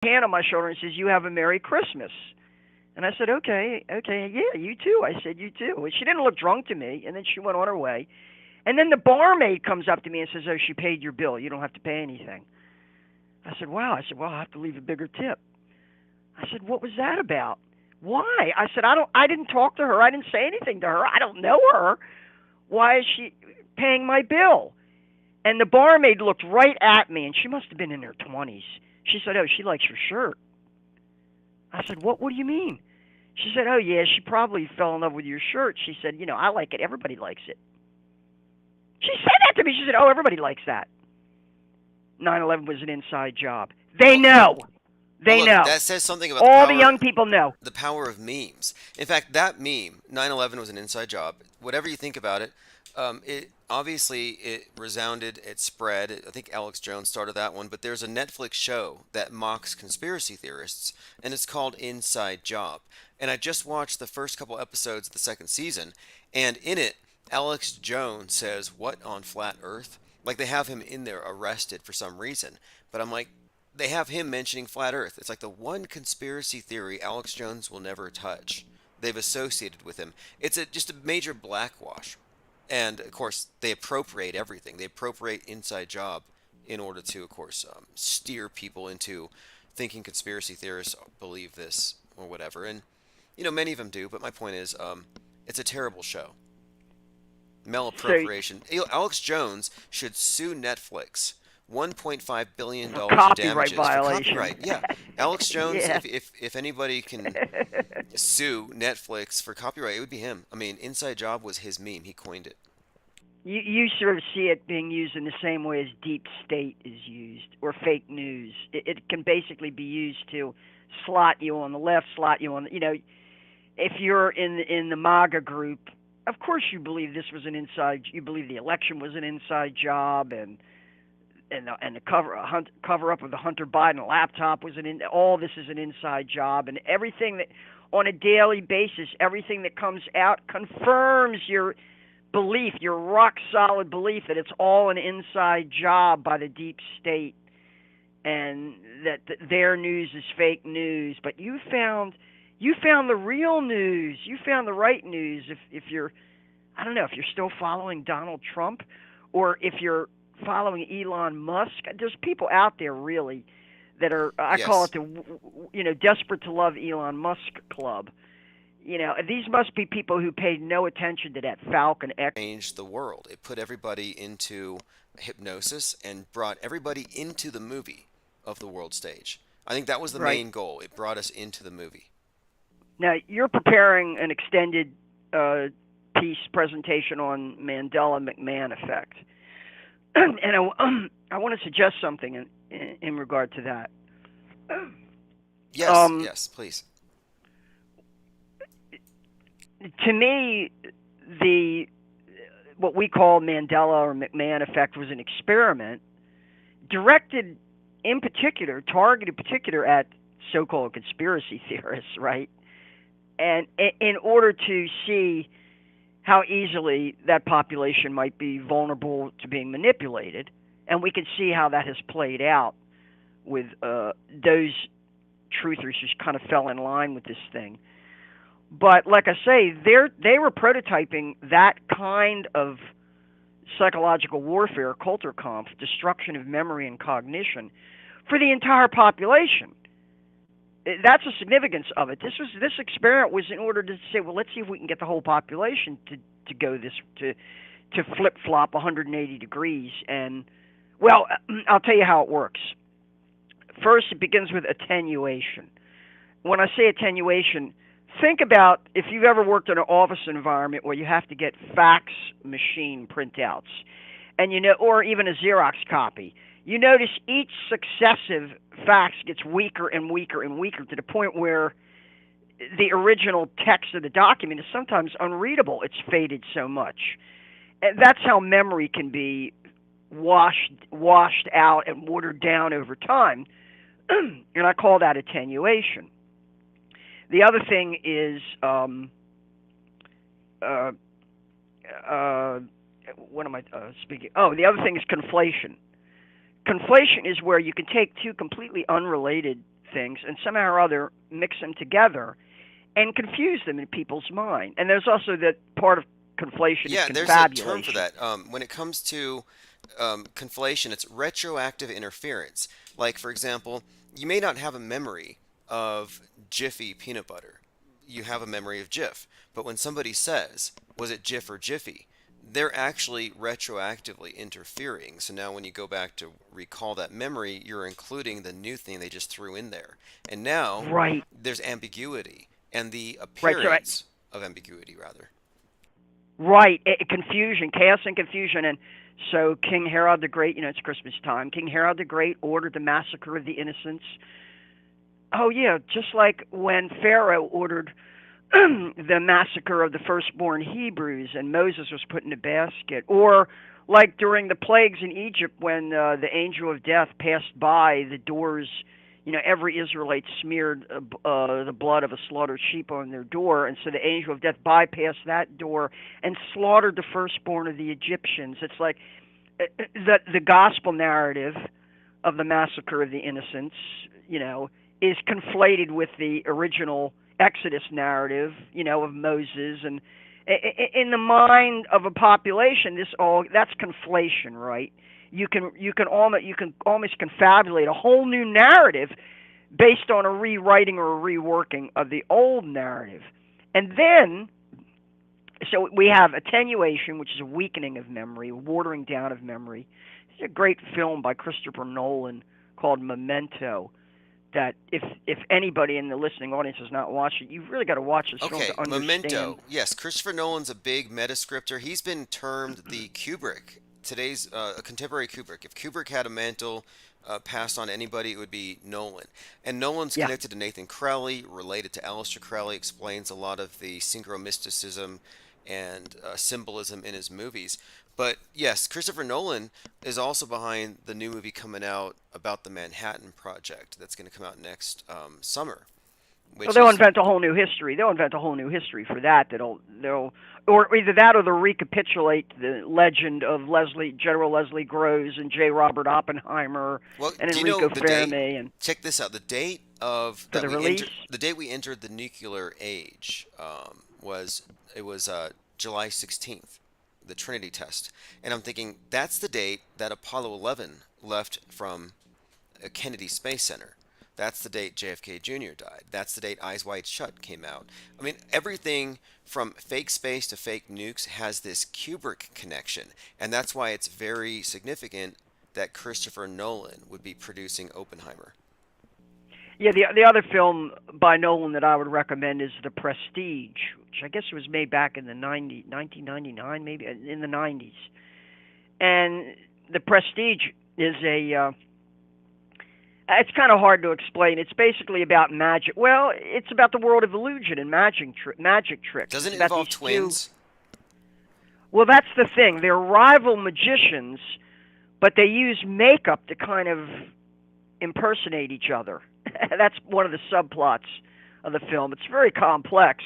hand on my shoulder and says, "You have a Merry Christmas." And I said, "Okay, okay, yeah, you too." I said, "You too." And she didn't look drunk to me, and then she went on her way. And then the barmaid comes up to me and says, "Oh, she paid your bill. You don't have to pay anything." I said, "Wow." I said, "Well, I'll have to leave a bigger tip." I said, "What was that about?" "Why?" I said, I didn't talk to her. I didn't say anything to her. I don't know her. Why is she paying my bill?" And the barmaid looked right at me, and she must have been in her 20s. She said, "Oh, she likes your shirt." I said, What do you mean?" She said, "Oh, yeah, she probably fell in love with your shirt." She said, "I like it. Everybody likes it." She said that to me. She said, "Oh, everybody likes that." 9/11 was an inside job. They Well, know. well, They look, know. that says something about All the young people know. the power of memes. In fact, that meme, 9/11 was an inside job. Whatever you think about it, it obviously it resounded, it spread. I think Alex Jones started that one, but there's a Netflix show that mocks conspiracy theorists, and it's called Inside Job. And I just watched the first couple episodes of the second season, and in it, Alex Jones says, "What on flat Earth?" Like they have him in there arrested for some reason. But I'm like, they have him mentioning flat Earth. It's like the one conspiracy theory Alex Jones will never touch. They've associated with him. It's just a major blackwash. And of course, they appropriate everything. They appropriate inside job in order to, of course, steer people into thinking conspiracy theorists believe this or whatever. And many of them do. But my point is, it's a terrible show. So, Malappropriation. Alex Jones should sue Netflix. $1.5 billion for in copyright damages for violation. copyright. Yeah. Alex Jones, Yeah. if anybody can sue Netflix for copyright, it would be him. I mean, Inside Job was his meme. He coined it. You sort of see it being used in the same way as deep state is used, or fake news. It can basically be used to slot you on the left, slot you on the, if you're in the MAGA group, of course you believe this was an inside. You believe the election was an inside job, and the cover up of the Hunter Biden laptop was all this is an inside job, and everything that on a daily basis, everything that comes out confirms your belief, your rock solid belief that it's all an inside job by the deep state, and that their news is fake news. But you found the real news. You found the right news. If you're, I don't know, if you're still following Donald Trump, or if you're following Elon Musk. There's people out there really that are, I call Yes. it the desperate to love Elon Musk club. These must be people who paid no attention to that Falcon X. Changed the world. It put everybody into hypnosis and brought everybody into the movie of the world stage. I think that was the Right. main goal. It brought us into the movie. Now you're preparing an extended piece presentation on Mandela McMahon effect, and I want to suggest something in regard to that. Yes, Um, yes, please. to me, the what we call Mandela or McMahon effect was an experiment directed in particular, targeted particular at so-called conspiracy theorists, right? And in order to see how easily that population might be vulnerable to being manipulated, and we can see how that has played out with those truthers who kind of fell in line with this thing. But like I say, they were prototyping that kind of psychological warfare, culture comp, destruction of memory and cognition for the entire population. That's the significance of it. This experiment was in order to say, well, let's see if we can get the whole population to go this to flip flop 180 degrees. And well, I'll tell you how it works. First, it begins with attenuation. When I say attenuation, think about if you've ever worked in an office environment where you have to get fax machine printouts, and or even a Xerox copy. You notice each successive fax gets weaker and weaker and weaker to the point where the original text of the document is sometimes unreadable. It's faded so much. And that's how memory can be washed out and watered down over time. And I call that attenuation. The other thing is uh, what am I speaking? Oh, the other thing is conflation. Conflation is where you can take two completely unrelated things and somehow or other mix them together and confuse them in people's mind. And there's also that part of conflation is Yeah, there's a term for confabulation. that. When it comes to conflation, it's retroactive interference. Like, for example, you may not have a memory of Jiffy peanut butter. You have a memory of Jif. But when somebody says, was it Jif or Jiffy? They're actually retroactively interfering. So now when you go back to recall that memory, you're including the new thing they just threw in there. And now Right, there's ambiguity and the right. So appearance of ambiguity, rather. right, confusion, chaos and confusion. And so King Herod the Great, it's Christmas time. King Herod the Great ordered the massacre of the innocents. Oh, yeah, just like when Pharaoh ordered the massacre of the firstborn Hebrews and Moses was put in a basket. Or like during the plagues in Egypt when the angel of death passed by the doors. Every Israelite smeared the blood of a slaughtered sheep on their door, and so the angel of death bypassed that door and slaughtered the firstborn of the Egyptians. It's like the gospel narrative of the massacre of the innocents, is conflated with the original Exodus narrative, of Moses, and in the mind of a population, that's conflation, right? You can almost confabulate a whole new narrative based on a rewriting or a reworking of the old narrative, and then so we have attenuation, which is a weakening of memory, watering down of memory. There's a great film by Christopher Nolan called Memento that if anybody in the listening audience has not watched it, you've really got to watch this film Okay, to understand. Memento. Yes, Christopher Nolan's a big metascripter. He's been termed the Kubrick, today's a contemporary Kubrick. If Kubrick had a mantle passed on to anybody, it would be Nolan. And Nolan's Yeah. connected to Nathan Crowley, related to Aleister Crowley, explains a lot of the synchromysticism and symbolism in his movies. But yes, Christopher Nolan is also behind the new movie coming out about the Manhattan Project that's going to come out next summer, Well, which they'll is invent a whole new history. They'll invent a whole new history for that. Or either that, or they'll recapitulate the legend of General Leslie Groves, and J. Robert Oppenheimer, well. and Do you know Enrico the date? Fermi, and Check this out. The date of for that the we release. entered, the date we entered the nuclear age was July 16th, the Trinity test, and I'm thinking that's the date that Apollo 11 left from Kennedy Space Center. That's the date JFK Jr. died. That's the date Eyes Wide Shut came out. I mean, everything from fake space to fake nukes has this Kubrick connection, and that's why it's very significant that Christopher Nolan would be producing Oppenheimer. Yeah, the other film by Nolan that I would recommend is The Prestige, which I guess was made back in the 1999, maybe in the 90s. And The Prestige is it's kind of hard to explain. It's basically about magic. Well, it's about the world of illusion and magic tricks. Doesn't It's it about involve these two. twins? Well, that's the thing. They're rival magicians, but they use makeup to kind of impersonate each other. That's one of the subplots of the film. It's very complex,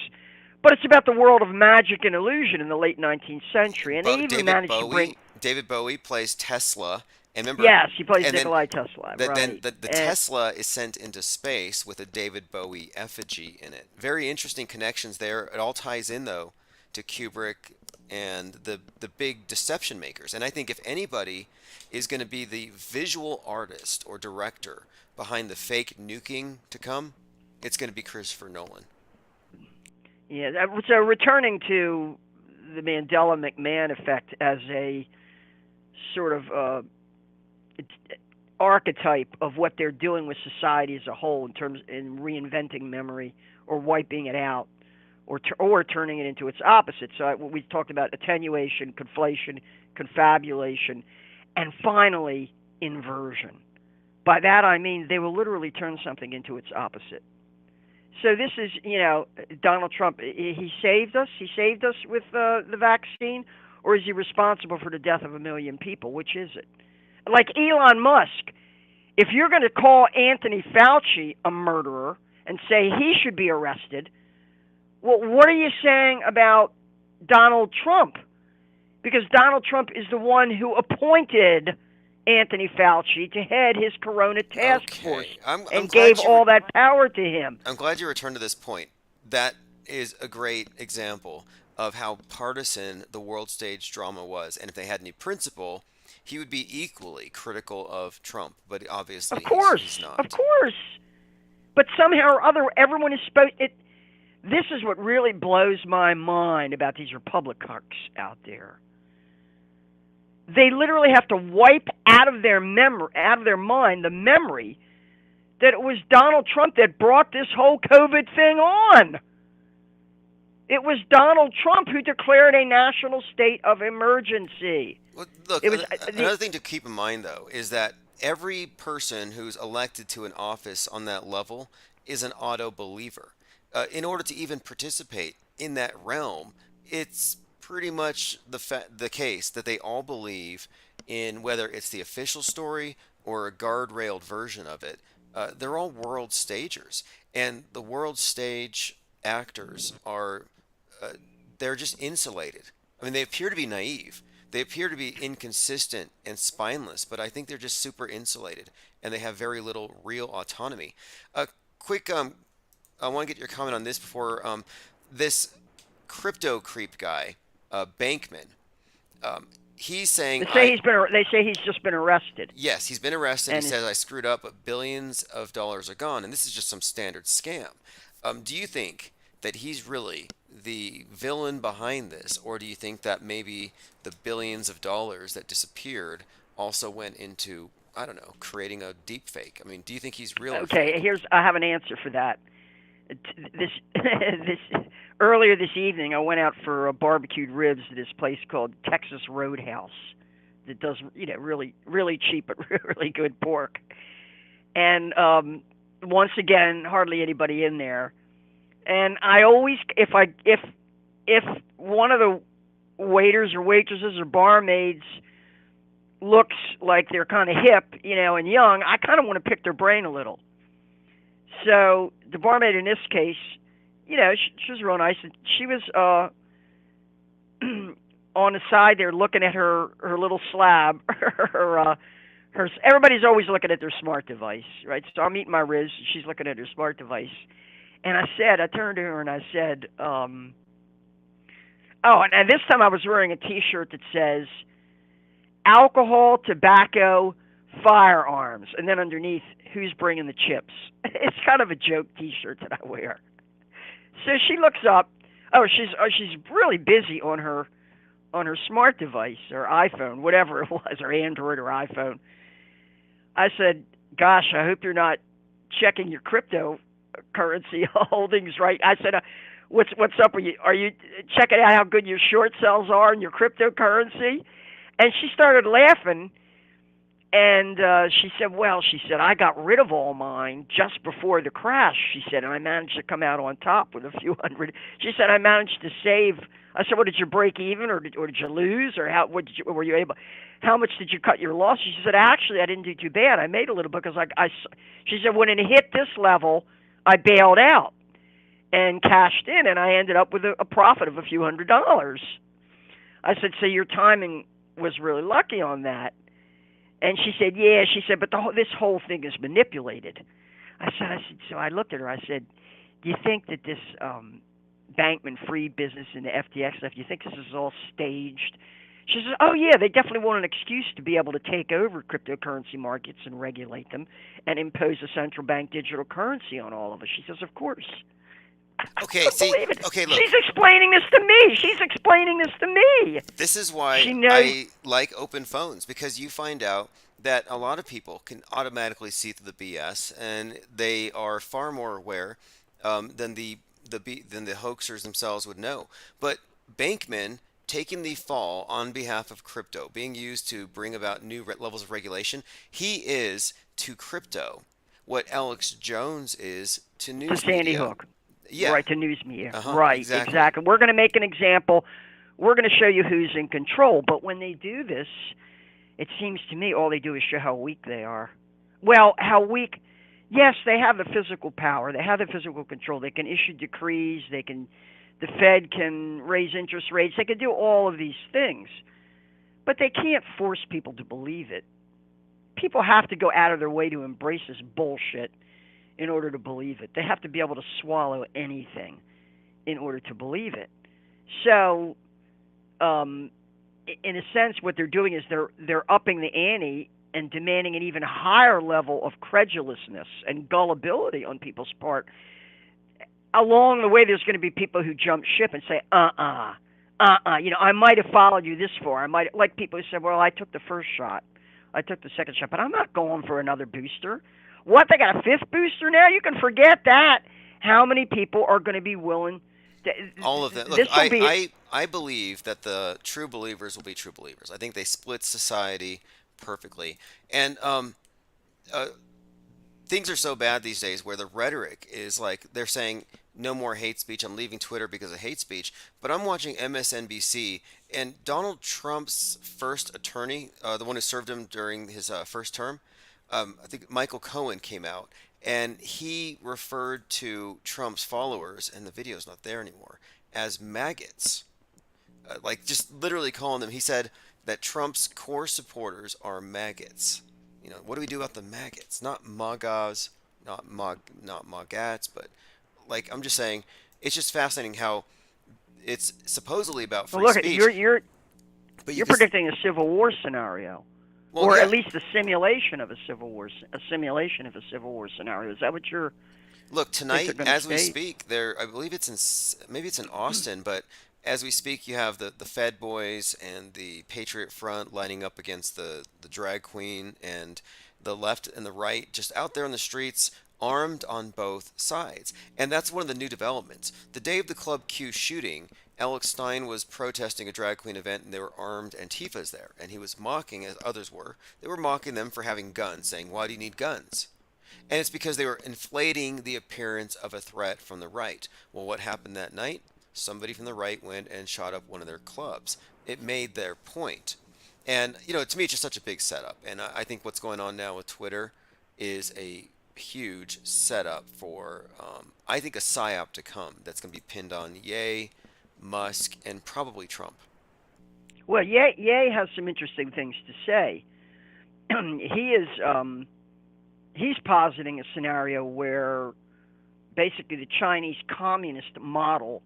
but it's about the world of magic and illusion in the late 19th century, and they even David managed to bring. Bowie. David Bowie plays Tesla, and remember, Yes, he plays and then Nikolai Tesla, then right? the And Tesla is sent into space with a David Bowie effigy in it. Very interesting connections there. It all ties in though to Kubrick and the big deception makers. And I think if anybody is going to be the visual artist or director behind the fake nuking to come, it's going to be Christopher Nolan. yeah, so returning to the Mandela McMahon effect as a sort of archetype of what they're doing with society as a whole in reinventing memory or wiping it out or turning it into its opposite. So we talked about attenuation, conflation, confabulation, and finally inversion. By that I mean they will literally turn something into its opposite. So this is, Donald Trump. He saved us. He saved us with the vaccine, or is he responsible for the death of 1 million people? Which is it? Like Elon Musk, if you're going to call Anthony Fauci a murderer and say he should be arrested, well, what are you saying about Donald Trump? Because Donald Trump is the one who appointed Anthony Fauci to head his corona task force Okay, I'm and gave glad you all that power to him. I'm glad you returned to this point. That is a great example of how partisan the world stage drama was. And if they had any principle, he would be equally critical of Trump. But Of obviously, he's course, of not. course. But somehow or other, everyone is supposed. This is what really blows my mind about these Republicans out there. They literally have to wipe out of their mind, the memory that it was Donald Trump that brought this whole COVID thing on. It was Donald Trump who declared a national state of emergency. Well, look, It was another thing to keep in mind, though, is that every person who's elected to an office on that level is an auto believer. In order to even participate in that realm, it's pretty much the case that they all believe in whether it's the official story or a guardrailed version of it. They're all world stagers, and the world stage actors are they're just insulated. I mean, they appear to be naive. They appear to be inconsistent and spineless, but I think they're just super insulated and they have very little real autonomy. Quick, I want to get your comment on this before this crypto creep guy, Bankman. Um, he's saying they say he's just been arrested. yes, he's been arrested. He And says I screwed up, but billions of dollars are gone, and this is just some standard scam. Do you think that he's really the villain behind this, or do you think that maybe the billions of dollars that disappeared also went into, I don't know, creating a deep fake? I mean, do you think he's real or okay, fake? I have an answer for that. This this earlier this evening, I went out for barbecued ribs at this place called Texas Roadhouse that does really cheap but really good pork. And once again, hardly anybody in there. And I always, if one of the waiters or waitresses or barmaids looks like they're kind of hip, and young, I kind of want to pick their brain a little. So the barmaid in this case, she was real nice. She was on the side there looking at her little slab. Everybody's always looking at their smart device, right? So I'm eating my ribs. She's looking at her smart device. And I turned to her and I said, oh, and this time I was wearing a T-shirt that says, alcohol, tobacco, firearms. And then underneath, who's bringing the chips? It's kind of a joke T-shirt that I wear. So she looks up. Oh, she's really busy on her smart device or iPhone, whatever it was, or Android or iPhone. I said, gosh, I hope you're not checking your cryptocurrency holdings, right? I said, what's up? Are you checking out how good your short sells are in your cryptocurrency? And she started laughing, and she said, I got rid of all mine just before the crash, she said, and I managed to come out on top with a few hundred. She said, I managed to save. I said, well, did you break even, or did you lose, or were you able? How much did you cut your loss? She said, actually, I didn't do too bad. I made a little because she said, when it hit this level, I bailed out and cashed in, and I ended up with a profit of a few $100s. I said, so your timing was really lucky on that. And she said, yeah. She said, but this whole thing is manipulated. I said, so I looked at her. I said, do you think that this Bankman-Fried business and the FTX stuff, do you think this is all staged? She says, oh, yeah, they definitely want an excuse to be able to take over cryptocurrency markets and regulate them and impose a central bank digital currency on all of us. She says, of course. I Okay, couldn't see, believe it. okay, look, She's explaining this to me. She's explaining this to me. this is why She knows. I like open phones because you find out that a lot of people can automatically see through the BS, and they are far more aware than than the hoaxers themselves would know. But Bankman taking the fall on behalf of crypto, being used to bring about new levels of regulation, he is to crypto what Alex Jones is to To news Sandy media. Hook. Yeah, Right, to news media. uh-huh, Right, exactly. exactly. We're going to make an example. We're going to show you who's in control. But when they do this, it seems to me all they do is show how weak they are. Well, how weak. Yes, they have the physical power. They have the physical control. They can issue decrees. The Fed can raise interest rates. They can do all of these things. But they can't force people to believe it. people have to go out of their way to embrace this bullshit in order to believe it. They have to be able to swallow anything in order to believe it. So, um, in a sense, what they're doing is they're upping the ante and demanding an even higher level of credulousness and gullibility on people's part. Along the way, there's going to be people who jump ship and say, I might have followed you this far. I might, like people who said, well, I took the first shot, I took the second shot, but I'm not going for another booster. What, they got a fifth booster now? You can forget that. How many people are going to be willing to, All of them. Look, this will be, I believe that the true believers will be true believers. I think they split society perfectly. And uh, things are so bad these days where the rhetoric is like they're saying no more hate speech. I'm leaving Twitter because of hate speech. But I'm watching MSNBC, and Donald Trump's first attorney, the one who served him during his first term, I think Michael Cohen came out, and he referred to Trump's followers, and the video's not there anymore, as maggots. Like just literally calling them. He said that Trump's core supporters are maggots. What do we do about the maggots? Not MAGAs, not MAGATs, but like I'm just saying, it's just fascinating how it's supposedly about well, free look, speech, but you you're can, predicting a civil war scenario, well, or yeah. at least a simulation of a civil war, scenario. Is that what you Look, think they're tonight going to as we state? speak, there I believe maybe it's in Austin, but as we speak, you have the Fed boys and the Patriot Front lining up against the drag queen and the left and the right, just out there on the streets, armed on both sides. And that's one of the new developments. The day of the Club Q shooting, Alex Stein was protesting a drag queen event, and there were armed Antifas there, and he was mocking, as others were. They were mocking them for having guns, saying, "Why do you need guns?" And it's because they were inflating the appearance of a threat from the right. Well, what happened that night? Somebody from the right went and shot up one of their clubs. It made their point. And, to me, it's just such a big setup. And I think what's going on now with Twitter is a huge setup for, I think, a psyop to come that's going to be pinned on Ye, Musk, and probably Trump. Well, Ye has some interesting things to say. he is he's positing a scenario where basically the Chinese communist model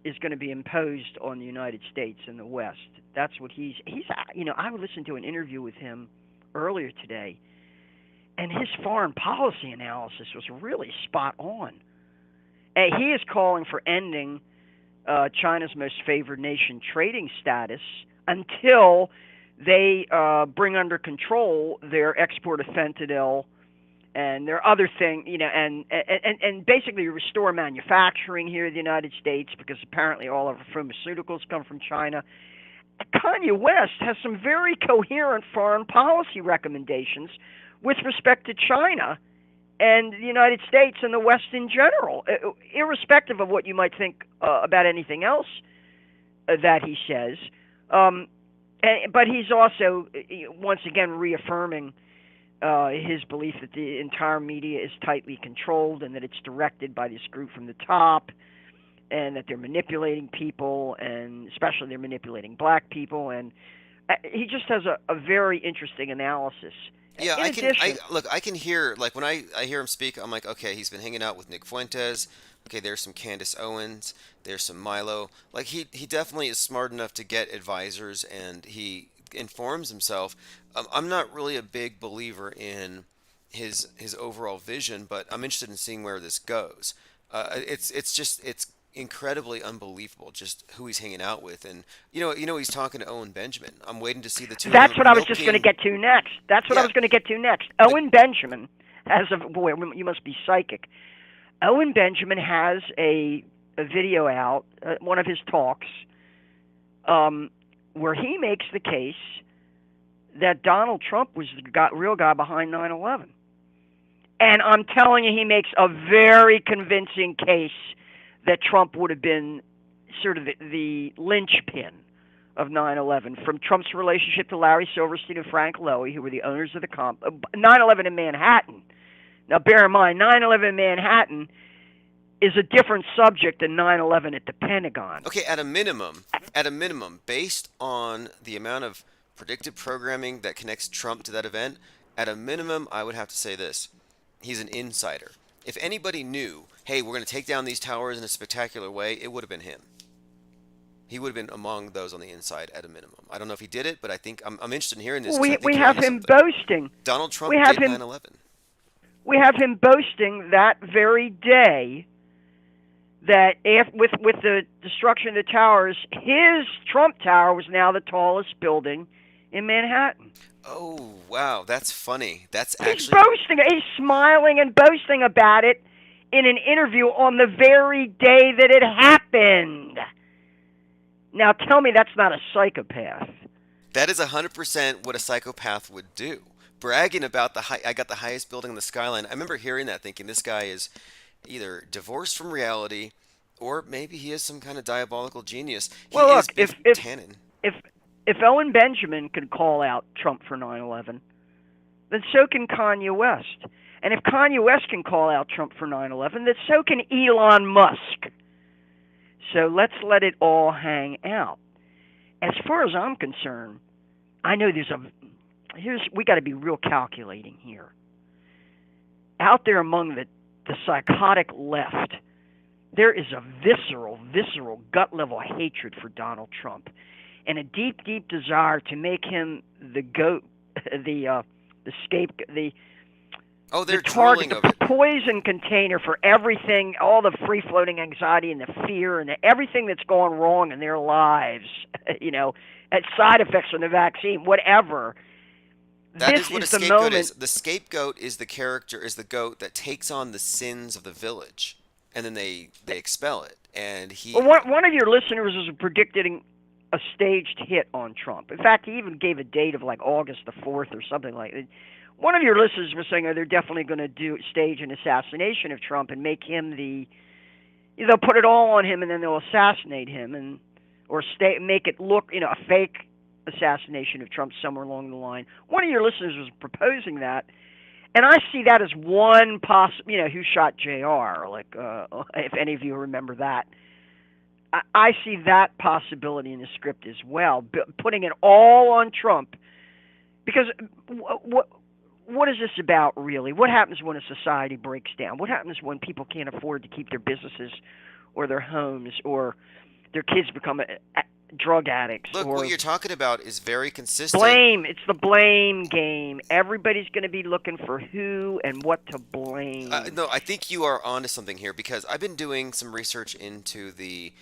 is going to be imposed on the United States and the West. That's what he's. I listened to an interview with him earlier today, and his foreign policy analysis was really spot on. He is calling for ending China's most favored nation trading status until they bring under control their export of fentanyl and their other thing, and basically restore manufacturing here in the United States, because apparently all of our pharmaceuticals come from China. Kanye West has some very coherent foreign policy recommendations with respect to China and the United States and the West in general, irrespective of what you might think about anything else that he says. But he's also, once again, reaffirming his belief that the entire media is tightly controlled and that it's directed by this group from the top, and that they're manipulating people, and especially they're manipulating black people. And he just has a very interesting analysis. Yeah, In addition, I can hear, like, when I hear him speak, I'm like, okay, he's been hanging out with Nick Fuentes. Okay, there's some Candace Owens, there's some Milo. Like, he definitely is smart enough to get advisors, and he informs himself. I'm not really a big believer in his overall vision, but I'm interested in seeing where this goes. It's incredibly unbelievable just who he's hanging out with, and he's talking to Owen Benjamin. I'm waiting to see the two of that's them what I was just going to milking. get to next. I Yeah, was going to get to next. like, Owen Benjamin has a boy. You must be psychic. Owen Benjamin has a video out, one of his talks, where he makes the case that Donald Trump was the real guy behind 9/11. And I'm telling you, he makes a very convincing case that Trump would have been sort of the linchpin of 9/11, from Trump's relationship to Larry Silverstein and Frank Lowy, who were the owners of the 9/11 in Manhattan. Now, bear in mind, 9/11 in Manhattan is a different subject than 9/11 at the Pentagon. okay, at a minimum, based on the amount of predictive programming that connects Trump to that event, At a minimum, I would have to say this: he's an insider. If anybody knew, hey, we're going to take down these towers in a spectacular way, it would have been him. He would have been among those on the inside at a minimum. I don't know if he did it, but I'm interested in hearing this because I We think you're have onto him something. boasting. Donald We Trump have did him 9/11. we have him boasting that very day that with the destruction of the towers, his Trump Tower was now the tallest building in Manhattan. Oh, wow, that's funny. That's He's actually boasting. He's smiling and boasting about it in an interview on the very day that it happened. Now tell me that's not a psychopath. that is 100% what a psychopath would do. Bragging about I got the highest building in the skyline. I remember hearing that, thinking this guy is either divorced from reality, or maybe he is some kind of diabolical genius. He Well, is look, Biff Tannen. if if Owen Benjamin could call out Trump for 9/11, then so can Kanye West. And if Kanye West can call out Trump for 9/11, then so can Elon Musk. So let's let it all hang out. As far as I'm concerned, I know we got to be real calculating here. Out there among the psychotic left, there is a visceral, gut level hatred for Donald Trump, and a deep desire to make him the goat, the scapegoat, Oh, the they're target, drooling over it. the poison container for everything, all the free floating anxiety and the fear and everything that's gone wrong in their lives, at side effects from the vaccine, whatever. That This is what a is the scapegoat is. moment. The scapegoat is the character, is the goat that takes on the sins of the village, and then they expel it. And Well, he, one of your listeners was predicting a staged hit on Trump. In fact, he even gave a date of like August the 4th or something like that. One of your listeners was saying, they're definitely going to stage an assassination of Trump and make him they'll put it all on him and then they'll assassinate him or make it look, a fake assassination of Trump somewhere along the line. One of your listeners was proposing that, and I see that as one who shot JR, like, if any of you remember that. I see that possibility in the script as well, putting it all on Trump, because what is this about really? What happens when a society breaks down? What happens when people can't afford to keep their businesses or their homes, or their kids become drug addicts, look, what or you're talking about is very consistent. blame? It's the blame game. Everybody's going to be looking for who and what to blame. No, I think you are onto something here because I've been doing some research into the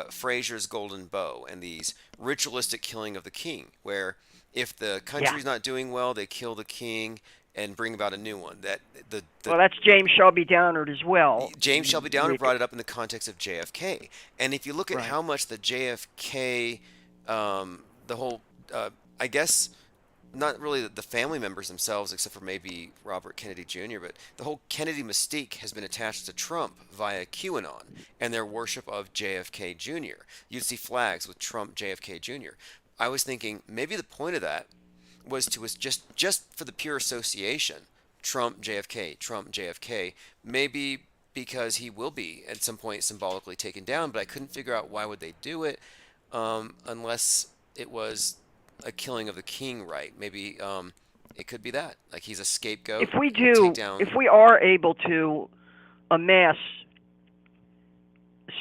Fraser's Golden Bow and these ritualistic killing of the king, where if the Yeah. country's not doing well, they kill the king and bring about a new one. That the Well, that's James Shelby Downard as well. James Shelby Downard brought it up in the context of JFK, and if you look at Right. how much the JFK, the whole, I guess not really the family members themselves, except for maybe Robert Kennedy Jr., but the whole Kennedy mystique has been attached to Trump via QAnon and their worship of JFK Jr. You'd see flags with Trump JFK Jr. I was thinking maybe the point of that was just for the pure association, Trump JFK, maybe because he will be at some point symbolically taken down, but I couldn't figure out why would they do it unless it was a killing of the king, right? Maybe it could be that. Like he's a scapegoat. He'll take If down. we are able to amass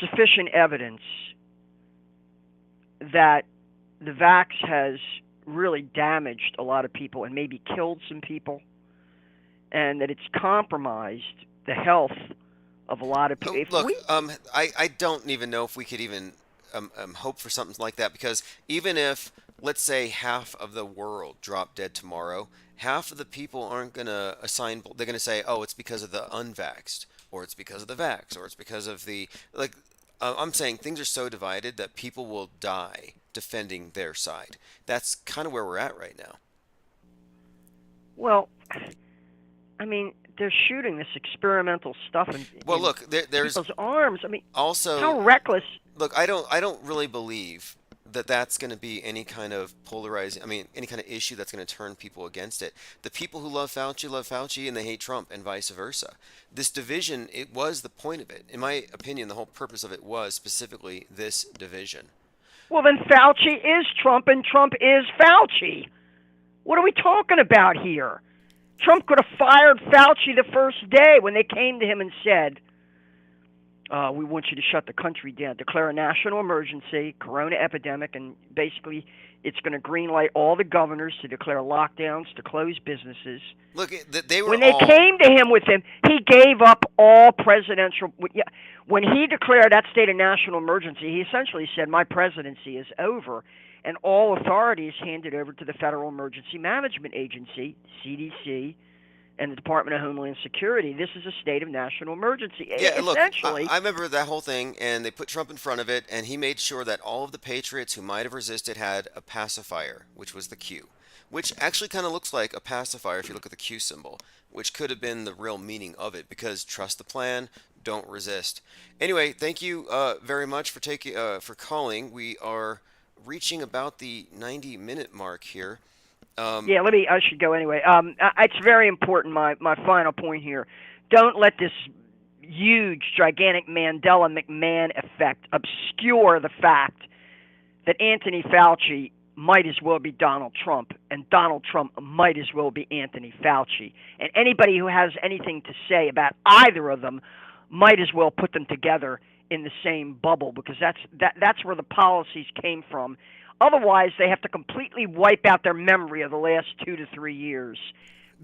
sufficient evidence that the vax has really damaged a lot of people and maybe killed some people, and that it's compromised the health of a lot of people. Oh, If look, we I don't even know if we could even hope for something like that because even if, let's say, half of the world dropped dead tomorrow, half of the people aren't going to they're going to say, oh, it's because of the unvaxxed, or it's because of the vax, or it's because of the, like, I'm saying things are so divided that people will die defending their side. That's kind of where we're at right now. well, I mean, they're shooting this experimental stuff Well, in look, there's people's arms. I mean, also how reckless. look, I don't really believe that that's going to be any kind of polarizing, I mean, any kind of issue that's going to turn people against it. The people who love Fauci and they hate Trump and vice versa. This division, it was the point of it. In my opinion, the whole purpose of it was specifically this division. Well, then Fauci is Trump and Trump is Fauci. What are we talking about here? Trump could have fired Fauci the first day when they came to him and said, we want you to shut the country down, declare a national emergency, corona epidemic, and basically it's going to greenlight all the governors to declare lockdowns, to close businesses. Look, they were When they all. came to him with him, he gave up all presidential. Yeah, when he declared that state of national emergency, he essentially said, "My presidency is over," and all authority is handed over to the Federal Emergency Management Agency (CDC) and the Department of Homeland Security. This is a state of national emergency. Yeah, look, Essentially, I remember that whole thing, and they put Trump in front of it, and he made sure that all of the patriots who might have resisted had a pacifier, which was the Q, which actually kind of looks like a pacifier if you look at the Q symbol, which could have been the real meaning of it, because trust the plan, don't resist. Anyway, thank you very much for taking for calling. We are reaching about the 90-minute mark here. Um, yeah. Let me. I should go anyway. It's very important. My final point here. Don't let this huge, gigantic Mandela McMahon effect obscure the fact that Anthony Fauci might as well be Donald Trump, and Donald Trump might as well be Anthony Fauci. And anybody who has anything to say about either of them might as well put them together in the same bubble, because that's where the policies came from. Otherwise, they have to completely wipe out their memory of the last 2 to 3 years.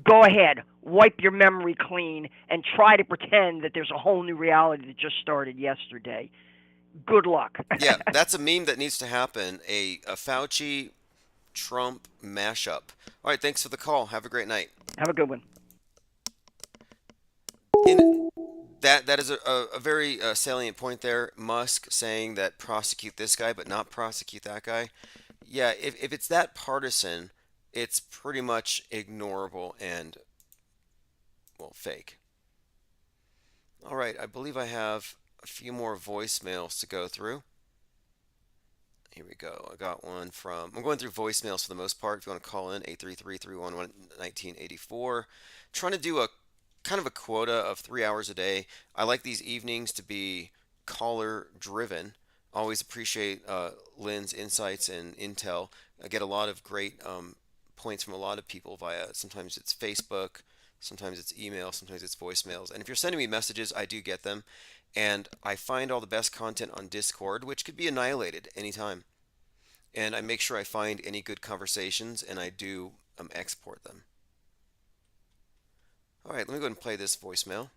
Go ahead, wipe your memory clean, and try to pretend that there's a whole new reality that just started yesterday. Good luck. yeah, that's a meme that needs to happen. A Fauci Trump mashup. All right, thanks for the call. Have a great night. Have a good one. In that is a very salient point there. Musk saying that prosecute this guy but not prosecute that guy. Yeah, if it's that partisan, it's pretty much ignorable and, well, fake. All right, I believe I have a few more voicemails to go through. Here we go. I got one from. I'm going through voicemails for the most part. If you want to call in, 833-311-1984. Trying to do a kind of a quota of 3 hours a day. I like these evenings to be caller driven. Always appreciate Lynn's insights and intel. I get a lot of great points from a lot of people via sometimes it's Facebook, sometimes it's email, sometimes it's voicemails. And if you're sending me messages, I do get them. And I find all the best content on Discord, which could be annihilated anytime. And I make sure I find any good conversations and I do export them. All right, let me go ahead and play this voicemail.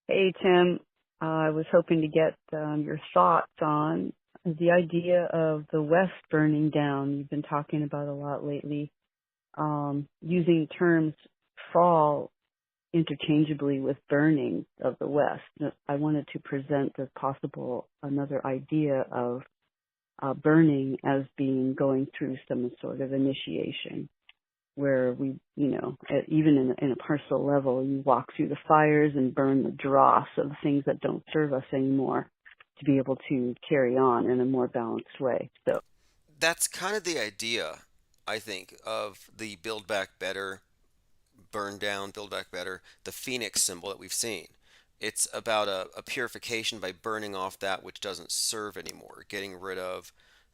Hey, Tim. I was hoping to get your thoughts on the idea of the West burning down. You've been talking about a lot lately, using terms fall interchangeably with burning of the West. I wanted to present as possible another idea of burning as being going through some sort of initiation, where we, even in a personal level, you walk through the fires and burn the dross of things that don't serve us anymore to be able to carry on in a more balanced way. So That's kind of the idea, I think, of the Build Back Better, burn down, build back better, the phoenix symbol that we've seen. It's about a purification by burning off that which doesn't serve anymore, getting rid of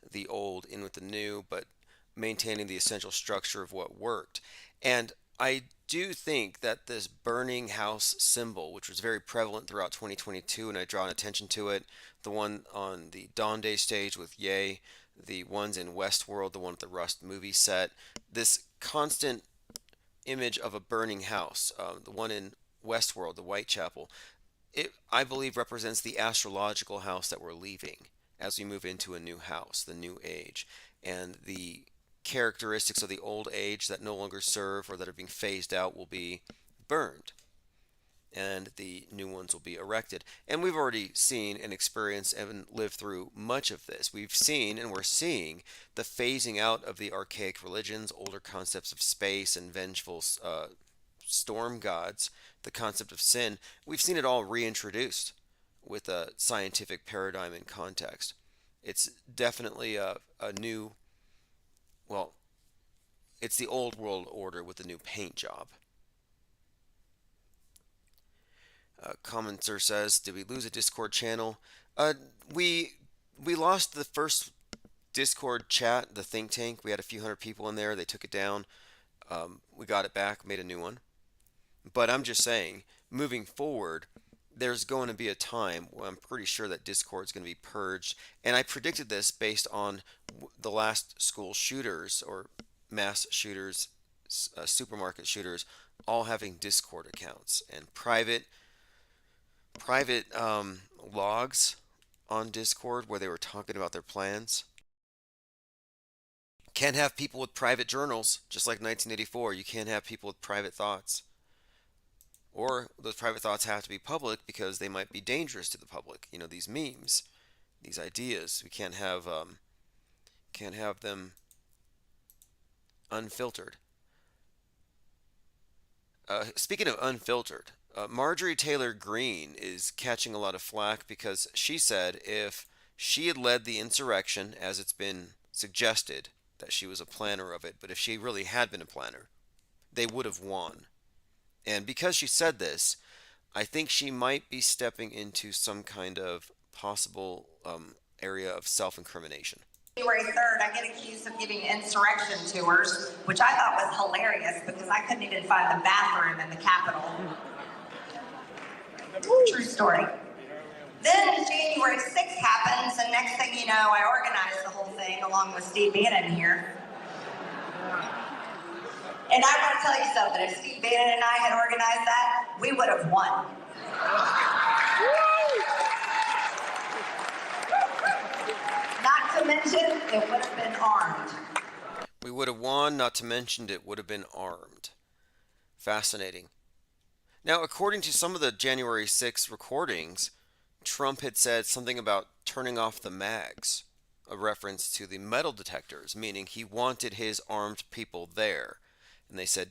the old, in with the new, but maintaining the essential structure of what worked. And I do think that this burning house symbol, which was very prevalent throughout 2022, and I draw attention to it, the one on the Dawn Day stage with Ye, the ones in Westworld, the one at the Rust movie set, this constant image of a burning house, the one in Westworld, the Whitechapel, it I believe represents the astrological house that we're leaving as we move into a new house, the new age, and the characteristics of the old age that no longer serve or that are being phased out will be burned and the new ones will be erected. And we've already seen and experienced and lived through much of this. We've seen and we're seeing the phasing out of the archaic religions, older concepts of space and vengeful storm gods, the concept of sin. We've seen it all reintroduced with a scientific paradigm and context. It's definitely a new, well, it's the old world order with a new paint job. Commenter says, "Did we lose a Discord channel?" Uh, we we lost the first Discord chat, the think tank. We had a few hundred people in there. They took it down. We got it back, made a new one. But I'm just saying, moving forward, there's going to be a time where I'm pretty sure that Discord is going to be purged. And I predicted this based on the last school shooters or mass shooters, supermarket shooters, all having Discord accounts and private logs on Discord where they were talking about their plans. Can't have people with private journals, just like 1984. You can't have people with private thoughts. Or those private thoughts have to be public because they might be dangerous to the public. You know, these memes, these ideas. We can't have them unfiltered. Speaking of unfiltered, Marjorie Taylor Greene is catching a lot of flack because she said if she had led the insurrection, as it's been suggested that she was a planner of it, but if she really had been a planner, they would have won. And because she said this, I think she might be stepping into some kind of possible area of self incrimination. January 3rd, I get accused of giving insurrection tours, which I thought was hilarious because I couldn't even find the bathroom in the Capitol. True story. Then January 6th happens, and next thing you know, I organized the whole thing along with Steve Bannon here. And I want to tell you something, if Steve Bannon and I had organized that, we would have won. Not to mention, it would have been armed. We would have won, not to mention it would have been armed. Fascinating. Now, according to some of the January 6th recordings, Trump had said something about turning off the mags, a reference to the metal detectors, meaning he wanted his armed people there. And they said,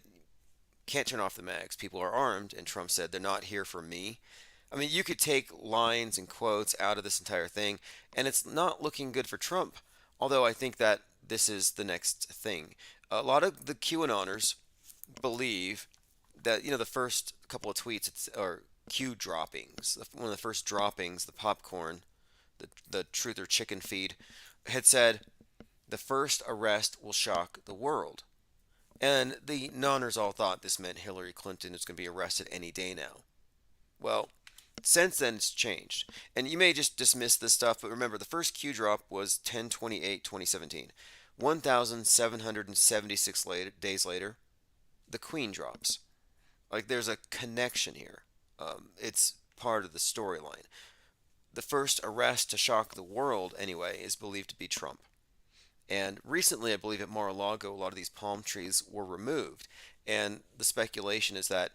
can't turn off the mags. People are armed. And Trump said, they're not here for me. I mean, you could take lines and quotes out of this entire thing, and it's not looking good for Trump. Although I think that this is the next thing. A lot of the QAnoners believe that, the first couple of tweets or Q droppings, one of the first droppings, the popcorn, the truth or chicken feed, had said, the first arrest will shock the world. And the nonners all thought this meant Hillary Clinton is going to be arrested any day now. Well, since then it's changed. And you may just dismiss this stuff, but remember, the first Q drop was 10/28/2017. 1,776 days later, the Queen drops. Like, there's a connection here. It's part of the storyline. The first arrest to shock the world, anyway, is believed to be Trump. And recently, I believe at Mar-a-Lago, a lot of these palm trees were removed. And the speculation is that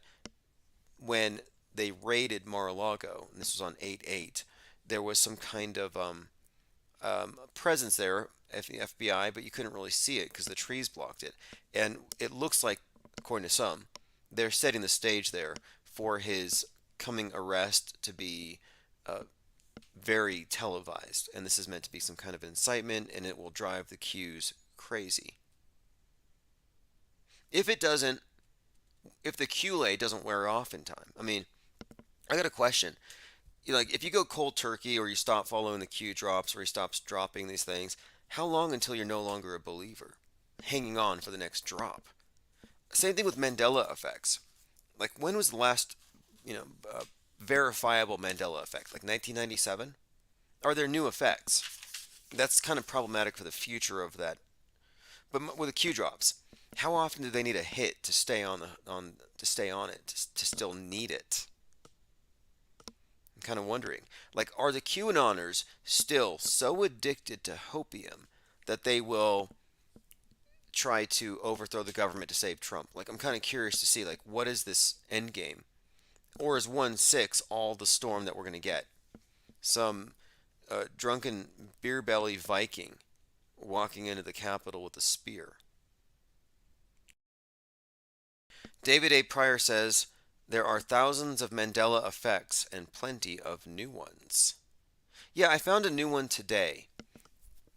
when they raided Mar-a-Lago, and this was on 8/8, there was some kind of presence there, the FBI, but you couldn't really see it because the trees blocked it. And it looks like, according to some, they're setting the stage there for his coming arrest to be very televised, and this is meant to be some kind of incitement, and it will drive the Qs crazy. If it doesn't, if the QLA doesn't wear off in time, I mean, I got a question. Like, if you go cold turkey, or you stop following the Q drops, or he stops dropping these things, how long until you're no longer a believer, hanging on for the next drop? Same thing with Mandela effects. Like, when was the last, verifiable Mandela effect? Like 1997? Are there new effects? That's kind of problematic for the future of that. But with the Q drops, how often do they need a hit to stay on it, to still need it? I'm kind of wondering. Like, are the QAnoners still so addicted to hopium that they will try to overthrow the government to save Trump? Like, I'm kind of curious to see, like, what is this end game? Or is 1/6 all the storm that we're going to get? Some drunken beer belly Viking walking into the Capitol with a spear. David A. Pryor says, there are thousands of Mandela effects and plenty of new ones. Yeah, I found a new one today.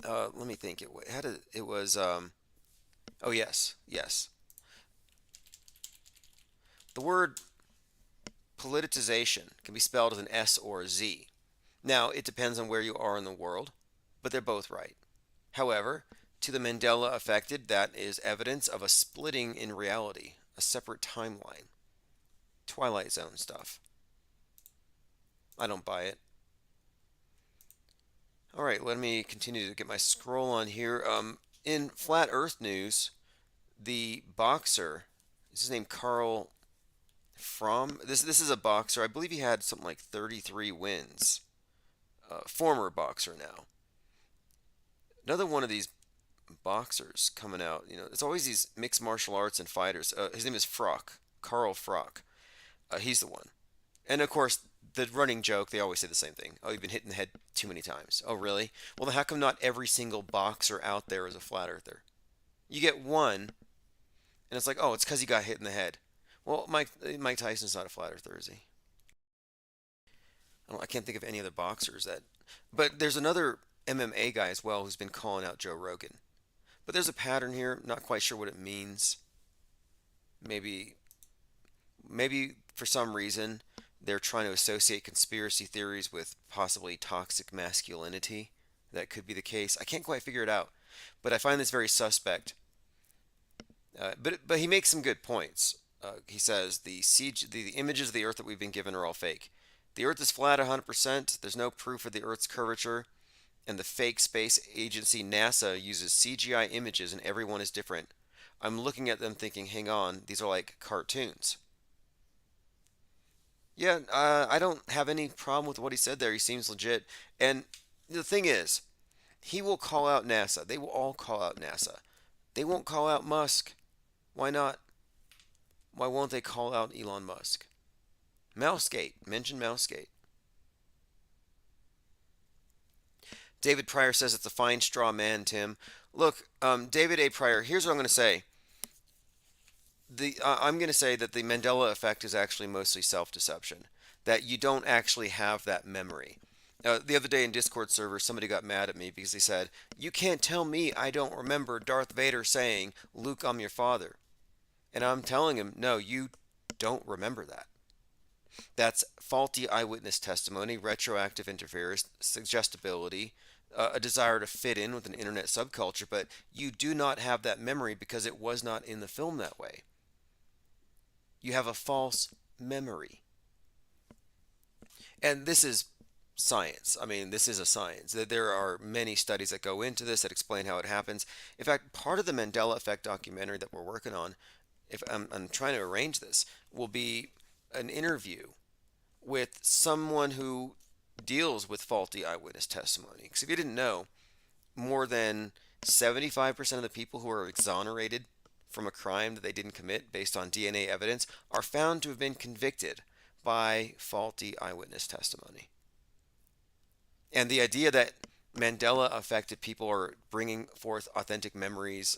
Let me think. It was, oh, yes. The word politicization can be spelled with an S or a Z. Now, it depends on where you are in the world, but they're both right. However, to the Mandela effect, that is evidence of a splitting in reality, a separate timeline. Twilight Zone stuff. I don't buy it. All right, let me continue to get my scroll on here. In flat Earth news, the boxer, is his name Carl Fromm? This is a boxer. I believe he had something like 33 wins. Former boxer now. Another one of these boxers coming out. It's always these mixed martial arts and fighters. His name is Frock, Carl Frock. He's the one. And of course, the running joke, they always say the same thing. Oh, you've been hit in the head too many times. Oh, really? Well, then how come not every single boxer out there is a flat earther? You get one, and it's like, oh, it's because he got hit in the head. Well, Mike Tyson's not a flat earther, is he? I can't think of any other boxers that. But there's another MMA guy as well who's been calling out Joe Rogan. But there's a pattern here. Not quite sure what it means. Maybe, maybe for some reason they're trying to associate conspiracy theories with possibly toxic masculinity. That could be the case. I can't quite figure it out, but I find this very suspect. But he makes some good points. He says the images of the Earth that we've been given are all fake. The Earth is flat 100%. There's no proof of the Earth's curvature, and the fake space agency NASA uses CGI images, and everyone is different. I'm looking at them thinking, hang on, these are like cartoons. Yeah, I don't have any problem with what he said there. He seems legit. And the thing is, he will call out NASA. They will all call out NASA. They won't call out Musk. Why not? Why won't they call out Elon Musk? Mousegate. Mention Mousegate. David Pryor says it's a fine straw man, Tim. Look, David A. Pryor, here's what I'm going to say. I'm going to say that the Mandela effect is actually mostly self-deception. That you don't actually have that memory. The other day in Discord server, somebody got mad at me because they said, "You can't tell me I don't remember Darth Vader saying, 'Luke, I'm your father.'" And I'm telling him, no, you don't remember that. That's faulty eyewitness testimony, retroactive interference, suggestibility, a desire to fit in with an internet subculture, but you do not have that memory because it was not in the film that way. You have a false memory. And this is science. I mean, this is a science. There are many studies that go into this that explain how it happens. In fact, part of the Mandela Effect documentary that we're working on, if I'm trying to arrange this, will be an interview with someone who deals with faulty eyewitness testimony. Because if you didn't know, more than 75% of the people who are exonerated from a crime that they didn't commit based on DNA evidence are found to have been convicted by faulty eyewitness testimony. And the idea that Mandela affected people are bringing forth authentic memories,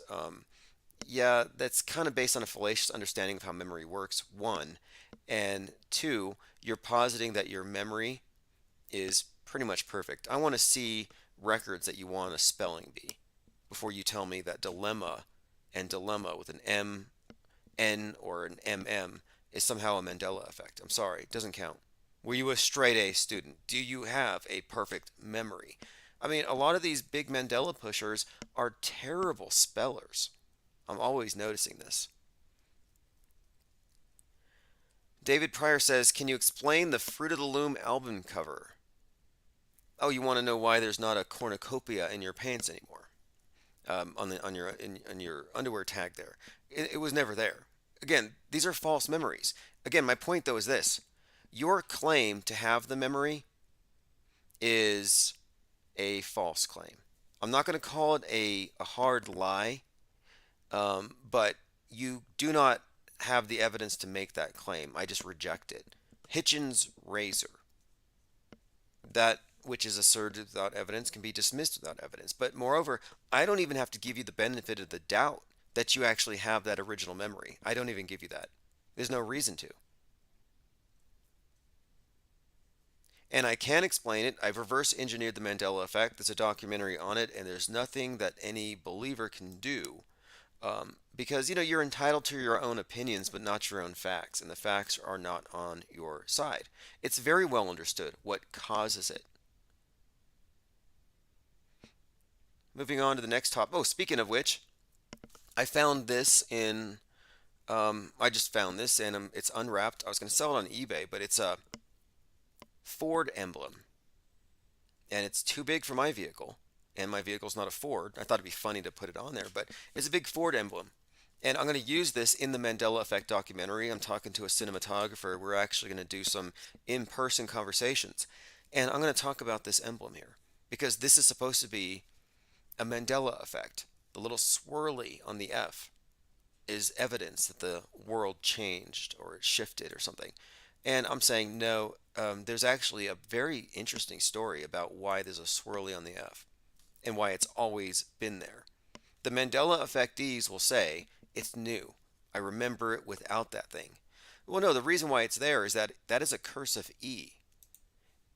yeah, that's kind of based on a fallacious understanding of how memory works, one. And two, you're positing that your memory is pretty much perfect. I want to see records that you want a spelling bee before you tell me that dilemma and dilemma with an M, N, or an MM is somehow a Mandela effect. I'm sorry, it doesn't count. Were you a straight A student? Do you have a perfect memory? I mean, a lot of these big Mandela pushers are terrible spellers. I'm always noticing this. David Pryor says, can you explain the Fruit of the Loom album cover? Oh, you want to know why there's not a cornucopia in your pants anymore? On your underwear tag there. It was never there. Again, these are false memories. Again, my point though is this. Your claim to have the memory is a false claim. I'm not going to call it a hard lie, but you do not have the evidence to make that claim. I just reject it. Hitchens' razor. That which is asserted without evidence can be dismissed without evidence. But moreover, I don't even have to give you the benefit of the doubt that you actually have that original memory. I don't even give you that. There's no reason to. And I can explain it. I've reverse engineered the Mandela effect. There's a documentary on it, and there's nothing that any believer can do. Because, you're entitled to your own opinions, but not your own facts. And the facts are not on your side. It's very well understood what causes it. Moving on to the next topic. Oh, speaking of which, I found this in. I just found this and it's unwrapped. I was going to sell it on eBay, but it's a Ford emblem, and it's too big for my vehicle. And my vehicle's not a Ford. I thought it'd be funny to put it on there, but it's a big Ford emblem. And I'm going to use this in the Mandela Effect documentary. I'm talking to a cinematographer. We're actually going to do some in person conversations. And I'm going to talk about this emblem here because this is supposed to be a Mandela Effect. The little swirly on the F is evidence that the world changed or it shifted or something. And I'm saying no, there's actually a very interesting story about why there's a swirly on the F and why it's always been there. The Mandela effectees will say, it's new. I remember it without that thing. Well, no, the reason why it's there is that that is a cursive E.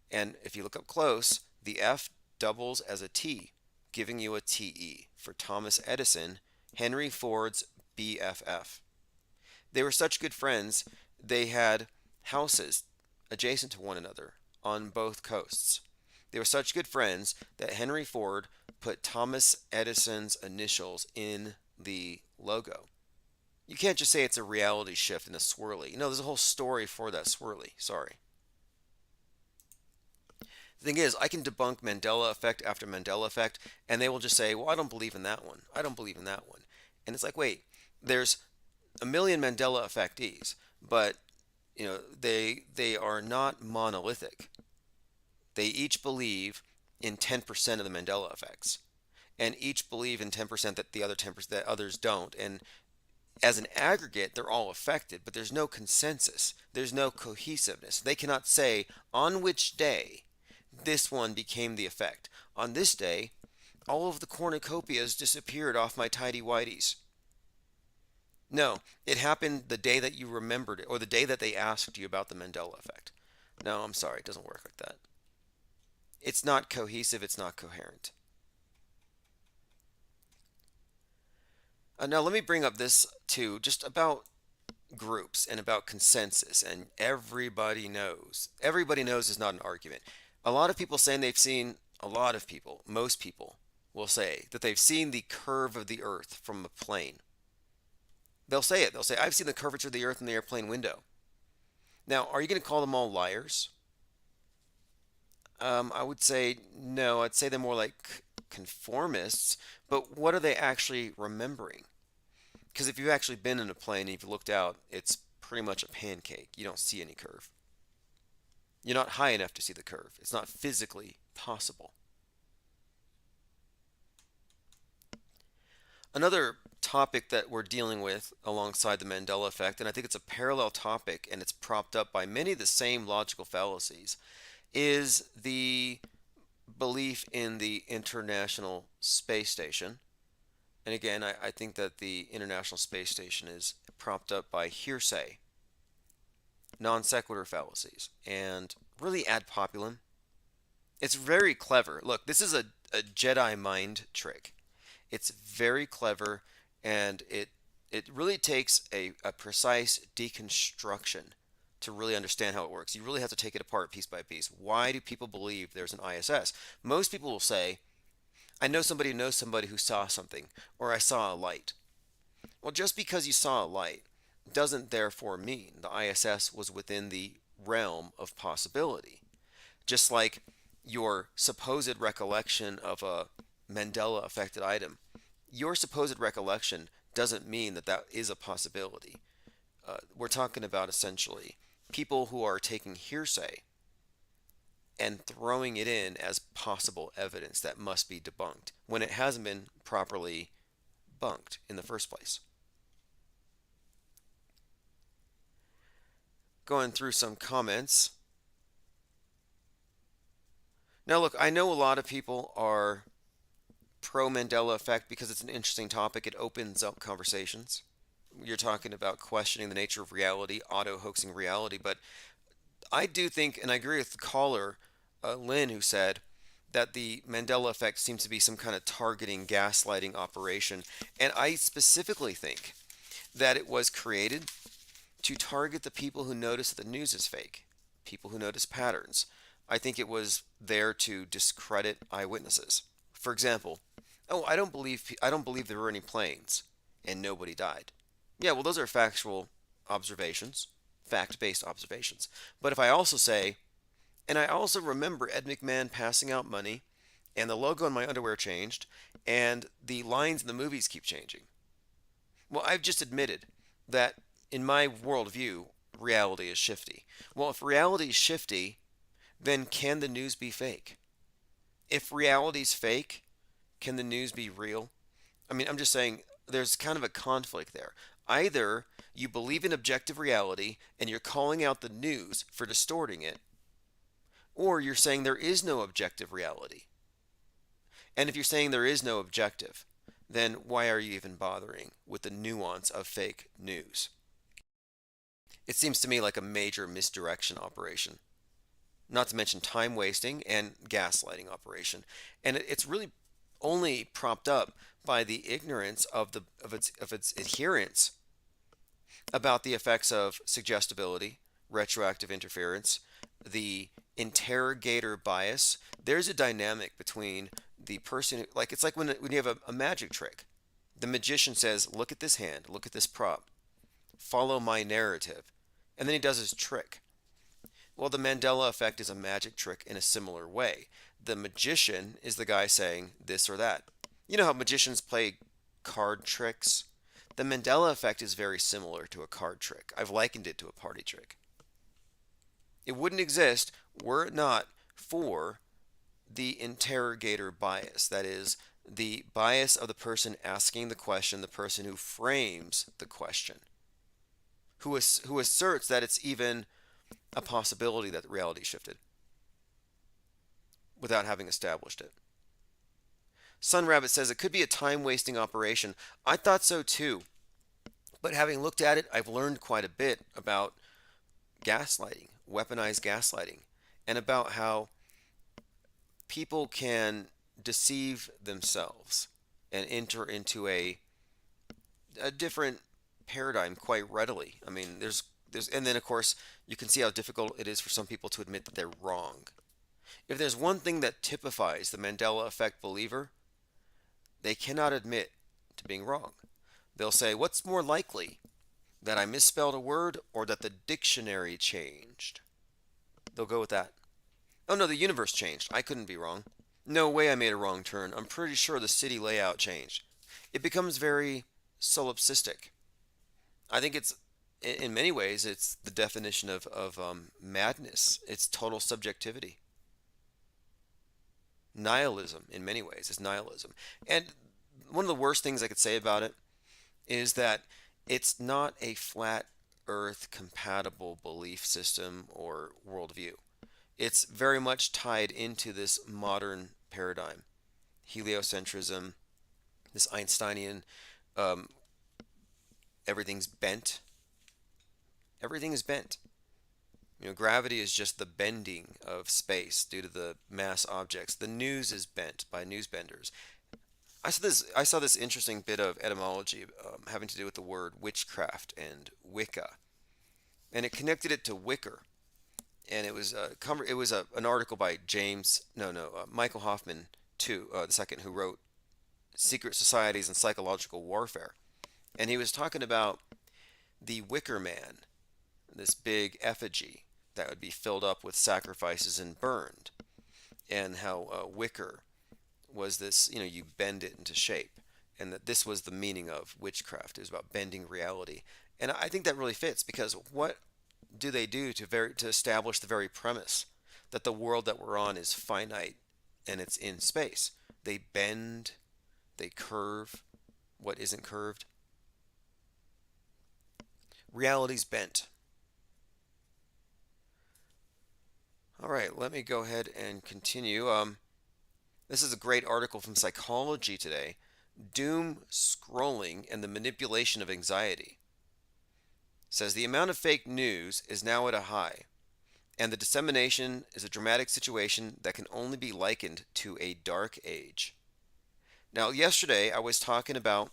And if you look up close, the F doubles as a T, giving you a TE for Thomas Edison, Henry Ford's BFF. They were such good friends, they had houses adjacent to one another on both coasts. They were such good friends that Henry Ford put Thomas Edison's initials in the logo. You can't just say it's a reality shift and a swirly. No, there's a whole story for that swirly. Sorry. The thing is, I can debunk Mandela effect after Mandela effect, and they will just say, well, I don't believe in that one. I don't believe in that one. And it's like, wait, there's a million Mandela effectees, but they are not monolithic. They each believe in 10% of the Mandela effects, and each believe in 10% that the other 10% that others don't. And as an aggregate, they're all affected, but there's no consensus. There's no cohesiveness. They cannot say on which day this one became the effect. On this day, all of the cornucopias disappeared off my tidy whities. No, it happened the day that you remembered it, or the day that they asked you about the Mandela effect. No, I'm sorry, it doesn't work like that. It's not cohesive, it's not coherent. Now, let me bring up this too, just about groups and about consensus. And everybody knows. Everybody knows is not an argument. A lot of people saying they've seen, a lot of people, most people will say that they've seen the curve of the earth from a plane. They'll say it. They'll say, I've seen the curvature of the earth in the airplane window. Now, are you going to call them all liars? I would say no. I'd say they're more like conformists. But what are they actually remembering? Because if you've actually been in a plane and you've looked out, it's pretty much a pancake. You don't see any curve. You're not high enough to see the curve. It's not physically possible. Another topic that we're dealing with alongside the Mandela effect, and I think it's a parallel topic and it's propped up by many of the same logical fallacies, is the belief in the International Space Station. And again, I think that the International Space Station is propped up by hearsay, non sequitur fallacies, and really ad populum. It's very clever. Look, this is a Jedi mind trick. It's very clever, and it really takes a precise deconstruction to really understand how it works. You really have to take it apart piece by piece. Why do people believe there's an ISS? Most people will say, I know somebody who knows somebody who saw something, or I saw a light. Well, just because you saw a light doesn't therefore mean the ISS was within the realm of possibility. Just like your supposed recollection of a Mandela affected item, your supposed recollection doesn't mean that that is a possibility. We're talking about essentially people who are taking hearsay and throwing it in as possible evidence that must be debunked when it hasn't been properly bunked in the first place. Going through some comments. Now, look, I know a lot of people are pro Mandela effect because it's an interesting topic. It opens up conversations. You're talking about questioning the nature of reality, auto hoaxing reality, but I do think, and I agree with the caller, Lynn, who said that the Mandela effect seems to be some kind of targeting, gaslighting operation. And I specifically think that it was created to target the people who notice that the news is fake, people who notice patterns. I think it was there to discredit eyewitnesses. For example, Oh, I don't believe there were any planes and nobody died. Yeah, well, those are factual observations, fact-based observations. But if I also say, and I also remember Ed McMahon passing out money, and the logo on my underwear changed, and the lines in the movies keep changing. Well, I've just admitted that in my worldview, reality is shifty. Well, if reality is shifty, then can the news be fake? If reality's fake, can the news be real? I mean, I'm just saying there's kind of a conflict there. Either you believe in objective reality and you're calling out the news for distorting it, or you're saying there is no objective reality. And if you're saying there is no objective, then why are you even bothering with the nuance of fake news? It seems to me like a major misdirection operation, not to mention time wasting and gaslighting operation. And it's really only propped up by the ignorance of its adherents about the effects of suggestibility, retroactive interference, the interrogator bias. There's a dynamic between the person who, like, it's like when you have a magic trick. The magician says, "Look at this hand, look at this prop, follow my narrative," and then he does his trick. Well, the Mandela effect is a magic trick in a similar way. The magician is the guy saying this or that. You know how magicians play card tricks? The Mandela effect is very similar to a card trick. I've likened it to a party trick. It wouldn't exist were it not for the interrogator bias. That is, the bias of the person asking the question, the person who frames the question, who asserts that it's even a possibility that reality shifted without having established it. Sun Rabbit says it could be a time wasting operation. I thought so too. But having looked at it, I've learned quite a bit about gaslighting, weaponized gaslighting, and about how people can deceive themselves and enter into a different paradigm quite readily. I mean, and then of course you can see how difficult it is for some people to admit that they're wrong. If there's one thing that typifies the Mandela effect believer, they cannot admit to being wrong. They'll say, "What's more likely, that I misspelled a word or that the dictionary changed?" They'll go with that. "Oh no, the universe changed. I couldn't be wrong. No way I made a wrong turn. I'm pretty sure the city layout changed." It becomes very solipsistic. I think in many ways, it's the definition of madness. It's total subjectivity. Nihilism, in many ways, is nihilism. And one of the worst things I could say about it is that it's not a flat earth compatible belief system or worldview. It's very much tied into this modern paradigm, heliocentrism, this Einsteinian, um, everything's bent. Everything is bent. You know, gravity is just the bending of space due to the mass objects. The news is bent by newsbenders. I saw this interesting bit of etymology having to do with the word witchcraft and Wicca, and it connected it to wicker. And it was an article by Michael Hoffman too, the second, who wrote Secret Societies and Psychological Warfare, and he was talking about the Wicker Man, this big effigy that would be filled up with sacrifices and burned, and how wicker was this, you bend it into shape, and that this was the meaning of witchcraft. It was about bending reality. And I think that really fits, because what do they do to establish the very premise that the world that we're on is finite and it's in space? They bend, they curve what isn't curved. Reality's bent. All right, let me go ahead and continue. This is a great article from Psychology Today. Doom scrolling and the manipulation of anxiety. Says the amount of fake news is now at a high, and the dissemination is a dramatic situation that can only be likened to a dark age. Now, yesterday I was talking about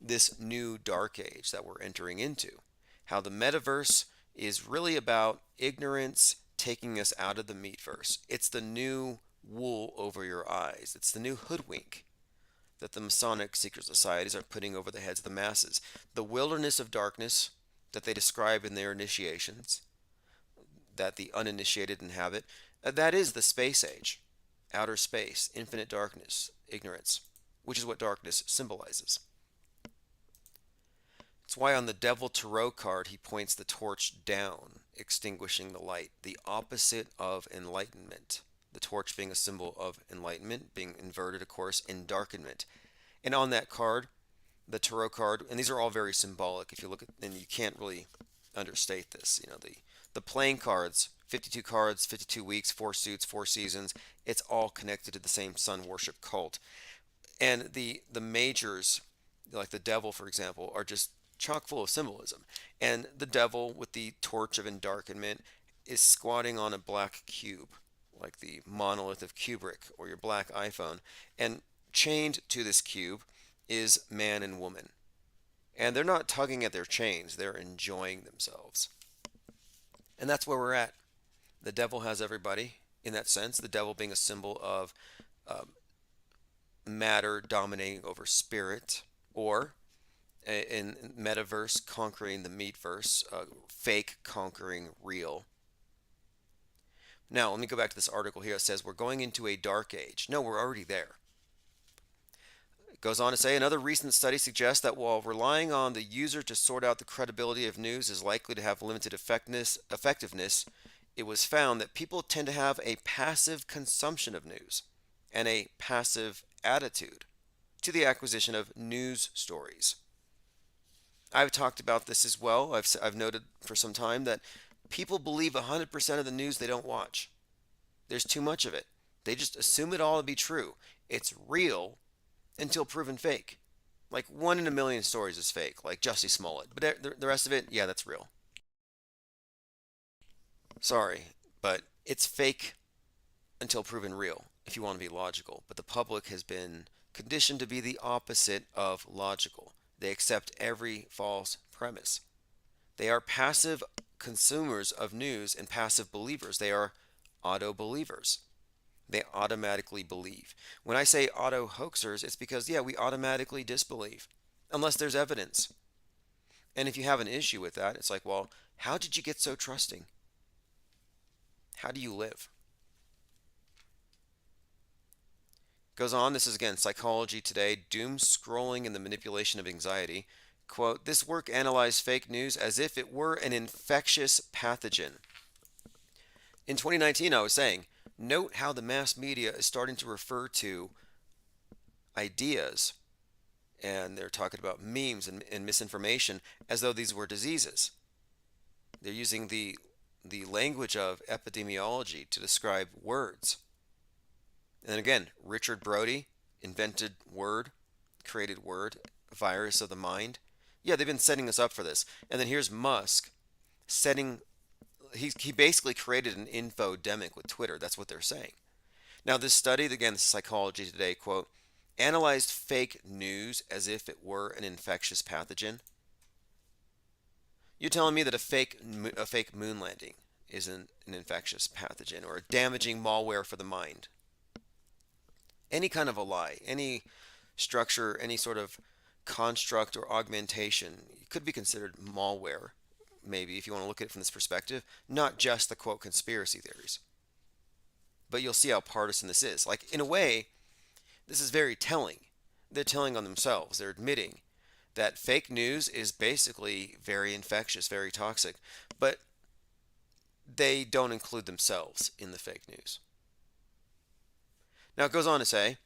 this new dark age that we're entering into, how the metaverse is really about ignorance taking us out of the meatverse. It's the new wool over your eyes. It's the new hoodwink. that the Masonic secret societies are putting over the heads of the masses. The wilderness of darkness that they describe in their initiations, that the uninitiated inhabit, that is the space age, outer space, infinite darkness, ignorance, which is what darkness symbolizes. It's why on the Devil Tarot card he points the torch down, extinguishing the light, the opposite of enlightenment. The torch being a symbol of enlightenment, being inverted, of course, endarkenment. And on that card, the tarot card, and these are all very symbolic. If you look at, and you can't really understate this. The playing cards, 52 cards, 52 weeks, 4 suits, 4 seasons. It's all connected to the same sun worship cult. And the majors, like the devil, for example, are just chock full of symbolism. And the devil with the torch of endarkenment is squatting on a black cube, like the monolith of Kubrick or your black iPhone. And chained to this cube is man and woman. And they're not tugging at their chains, they're enjoying themselves. And that's where we're at. The devil has everybody in that sense, the devil being a symbol of matter dominating over spirit, or in metaverse conquering the meatverse, fake conquering real. Now, let me go back to this article here. It says we're going into a dark age. No, we're already there. It goes on to say another recent study suggests that while relying on the user to sort out the credibility of news is likely to have limited effectiveness, it was found that people tend to have a passive consumption of news and a passive attitude to the acquisition of news stories. I've talked about this as well. I've noted for some time that people believe 100% of the news they don't watch. There's too much of it. They just assume it all to be true. It's real until proven fake. Like 1 in a million stories is fake, like Jussie Smollett. But the rest of it, yeah, that's real. Sorry, but it's fake until proven real, if you want to be logical. But the public has been conditioned to be the opposite of logical. They accept every false premise. They are passive consumers of news and passive believers. They are auto believers. They automatically believe. When I say auto hoaxers, it's because, yeah, we automatically disbelieve unless there's evidence. And if you have an issue with that, it's like, well, how did you get so trusting? How do you live? Goes on, this is again Psychology Today, doom scrolling and the manipulation of anxiety. Quote, this work analyzed fake news as if it were an infectious pathogen. In 2019, I was saying, note how the mass media is starting to refer to ideas, and they're talking about memes and misinformation as though these were diseases. They're using the language of epidemiology to describe words. And again, Richard Brody invented Word, created Word, virus of the mind. Yeah, they've been setting us up for this. And then here's Musk setting, he basically created an infodemic with Twitter. That's what they're saying. Now, this study, again, this is Psychology Today, quote, analyzed fake news as if it were an infectious pathogen. You're telling me that a fake moon landing isn't an infectious pathogen or a damaging malware for the mind? Any kind of a lie, any structure, any sort of construct or augmentation could be considered malware, maybe, if you want to look at it from this perspective, not just the quote conspiracy theories. But you'll see how partisan this is. Like, in a way, this is very telling. They're telling on themselves. They're admitting that fake news is basically very infectious, very toxic, but they don't include themselves in the fake news. Now it goes on to say,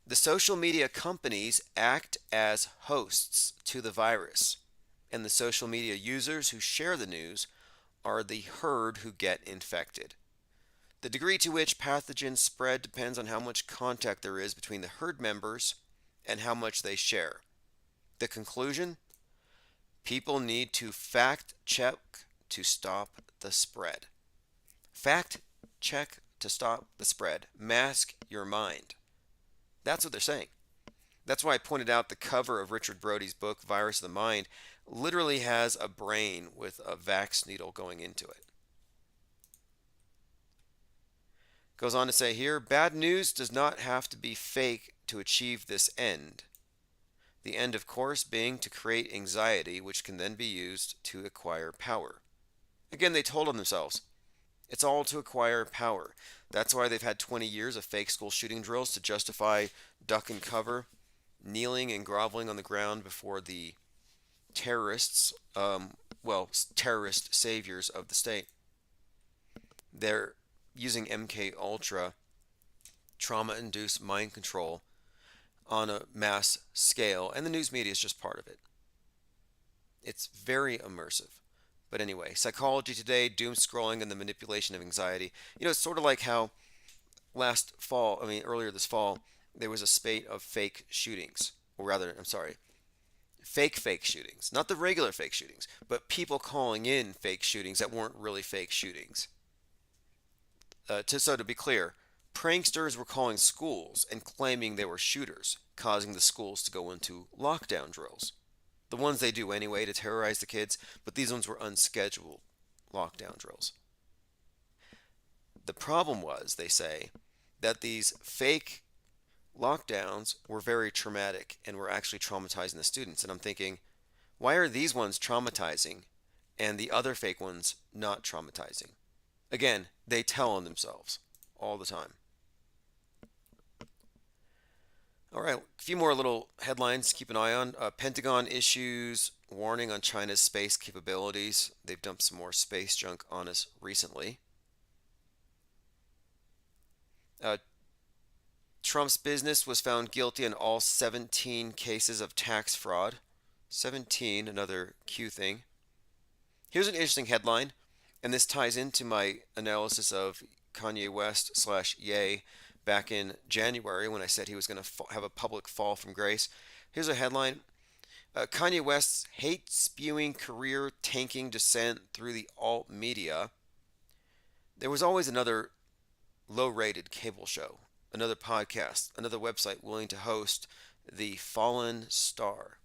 the social media companies act as hosts to the virus, and the social media users who share the news are the herd who get infected. The degree to which pathogens spread depends on how much contact there is between the herd members and how much they share. The conclusion? People need to fact check to stop the spread. Fact check to stop the spread. Mask your mind. That's what they're saying. That's why I pointed out the cover of Richard Brody's book, Virus of the Mind, literally has a brain with a vax needle going into it. Goes on to say here, bad news does not have to be fake to achieve this end. The end, of course, being to create anxiety, which can then be used to acquire power. Again, they told on themselves. It's all to acquire power. That's why they've had 20 years of fake school shooting drills to justify duck and cover, kneeling and groveling on the ground before the terrorists, terrorist saviors of the state. They're using MK Ultra, trauma-induced mind control on a mass scale, and the news media is just part of it. It's very immersive. But anyway, psychology today, doom scrolling, and the manipulation of anxiety. It's sort of like how earlier this fall, there was a spate of fake shootings. Or rather, I'm sorry, fake shootings. Not the regular fake shootings, but people calling in fake shootings that weren't really fake shootings. So to be clear, pranksters were calling schools and claiming they were shooters, causing the schools to go into lockdown drills. The ones they do anyway to terrorize the kids, but these ones were unscheduled lockdown drills. The problem was, they say, that these fake lockdowns were very traumatic and were actually traumatizing the students. And I'm thinking, why are these ones traumatizing and the other fake ones not traumatizing? Again, they tell on themselves all the time. All right, a few more little headlines to keep an eye on. Pentagon issues warning on China's space capabilities. They've dumped some more space junk on us recently. Trump's business was found guilty in all 17 cases of tax fraud. 17, another Q thing. Here's an interesting headline, and this ties into my analysis of Kanye West / Ye back in January when I said he was going to have a public fall from grace. Here's a headline. Kanye West's hate-spewing career tanking descent through the alt media. There was always another low-rated cable show, another podcast, another website willing to host the fallen star.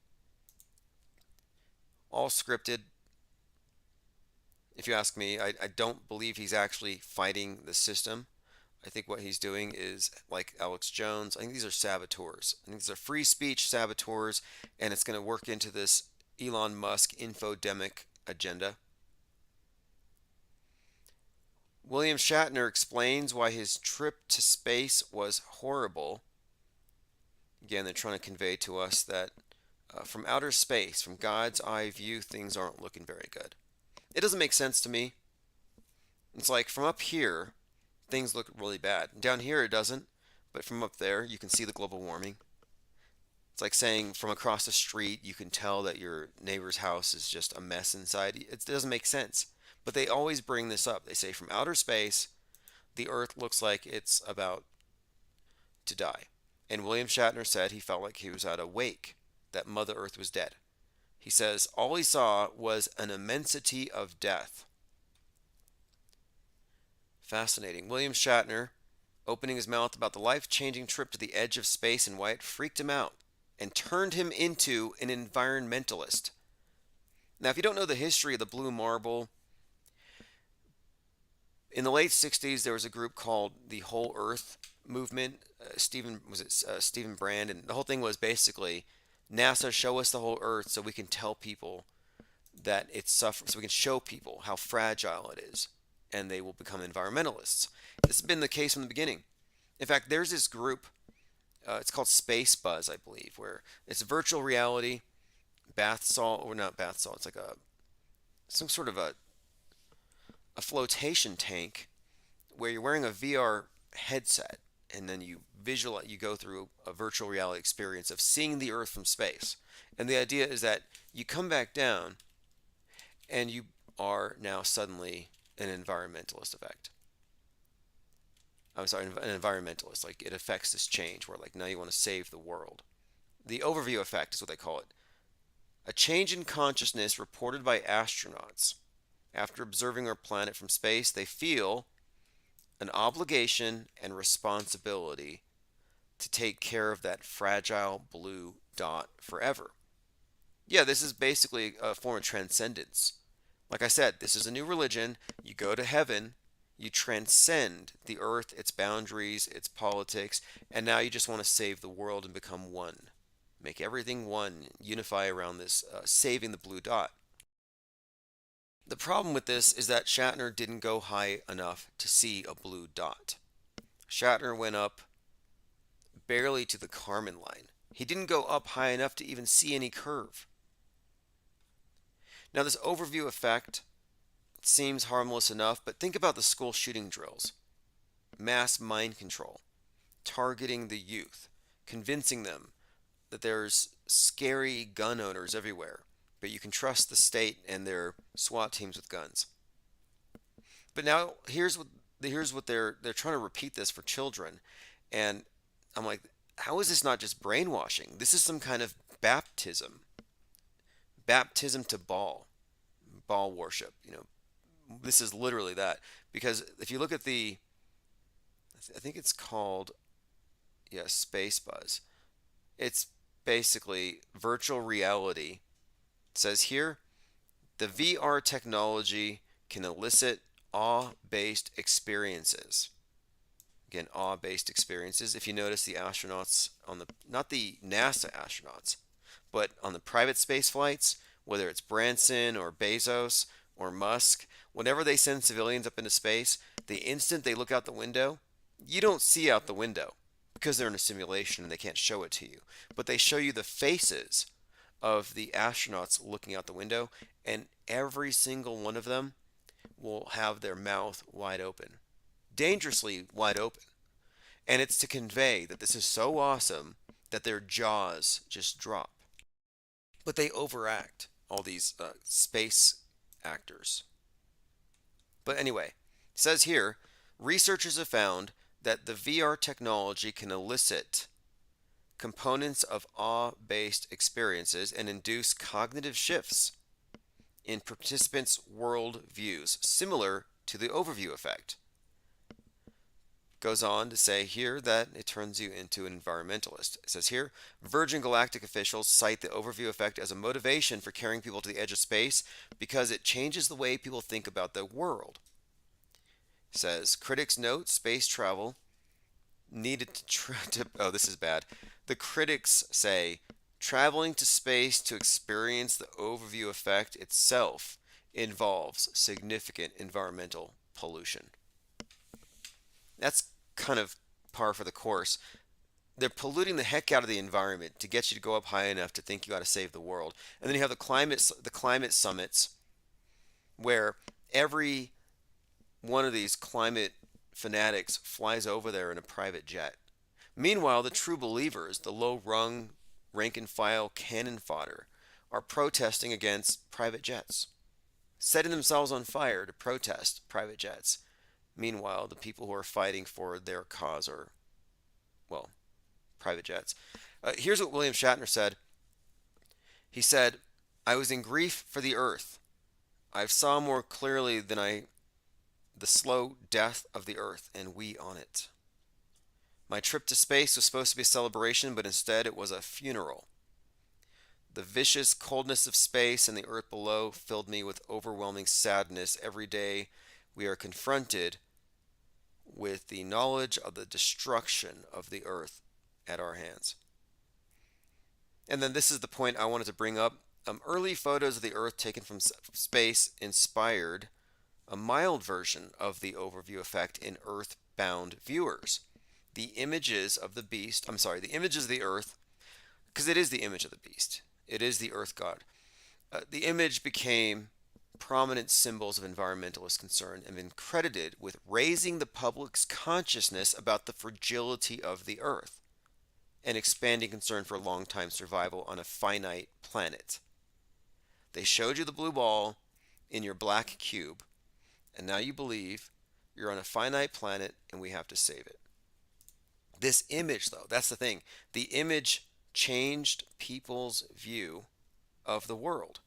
All scripted. If you ask me, I don't believe he's actually fighting the system. I think what he's doing is like Alex Jones. I think these are saboteurs. I think these are free speech saboteurs, and it's going to work into this Elon Musk infodemic agenda. William Shatner explains why his trip to space was horrible. Again, they're trying to convey to us that from outer space, from God's eye view, things aren't looking very good. It doesn't make sense to me. It's like from up here, things look really bad. Down here, it doesn't. But from up there, you can see the global warming. It's like saying from across the street, you can tell that your neighbor's house is just a mess inside. It doesn't make sense. But they always bring this up. They say from outer space, the Earth looks like it's about to die. And William Shatner said he felt like he was at a wake, that Mother Earth was dead. He says all he saw was an immensity of death. Fascinating. William Shatner opening his mouth about the life-changing trip to the edge of space and why it freaked him out and turned him into an environmentalist. Now, if you don't know the history of the blue marble, in the late 60s, there was a group called the Whole Earth Movement. Stephen Brand, and the whole thing was basically NASA show us the whole Earth so we can tell people that it's suffering, so we can show people how fragile it is, and they will become environmentalists. This has been the case from the beginning. In fact, there's this group, it's called Space Buzz, I believe, where it's virtual reality, bath salt, or not bath salt, it's like some sort of a flotation tank where you're wearing a VR headset, and then you go through a virtual reality experience of seeing the Earth from space. And the idea is that you come back down and you are now suddenly an environmentalist effect. I'm sorry, an environmentalist. Like it affects this change where like now you want to save the world. The overview effect is what they call it. A change in consciousness reported by astronauts. After observing our planet from space, they feel an obligation and responsibility to take care of that fragile blue dot forever. Yeah, this is basically a form of transcendence. Like I said, this is a new religion. You go to heaven You transcend the earth, its boundaries, its politics, and now you just want to save the world and become one. Make everything one, unify around this, saving the blue dot. The problem with this is that Shatner didn't go high enough to see a blue dot. Shatner went up barely to the Kármán line. He didn't go up high enough to even see any curve. Now, this overview effect seems harmless enough, but think about the school shooting drills, mass mind control, targeting the youth, convincing them that there's scary gun owners everywhere, but you can trust the state and their SWAT teams with guns. But now here's what they're trying to repeat this for children, and I'm like, how is this not just brainwashing? This is some kind of baptism to Baal worship. This is literally that, because if you look at I think it's called, yeah, Space Buzz. It's basically virtual reality. It says here, the VR technology can elicit awe-based experiences. Again, awe-based experiences. If you notice, the astronauts not the NASA astronauts, but on the private space flights, whether it's Branson or Bezos or Musk, whenever they send civilians up into space, the instant they look out the window, you don't see out the window because they're in a simulation and they can't show it to you. But they show you the faces of the astronauts looking out the window, and every single one of them will have their mouth wide open, dangerously wide open. And it's to convey that this is so awesome that their jaws just drop. But they overact, all these space actors. But anyway, it says here, researchers have found that the VR technology can elicit components of awe-based experiences and induce cognitive shifts in participants' world views, similar to the overview effect. Goes on to say here that it turns you into an environmentalist. It says here, Virgin Galactic officials cite the overview effect as a motivation for carrying people to the edge of space because it changes the way people think about the world. It says, critics note space travel needed oh, this is bad. The critics say traveling to space to experience the overview effect itself involves significant environmental pollution. That's kind of par for the course. They're polluting the heck out of the environment to get you to go up high enough to think you got to save the world. And then you have the climate summits where every one of these climate fanatics flies over there in a private jet. Meanwhile, the true believers, the low-rung, rank-and-file cannon fodder, are protesting against private jets, setting themselves on fire to protest private jets. Meanwhile, the people who are fighting for their cause are, well, private jets. Here's what William Shatner said. He said, I was in grief for the earth. I saw more clearly than the slow death of the earth and we on it. My trip to space was supposed to be a celebration, but instead it was a funeral. The vicious coldness of space and the earth below filled me with overwhelming sadness. Every day we are confronted with the knowledge of the destruction of the earth at our hands. And then this is the point I wanted to bring up. Early photos of the earth taken from space inspired a mild version of the overview effect in earthbound viewers. The images of the earth, because it is the image of the beast. It is the earth god. The image became prominent symbols of environmentalist concern and been credited with raising the public's consciousness about the fragility of the earth and expanding concern for long-time survival on a finite planet. They showed you the blue ball in your black cube, and now you believe you're on a finite planet and we have to save it. This image, though, that's the thing. The image changed people's view of the world.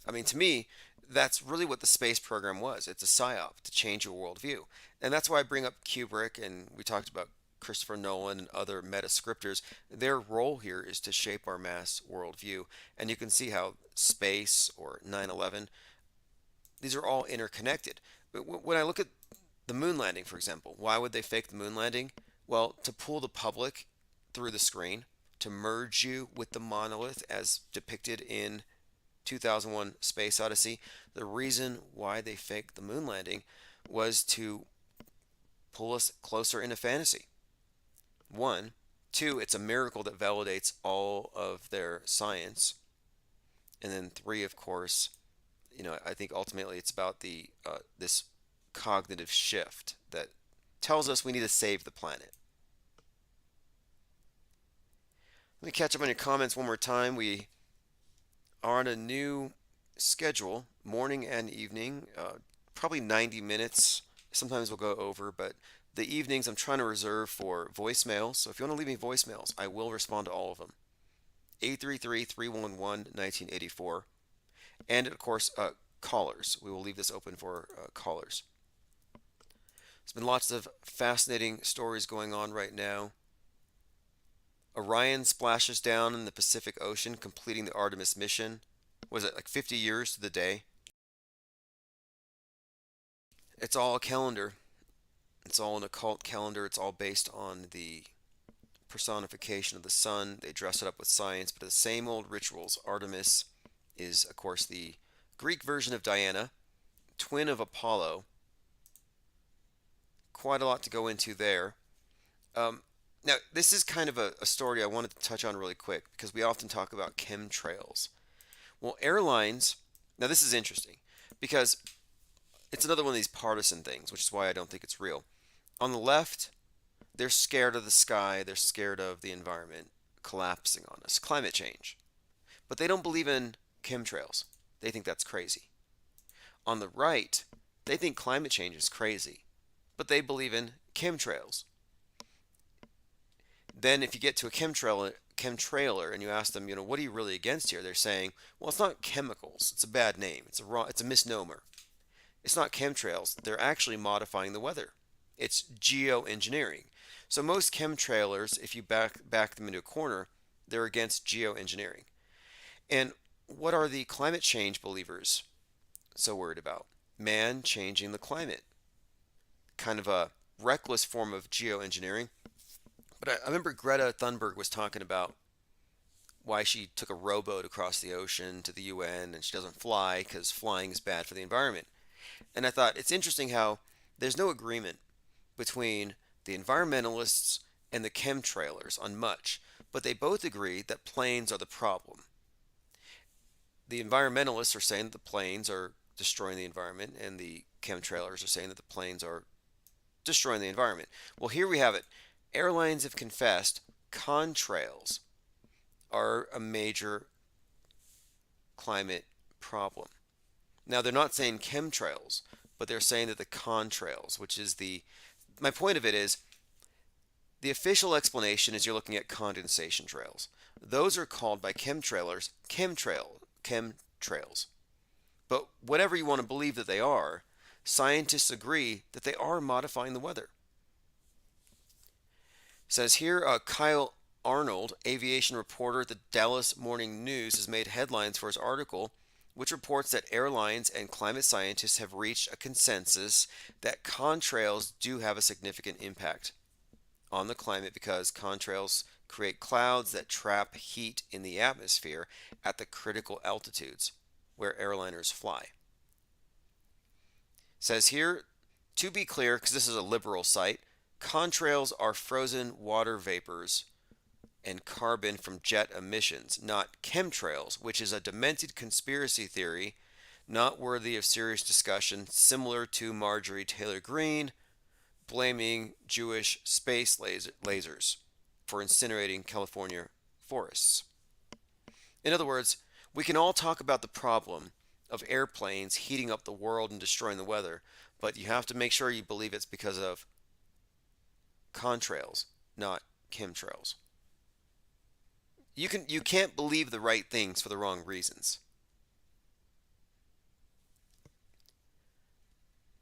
I mean, to me, that's really what the space program was. It's a psyop to change your worldview. And that's why I bring up Kubrick, and we talked about Christopher Nolan and other meta scripters. Their role here is to shape our mass worldview. And you can see how space or 9/11, these are all interconnected. But when I look at The moon landing, for example. Why would they fake the moon landing? Well, to pull the public through the screen, to merge you with the monolith as depicted in 2001 Space Odyssey. The reason why they faked the moon landing was to pull us closer into fantasy. One. Two, it's a miracle that validates all of their science. And then three, of course, I think ultimately it's about the this cognitive shift that tells us we need to save the planet. Let me catch up on your comments one more time. We are on a new schedule, morning and evening, probably 90 minutes. Sometimes we'll go over, but the evenings I'm trying to reserve for voicemails. So if you want to leave me voicemails, I will respond to all of them. 833-311-1984. And of course, callers. We will leave this open for callers. There's been lots of fascinating stories going on right now. Orion splashes down in the Pacific Ocean, completing the Artemis mission. Was it like 50 years to the day? It's all a calendar. It's all an occult calendar. It's all based on the personification of the sun. They dress it up with science, but the same old rituals. Artemis is, of course, the Greek version of Diana, twin of Apollo. Quite a lot to go into there. Now, this is kind of a story I wanted to touch on really quick because we often talk about chemtrails. Well, airlines, now this is interesting because it's another one of these partisan things, which is why I don't think it's real. On the left, they're scared of the sky, they're scared of the environment collapsing on us, climate change. But they don't believe in chemtrails. They think that's crazy. On the right, they think climate change is crazy, but they believe in chemtrails. Then if you get to a chemtrailer and you ask them, what are you really against here? They're saying, well, it's not chemicals. It's a bad name. It's a misnomer. It's not chemtrails. They're actually modifying the weather. It's geoengineering. So most chemtrailers, if you back them into a corner, they're against geoengineering. And what are the climate change believers so worried about? Man changing the climate. Kind of a reckless form of geoengineering. But I remember Greta Thunberg was talking about why she took a rowboat across the ocean to the UN and she doesn't fly because flying is bad for the environment. And I thought it's interesting how there's no agreement between the environmentalists and the chemtrailers on much, but they both agree that planes are the problem. The environmentalists are saying that the planes are destroying the environment, and the chemtrailers are saying that the planes are destroying the environment. Well, here we have it. Airlines have confessed contrails are a major climate problem. Now, they're not saying chemtrails, but they're saying that the contrails, which is my point of it is, the official explanation is you're looking at condensation trails. Those are called by chemtrailers chemtrails. But whatever you want to believe that they are, scientists agree that they are modifying the weather. It says here, Kyle Arnold, aviation reporter at the Dallas Morning News, has made headlines for his article, which reports that airlines and climate scientists have reached a consensus that contrails do have a significant impact on the climate because contrails create clouds that trap heat in the atmosphere at the critical altitudes where airliners fly. It says here, to be clear, because this is a liberal site, contrails are frozen water vapors and carbon from jet emissions, not chemtrails, which is a demented conspiracy theory not worthy of serious discussion, similar to Marjorie Taylor Greene blaming Jewish space lasers for incinerating California forests. In other words, we can all talk about the problem of airplanes heating up the world and destroying the weather, but you have to make sure you believe it's because of contrails, not chemtrails. You can't believe the right things for the wrong reasons.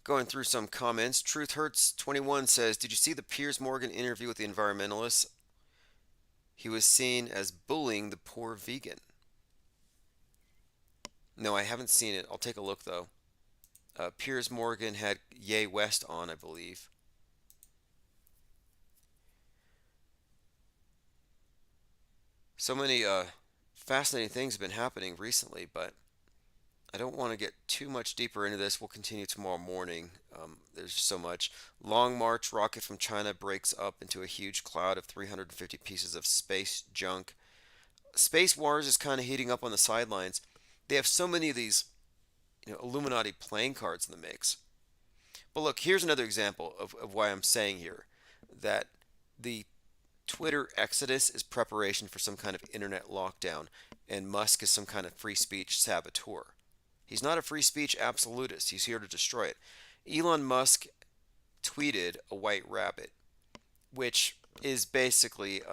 Going through some comments, Truth Hurts 21 says, "Did you see the Piers Morgan interview with the environmentalists? He was seen as bullying the poor vegan." No, I haven't seen it. I'll take a look though. Piers Morgan had Ye West on, I believe. So many fascinating things have been happening recently, but I don't want to get too much deeper into this. We'll continue tomorrow morning. There's so much. Long March rocket from China breaks up into a huge cloud of 350 pieces of space junk. Space Wars is kind of heating up on the sidelines. They have so many of these, Illuminati playing cards in the mix. But look, here's another example of why I'm saying here that the Twitter exodus is preparation for some kind of internet lockdown, and Musk is some kind of free speech saboteur. He's not a free speech absolutist. He's here to destroy it. Elon Musk tweeted a white rabbit, which is basically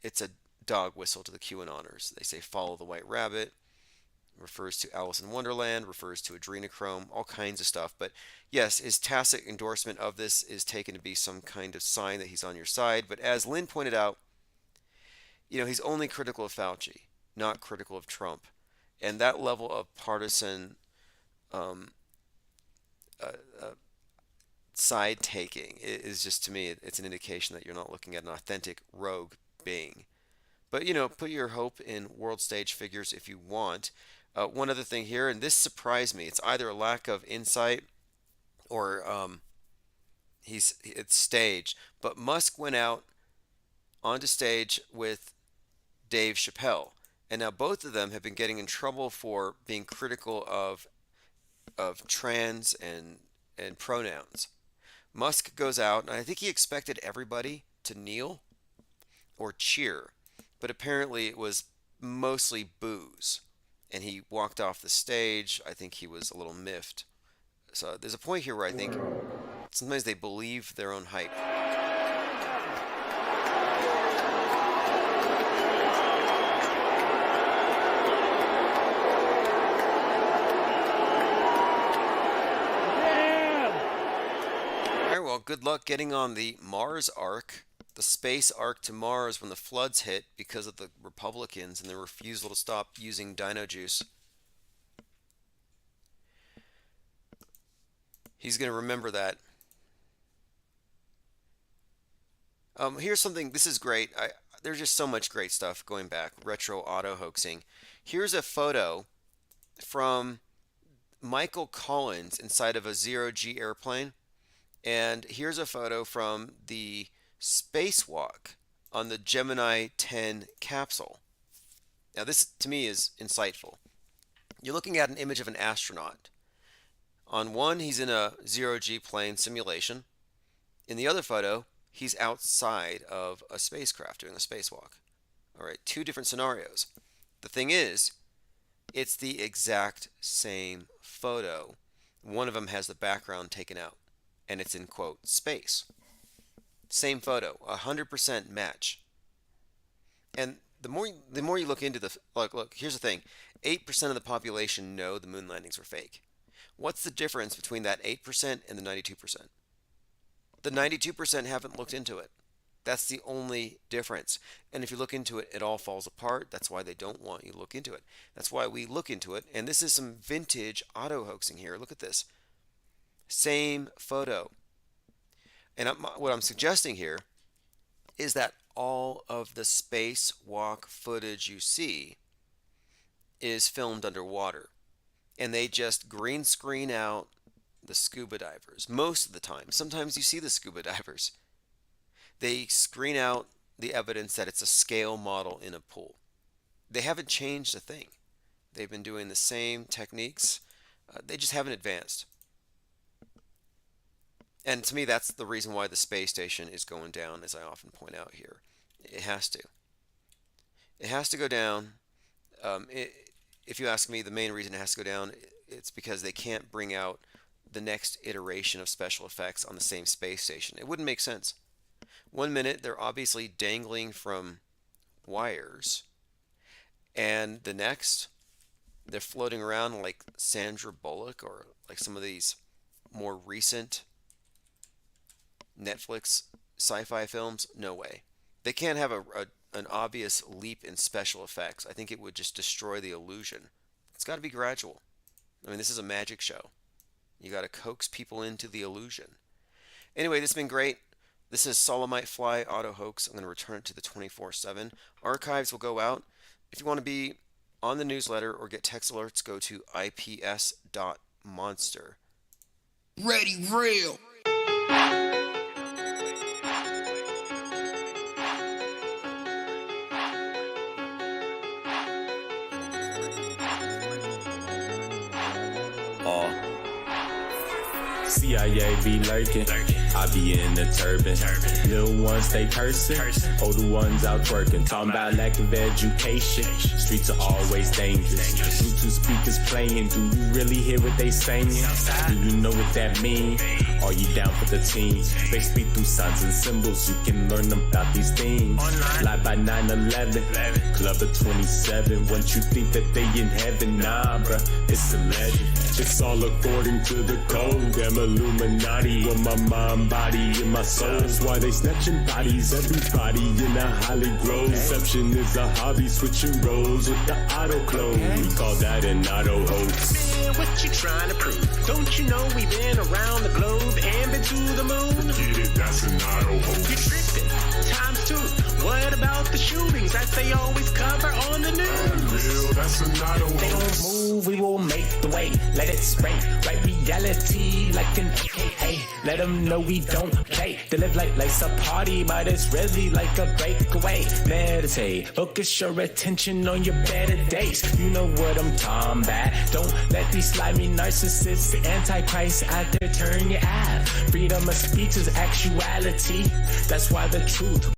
it's a dog whistle to the QAnoners. They say follow the white rabbit, refers to Alice in Wonderland, refers to adrenochrome, all kinds of stuff. But yes, his tacit endorsement of this is taken to be some kind of sign that he's on your side. But as Lynn pointed out, he's only critical of Fauci, not critical of Trump. And that level of partisan um, uh, uh, side taking is just, to me, it's an indication that you're not looking at an authentic rogue being. But, put your hope in world stage figures if you want. One other thing here, and this surprised me, it's either a lack of insight or it's staged. But Musk went out onto stage with Dave Chappelle. And now both of them have been getting in trouble for being critical of trans and pronouns. Musk goes out, and I think he expected everybody to kneel or cheer, but apparently it was mostly boos. And he walked off the stage. I think he was a little miffed. So there's a point here where I think sometimes they believe their own hype. All right, well, good luck getting on the Mars arc. The space arc to Mars when the floods hit because of the Republicans and their refusal to stop using dino juice. He's going to remember that. Here's something, this is great. There's just so much great stuff going back. Retro auto hoaxing. Here's a photo from Michael Collins inside of a zero-G airplane. And here's a photo from the spacewalk on the Gemini 10 capsule. Now, this to me is insightful. You're looking at an image of an astronaut. On one, he's in a zero-G plane simulation. In the other photo, he's outside of a spacecraft doing a spacewalk. All right, two different scenarios. The thing is, it's the exact same photo. One of them has the background taken out, and it's in, quote, space. Same photo, 100% match. And the more you look into the look, here's the thing: 8% of the population know the moon landings were fake. What's the difference between that 8% and the 92%? The 92% haven't looked into it. That's the only difference. And if you look into it, it all falls apart. That's why they don't want you to look into it. That's why we look into it. And this is some vintage auto hoaxing here. Look at this. Same photo. And what I'm suggesting here is that all of the spacewalk footage you see is filmed underwater. And they just green screen out the scuba divers most of the time. Sometimes you see the scuba divers. They screen out the evidence that it's a scale model in a pool. They haven't changed a thing. They've been doing the same techniques. They just haven't advanced. And to me, that's the reason why the space station is going down, as I often point out here. It has to. It has to go down. If you ask me, the main reason it has to go down, it's because they can't bring out the next iteration of special effects on the same space station. It wouldn't make sense. 1 minute, they're obviously dangling from wires, and the next, they're floating around like Sandra Bullock or like some of these more recent Netflix sci-fi films. No way. They can't have an obvious leap in special effects. I think it would just destroy the illusion. It's got to be gradual. I mean, this is a magic show. You got to coax people into the illusion. Anyway, this has been great. This is Solemite Fly Auto Hoax. I'm going to return it to the 24/7. Archives will go out. If you want to be on the newsletter or get text alerts, go to ips.monster. Ready, real. CIA be lurking, I be in the turban. Little ones stay cursing, older ones out twerking. Talking about lack of education, streets are always dangerous. Bluetooth speakers playing, do you really hear what they saying? Do you know what that mean? Are you down for the team? They speak through signs and symbols, you can learn about these things. Live by 9/11, Club of 27. Once you think that they in heaven, nah bruh, it's a legend. It's all according to the code. Them Illuminati with my mind, body, and my soul. That's why they snatching bodies, everybody in a Holly Grove. Deception is a hobby, switching roles with the auto clone. We call that an auto hoax. Man, what you trying to prove? Don't you know we've been around the globe and been to the moon? Get it, that's an auto hoax. You're tripping, times two. What about the shootings that they always cover on the news? Real, that's an auto They hoax. don't move, we will make the way. Let it spray, right reality like an AKA. Let them know we don't play. They live like life's a party, but it's really like a breakaway. Meditate, focus your attention on your better days. You know what I'm talking about. Don't let these slimy narcissists, antichrist out there turn your eye. Freedom of speech is actuality. That's why the truth.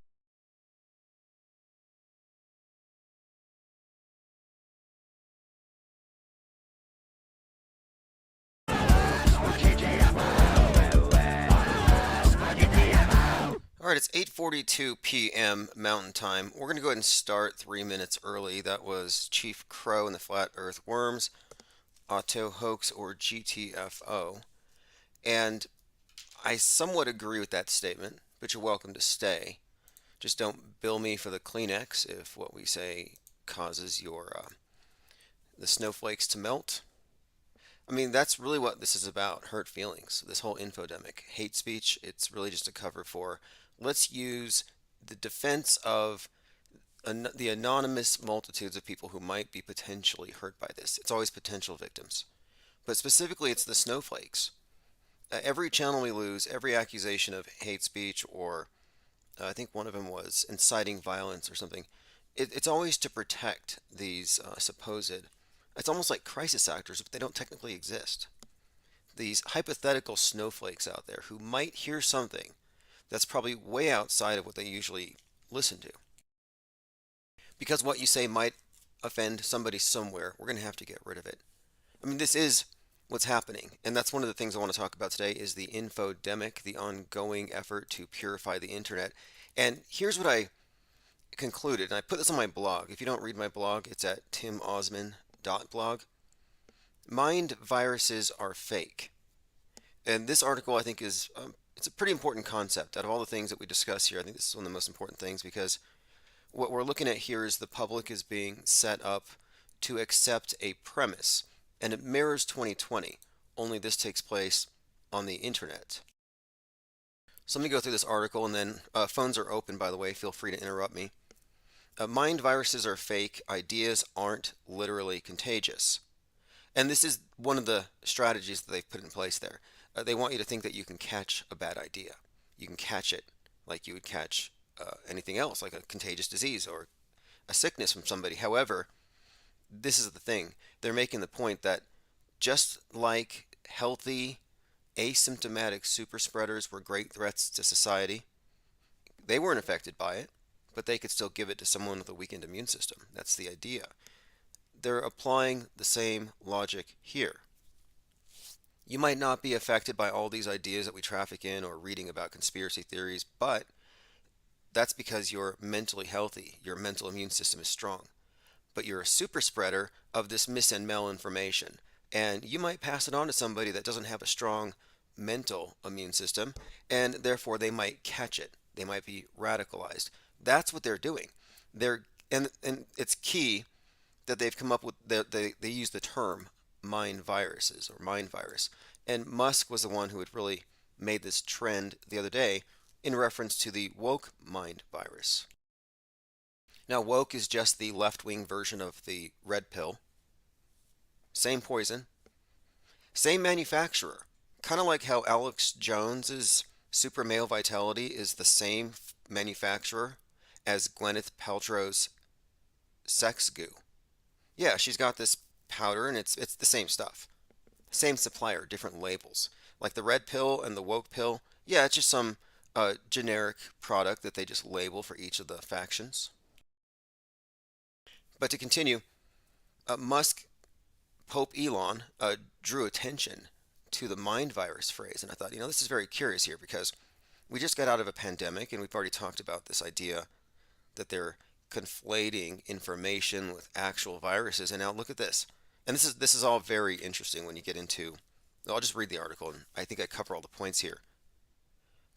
All right, it's 8:42 p.m. Mountain Time. We're going to go ahead and start 3 minutes early. That was Chief Crow and the Flat Earth Worms, Auto Hoax, or GTFO. And I somewhat agree with that statement, but you're welcome to stay. Just don't bill me for the Kleenex if what we say causes the snowflakes to melt. I mean, that's really what this is about, hurt feelings. This whole infodemic, hate speech, it's really just a cover for let's use the defense of the anonymous multitudes of people who might be potentially hurt by this. It's always potential victims. But specifically, it's the snowflakes. Every channel we lose, every accusation of hate speech, or I think one of them was inciting violence or something, it's always to protect these supposed, it's almost like crisis actors, but they don't technically exist. These hypothetical snowflakes out there who might hear something that's probably way outside of what they usually listen to. Because what you say might offend somebody somewhere, we're going to have to get rid of it. I mean, this is what's happening, and that's one of the things I want to talk about today is the infodemic, the ongoing effort to purify the internet. And here's what I concluded, and I put this on my blog. If you don't read my blog, it's at timosman.blog. Mind viruses are fake. And this article, I think, is it's a pretty important concept. Out of all the things that we discuss here, I think this is one of the most important things because what we're looking at here is the public is being set up to accept a premise, and it mirrors 2020, only this takes place on the internet. So let me go through this article, and then phones are open, by the way. Feel free to interrupt me. Mind viruses are fake. Ideas aren't literally contagious. And this is one of the strategies that they've put in place there. They want you to think that you can catch a bad idea. You can catch it like you would catch anything else, like a contagious disease or a sickness from somebody. However, this is the thing. They're making the point that just like healthy, asymptomatic super spreaders were great threats to society, they weren't affected by it, but they could still give it to someone with a weakened immune system. That's the idea. They're applying the same logic here. You might not be affected by all these ideas that we traffic in or reading about conspiracy theories, but that's because you're mentally healthy. Your mental immune system is strong. But you're a super spreader of this mis and information, and you might pass it on to somebody that doesn't have a strong mental immune system, and therefore they might catch it. They might be radicalized. That's what they're doing. And it's key that they've come up with they use the term mind viruses or mind virus. And Musk was the one who had really made this trend the other day in reference to the woke mind virus. Now, woke is just the left wing version of the red pill. Same poison, same manufacturer. Kind of like how Alex Jones's super male vitality is the same manufacturer as Gwyneth Paltrow's sex goo. Yeah, she's got this powder and it's the same stuff. Same supplier, different labels. Like the red pill and the woke pill, yeah, it's just some generic product that they just label for each of the factions. But to continue, Musk, Pope Elon, drew attention to the mind virus phrase. And I thought, this is very curious here because we just got out of a pandemic and we've already talked about this idea that they're conflating information with actual viruses. And now look at this. And this is all very interesting when you get into. I'll just read the article, and I think I cover all the points here.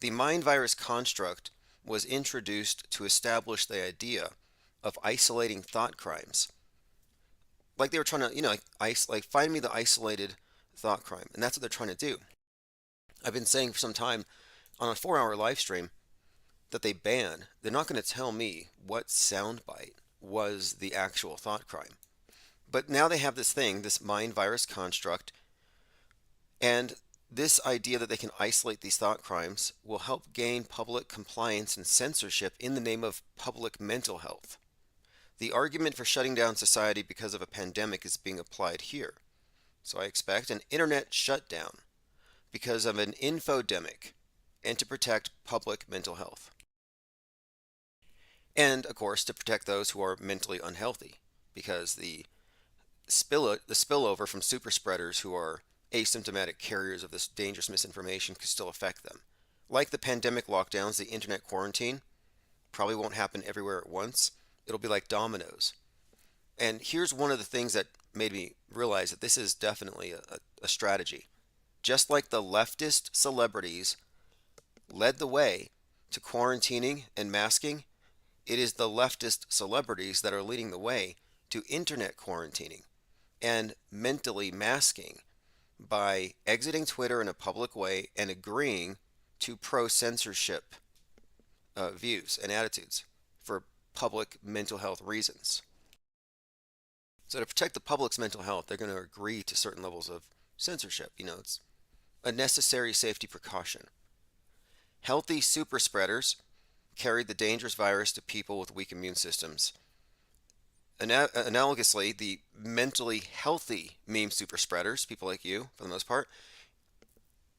The mind virus construct was introduced to establish the idea of isolating thought crimes. Like they were trying to, like find me the isolated thought crime, and that's what they're trying to do. I've been saying for some time on a 4-hour live stream that they're not going to tell me what soundbite was the actual thought crime. But now they have this thing, this mind virus construct, and this idea that they can isolate these thought crimes will help gain public compliance and censorship in the name of public mental health. The argument for shutting down society because of a pandemic is being applied here. So I expect an internet shutdown because of an infodemic and to protect public mental health. And, of course, to protect those who are mentally unhealthy because the spillover from super spreaders who are asymptomatic carriers of this dangerous misinformation could still affect them. Like the pandemic lockdowns, the internet quarantine probably won't happen everywhere at once. It'll be like dominoes. And here's one of the things that made me realize that this is definitely a strategy. Just like the leftist celebrities led the way to quarantining and masking, it is the leftist celebrities that are leading the way to internet quarantining and mentally masking by exiting Twitter in a public way and agreeing to pro-censorship views and attitudes for public mental health reasons. So to protect the public's mental health, they're going to agree to certain levels of censorship. It's a necessary safety precaution. Healthy super spreaders carried the dangerous virus to people with weak immune systems. Analogously, the mentally healthy meme super spreaders, people like you, for the most part,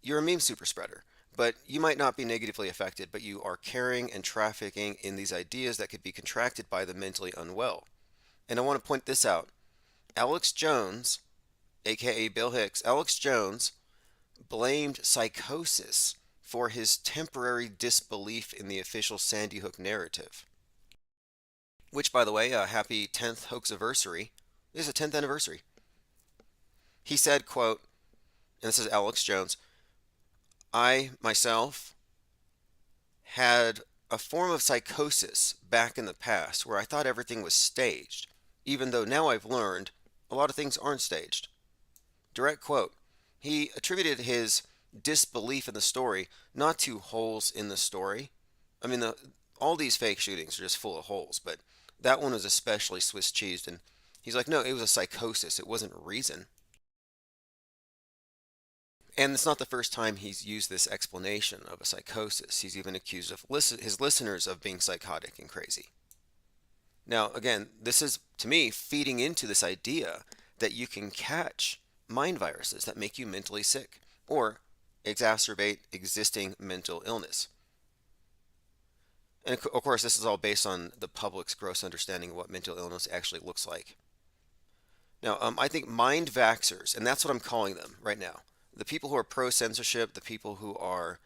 you're a meme super spreader, but you might not be negatively affected, but you are carrying and trafficking in these ideas that could be contracted by the mentally unwell. And I want to point this out. Alex Jones, aka Bill Hicks, Alex Jones blamed psychosis for his temporary disbelief in the official Sandy Hook narrative. Which, by the way, happy 10th hoax-iversary. This is a 10th anniversary. He said, quote, and this is Alex Jones, I, myself, had a form of psychosis back in the past where I thought everything was staged, even though now I've learned a lot of things aren't staged. Direct quote. He attributed his disbelief in the story not to holes in the story. I mean, all these fake shootings are just full of holes, but that one was especially Swiss cheesed, and he's like, no, it was a psychosis. It wasn't reason. And it's not the first time he's used this explanation of a psychosis. He's even accused of his listeners of being psychotic and crazy. Now, again, this is, to me, feeding into this idea that you can catch mind viruses that make you mentally sick or exacerbate existing mental illness. And of course, this is all based on the public's gross understanding of what mental illness actually looks like. Now, I think mind vaxxers, and that's what I'm calling them right now, the people who are pro-censorship, the people who are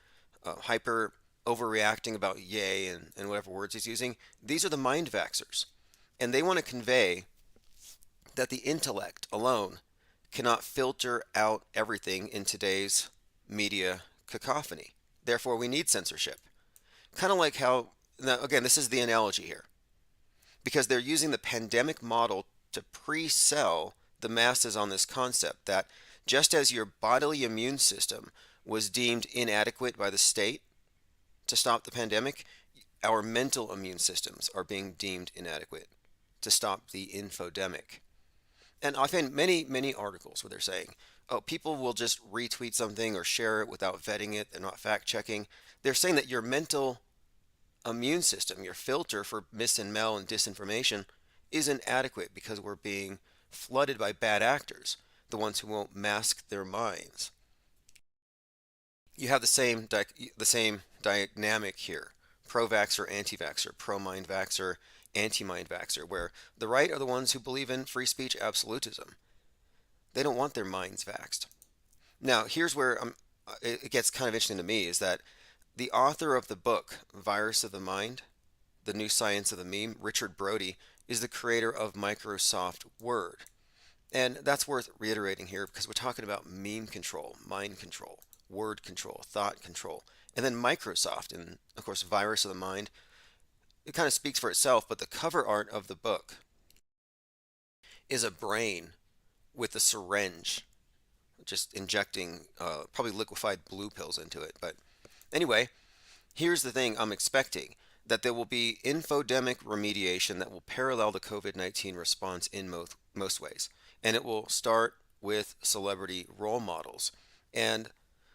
hyper overreacting about yay and whatever words he's using, these are the mind vaxxers. And they want to convey that the intellect alone cannot filter out everything in today's media cacophony. Therefore, we need censorship. Kind of like how, now again, this is the analogy here, because they're using the pandemic model to pre-sell the masses on this concept that Just as your bodily immune system was deemed inadequate by the state to stop the pandemic, our mental immune systems are being deemed inadequate to stop the infodemic. And I find many articles where they're saying, oh, people will just retweet something or share it without vetting it. They're not fact checking. They're saying that your mental immune system, your filter for mis and mel and disinformation, isn't adequate because we're being flooded by bad actors, the ones who won't mask their minds. You have the same dynamic here: pro-vaxxer, anti-vaxxer, pro-mind vaxxer, anti-mind vaxxer, where the right are the ones who believe in free speech absolutism. They don't want their minds vaxxed. Now, here's where it gets kind of interesting to me is that the author of the book, Virus of the Mind, The New Science of the Meme, Richard Brody, is the creator of Microsoft Word. And that's worth reiterating here because we're talking about meme control, mind control, word control, thought control, and then Microsoft, and of course, Virus of the Mind. It kind of speaks for itself, but the cover art of the book is a brain with a syringe, just injecting probably liquefied blue pills into it. But anyway, here's the thing I'm expecting: that there will be infodemic remediation that will parallel the COVID-19 response in most ways. And it will start with celebrity role models. And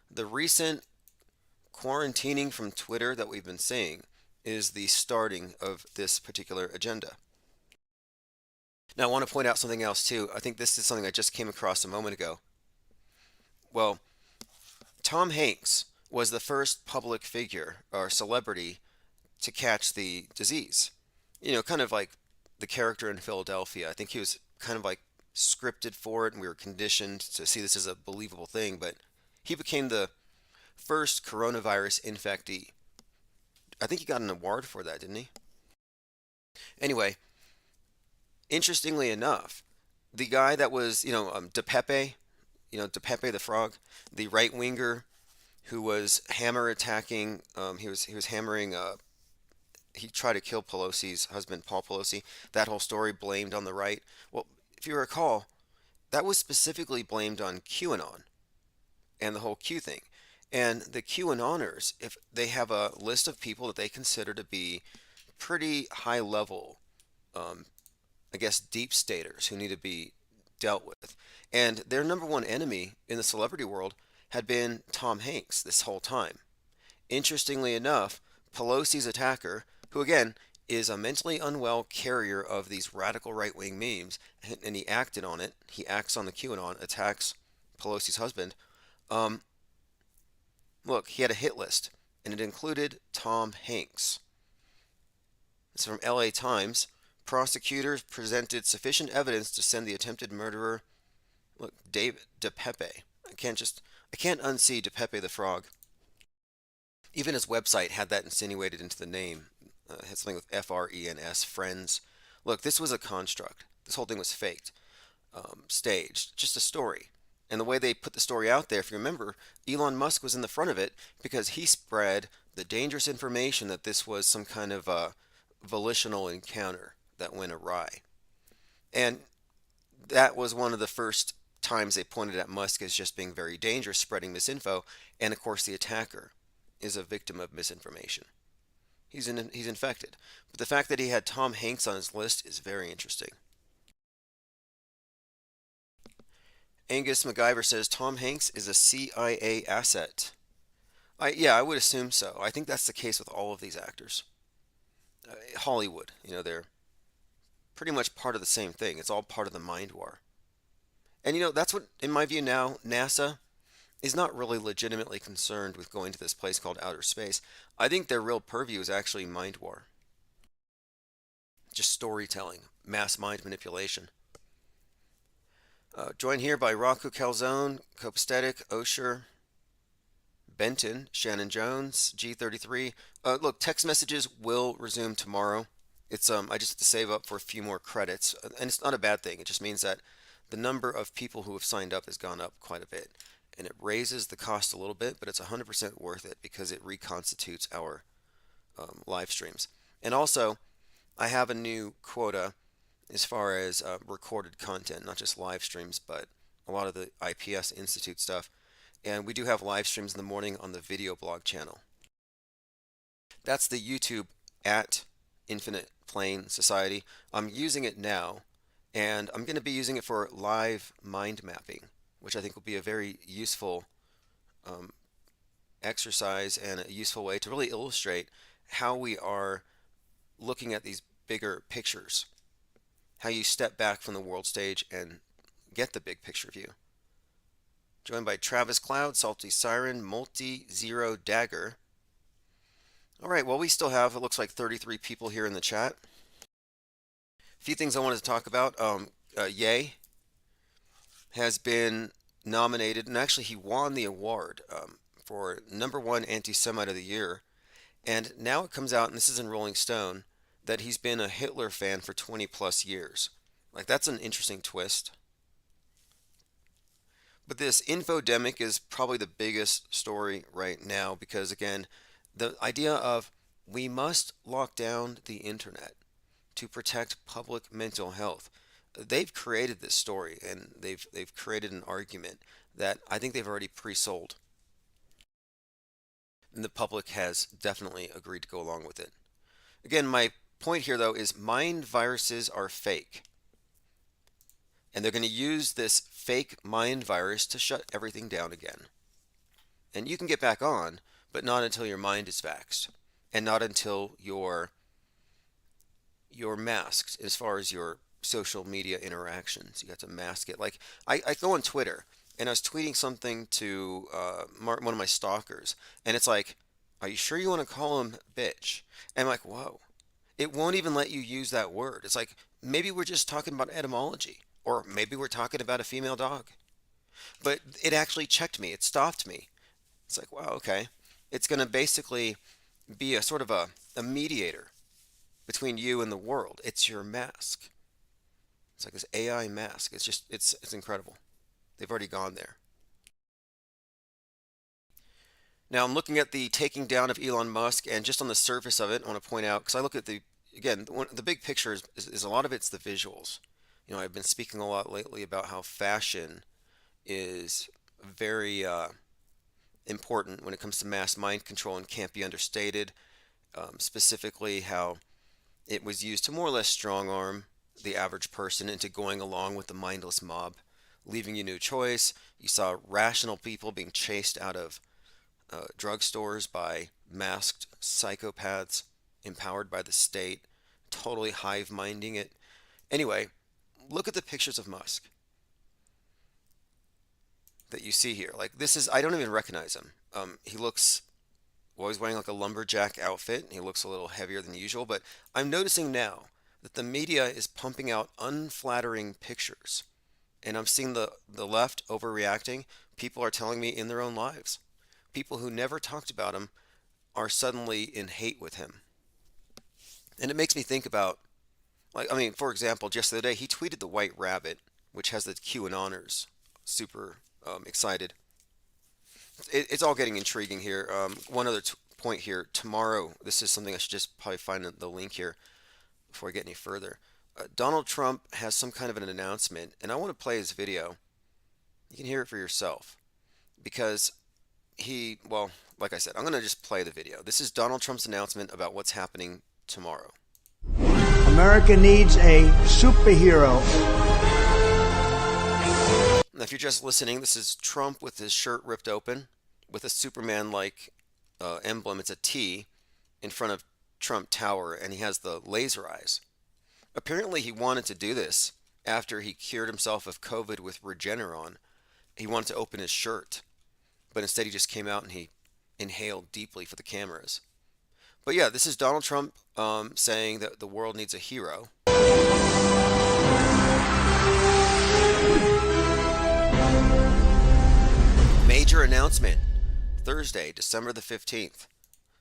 the recent quarantining from Twitter that we've been seeing is the starting of this particular agenda. Now, I want to point out something else too. I think this is something I just came across a moment ago. Well, Tom Hanks was the first public figure or celebrity to catch the disease. You know, kind of like the character in Philadelphia. I think he was kind of like scripted for it, and we were conditioned to see this as a believable thing, but he became the first coronavirus infectee. I think he got an award for that, didn't he? Anyway, interestingly enough, the guy that was, DePepe, DePepe the frog, the right winger who was hammer attacking, he was hammering he tried to kill Pelosi's husband, Paul Pelosi. That whole story blamed on the right. Well, if you recall, that was specifically blamed on QAnon and the whole Q thing. And the QAnoners, if they have a list of people that they consider to be pretty high level, um, I guess, deep staters who need to be dealt with. And their number one enemy in the celebrity world had been Tom Hanks this whole time. Interestingly enough, Pelosi's attacker, who again is a mentally unwell carrier of these radical right wing memes, and he acted on it, he acts on the QAnon, attacks Pelosi's husband. Um, Look, he had a hit list, and it included Tom Hanks. It's from LA Times. Prosecutors presented sufficient evidence to send the attempted murderer, look, David DePepe. I can't unsee DePepe the frog. Even his website had that insinuated into the name. It had something with FRENS, friends. Look, this was a construct. This whole thing was faked, staged, just a story. And the way they put the story out there, if you remember, Elon Musk was in the front of it because he spread the dangerous information that this was some kind of volitional encounter that went awry. And that was one of the first times they pointed at Musk as just being very dangerous, spreading misinfo. And of course, the attacker is a victim of misinformation. He's infected. But the fact that he had Tom Hanks on his list is very interesting. Angus MacGyver says Tom Hanks is a CIA asset. I would assume so. I think that's the case with all of these actors. Hollywood, they're pretty much part of the same thing. It's all part of the mind war. And that's what, in my view now, NASA is not really legitimately concerned with going to this place called outer space. I think their real purview is actually mind war. Just storytelling, mass mind manipulation. Joined here by Rocco Calzone, Copacetic, Osher, Benton, Shannon Jones, G33. Look, text messages will resume tomorrow. It's I just have to save up for a few more credits, and it's not a bad thing. It just means that the number of people who have signed up has gone up quite a bit, and it raises the cost a little bit, but it's 100% worth it because it reconstitutes our live streams. And also, I have a new quota as far as recorded content, not just live streams, but a lot of the IPS Institute stuff. And we do have live streams in the morning on the video blog channel. That's the YouTube at Infinite Plane Society. I'm using it now, and I'm going to be using it for live mind mapping, which I think will be a very useful um, exercise and a useful way to really illustrate how we are looking at these bigger pictures, how you step back from the world stage and get the big picture view. Joined by Travis Cloud, Salty Siren, Multi Zero Dagger. All right, well, we still have, it looks like 33 people here in the chat. A few things I wanted to talk about. Ye has been nominated, and actually he won the award for #1 Anti-Semite of the Year. And now it comes out, and this is in Rolling Stone, that he's been a Hitler fan for 20 plus years. Like, that's an interesting twist. But this infodemic is probably the biggest story right now because, again, the idea of we must lock down the internet to protect public mental health. They've created this story and they've created an argument that I think they've already pre-sold. And the public has definitely agreed to go along with it. Again, my point here though is mind viruses are fake. And they're going to use this fake mind virus to shut everything down again. And you can get back on, but not until your mind is vaxxed. And not until you're masked as far as your social media interactions. You got to mask it. Like, I go on Twitter, and I was tweeting something to one of my stalkers, and it's like, are you sure you want to call him bitch? And I'm like, whoa. It won't even let you use that word. It's like, maybe we're just talking about etymology. Or maybe we're talking about a female dog. But it actually checked me. It stopped me. It's like, wow, okay. It's going to basically be a sort of a mediator between you and the world. It's your mask. It's like this AI mask. It's just, it's incredible. They've already gone there. Now I'm looking at the taking down of Elon Musk, and just on the surface of it, I want to point out, because I look at the big picture is a lot of it's the visuals. You know, I've been speaking a lot lately about how fashion is very important when it comes to mass mind control and can't be understated. Specifically, how it was used to more or less strong arm the average person into going along with the mindless mob, leaving you no choice. You saw rational people being chased out of drugstores by masked psychopaths empowered by the state, totally hive-minding it. Anyway, look at the pictures of Musk that you see here. Like, this is, I don't even recognize him. He looks, well, he's wearing like a lumberjack outfit. He looks a little heavier than usual, but I'm noticing now that the media is pumping out unflattering pictures. And I'm seeing the left overreacting. People are telling me in their own lives. People who never talked about him are suddenly in hate with him. And it makes me think about, like, I mean, for example, just the other day, he tweeted the White Rabbit, which has the QAnoners super excited. It's all getting intriguing here. One other point here. Tomorrow, this is something I should just probably find the link here before I get any further. Donald Trump has some kind of an announcement, and I want to play his video. You can hear it for yourself. Because well, like I said, I'm going to just play the video. This is Donald Trump's announcement about what's happening tomorrow. America needs a superhero. Now, if you're just listening, this is Trump with his shirt ripped open with a Superman-like emblem. It's a T in front of Trump Tower, and he has the laser eyes. Apparently, he wanted to do this after he cured himself of COVID with Regeneron. He wanted to open his shirt, but instead he just came out and he inhaled deeply for the cameras. But yeah, this is Donald Trump saying that the world needs a hero. Major announcement, Thursday, December the 15th.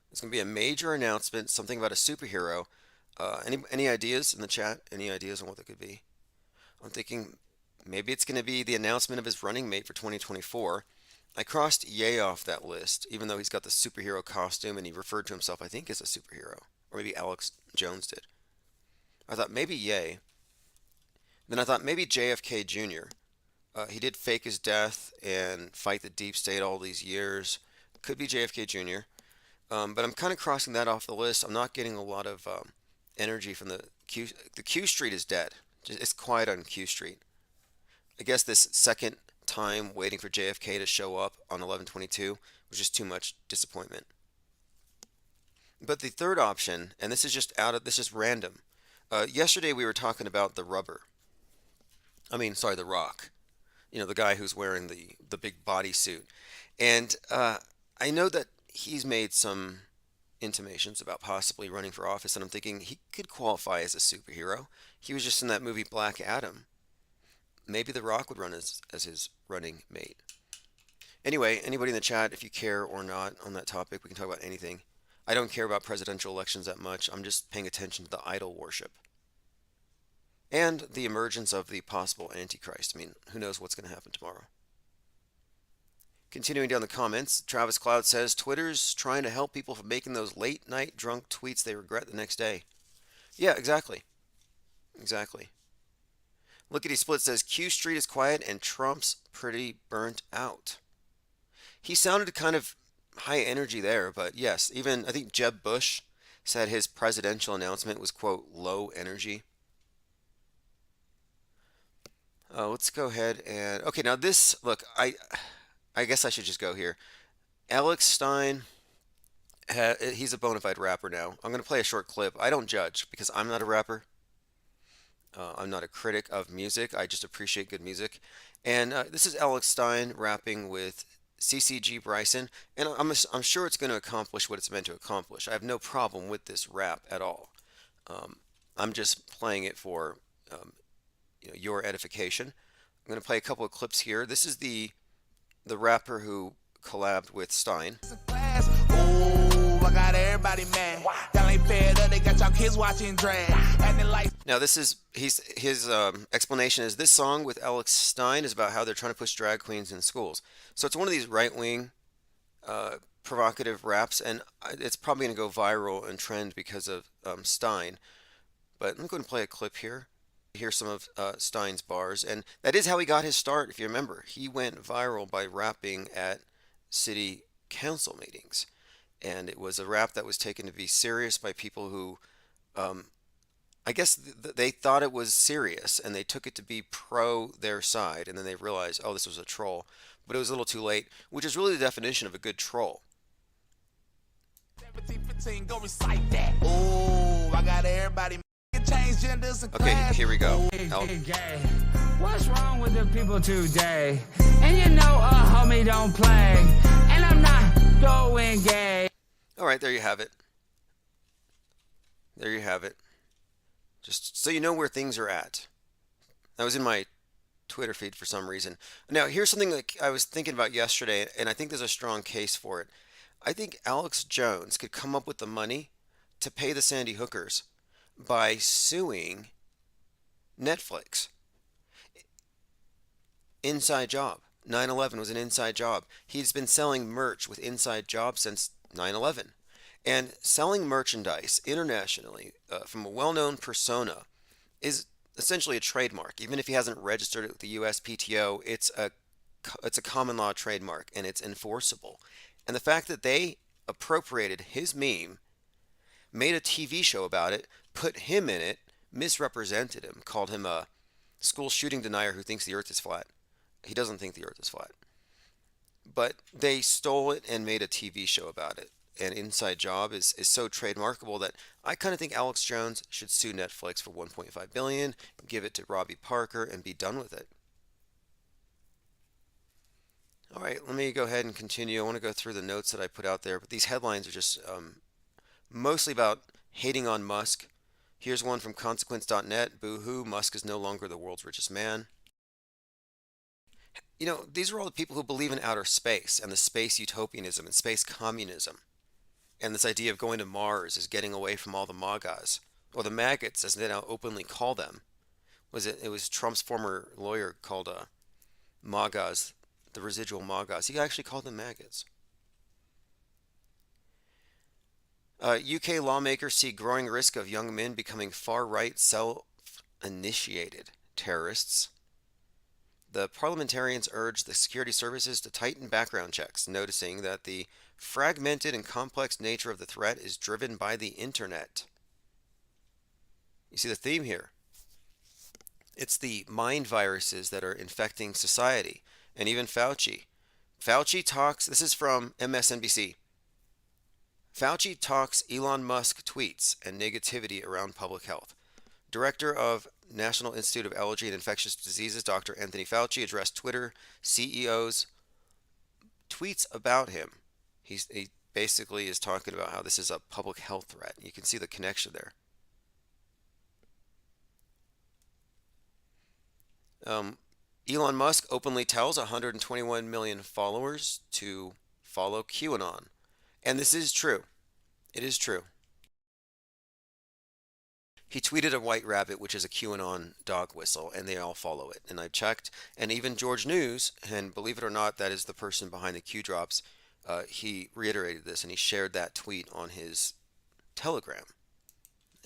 There's going to be a major announcement, something about a superhero. Any ideas in the chat? Any ideas on what that could be? I'm thinking maybe it's going to be the announcement of his running mate for 2024. I crossed Ye off that list, even though he's got the superhero costume and he referred to himself, I think, as a superhero. Or maybe Alex Jones did. I thought maybe Ye. Then I thought maybe JFK Jr. He did fake his death and fight the deep state all these years. Could be JFK Jr. But I'm kind of crossing that off the list. I'm not getting a lot of energy from the Q. The Q Street is dead. It's quiet on Q Street. I guess this second time waiting for JFK to show up on 11/22 was just too much disappointment. But the third option, and this is random. Yesterday we were talking about the rubber. Sorry, the Rock. The guy who's wearing the big bodysuit, and I know that he's made some intimations about possibly running for office, and I'm thinking he could qualify as a superhero. He was just in that movie Black Adam. Maybe The Rock would run as his running mate. Anyway, anybody in the chat, if you care or not on that topic, we can talk about anything. I don't care about presidential elections that much. I'm just paying attention to the idol worship and the emergence of the possible Antichrist. Who knows what's going to happen tomorrow? Continuing down the comments, Travis Cloud says Twitter's trying to help people from making those late night drunk tweets they regret the next day. Yeah, exactly. Exactly. Lickety Split says Q Street is quiet and Trump's pretty burnt out. He sounded kind of high energy there, but yes, even I think Jeb Bush said his presidential announcement was, quote, low energy. Let's go ahead and okay. Now this look, I guess I should just go here. Alex Stein, he's a bona fide rapper now. I'm going to play a short clip. I don't judge because I'm not a rapper. I'm not a critic of music. I just appreciate good music. And this is Alex Stein rapping with CCG Bryson, and I'm sure it's going to accomplish what it's meant to accomplish. I have no problem with this rap at all. I'm just playing it for your edification. I'm going to play a couple of clips here. This is the rapper who collabed with Stein. I got everybody mad. Y'all ain't fed up. They got y'all kids watching drag. Now this is his explanation is this song with Alex Stein is about how they're trying to push drag queens in schools. So it's one of these right-wing provocative raps, and it's probably going to go viral and trend because of Stein. But I'm going to play a clip here. Hear some of Stein's bars, and that is how he got his start. If you remember, he went viral by rapping at city council meetings, and it was a rap that was taken to be serious by people who, I guess they thought it was serious, and they took it to be pro their side, and then they realized, oh, this was a troll, but it was a little too late, which is really the definition of a good troll. 17, go recite that. Oh, I got everybody. Okay, here we go. What's wrong with the people today? And you know a homie don't play, and I'm not going gay. All right, there you have it. There you have it. Just so you know where things are at. That was in my Twitter feed for some reason. Now, here's something that I was thinking about yesterday, and I think there's a strong case for it. I think Alex Jones could come up with the money to pay the Sandy Hookers by suing Netflix. Inside job. 9/11 was an inside job. He's been selling merch with inside jobs since 9/11. And selling merchandise internationally from a well-known persona is essentially a trademark. Even if he hasn't registered it with the USPTO, it's a common law trademark and it's enforceable. And the fact that they appropriated his meme, made a TV show about it, put him in it, misrepresented him, called him a school shooting denier who thinks the earth is flat. He doesn't think the earth is flat. But they stole it and made a TV show about it. And Inside Job is so trademarkable that I kind of think Alex Jones should sue Netflix for $1.5 billion, give it to Robbie Parker, and be done with it. All right, let me go ahead and continue. I want to go through the notes that I put out there, but these headlines are just mostly about hating on Musk. Here's one from consequence.net. Boo-hoo, Musk is no longer the world's richest man. These are all the people who believe in outer space and the space utopianism and space communism. And this idea of going to Mars is getting away from all the MAGAs, or the maggots as they now openly call them. It was Trump's former lawyer called MAGAs, the residual MAGAs. He actually called them maggots. UK lawmakers see growing risk of young men becoming far-right self-initiated terrorists. The parliamentarians urged the security services to tighten background checks, noticing that the fragmented and complex nature of the threat is driven by the internet. You see the theme here. It's the mind viruses that are infecting society, and even Fauci. Fauci talks, this is from MSNBC. Fauci talks Elon Musk tweets and negativity around public health. Director of National Institute of Allergy and Infectious Diseases, Dr. Anthony Fauci, addressed Twitter CEO's tweets about him. He basically is talking about how this is a public health threat. You can see the connection there. Elon Musk openly tells 121 million followers to follow QAnon. And this is true. It is true. He tweeted a white rabbit, which is a QAnon dog whistle, and they all follow it. And I checked, and even George News, and believe it or not, that is the person behind the Q drops, he reiterated this, and he shared that tweet on his Telegram.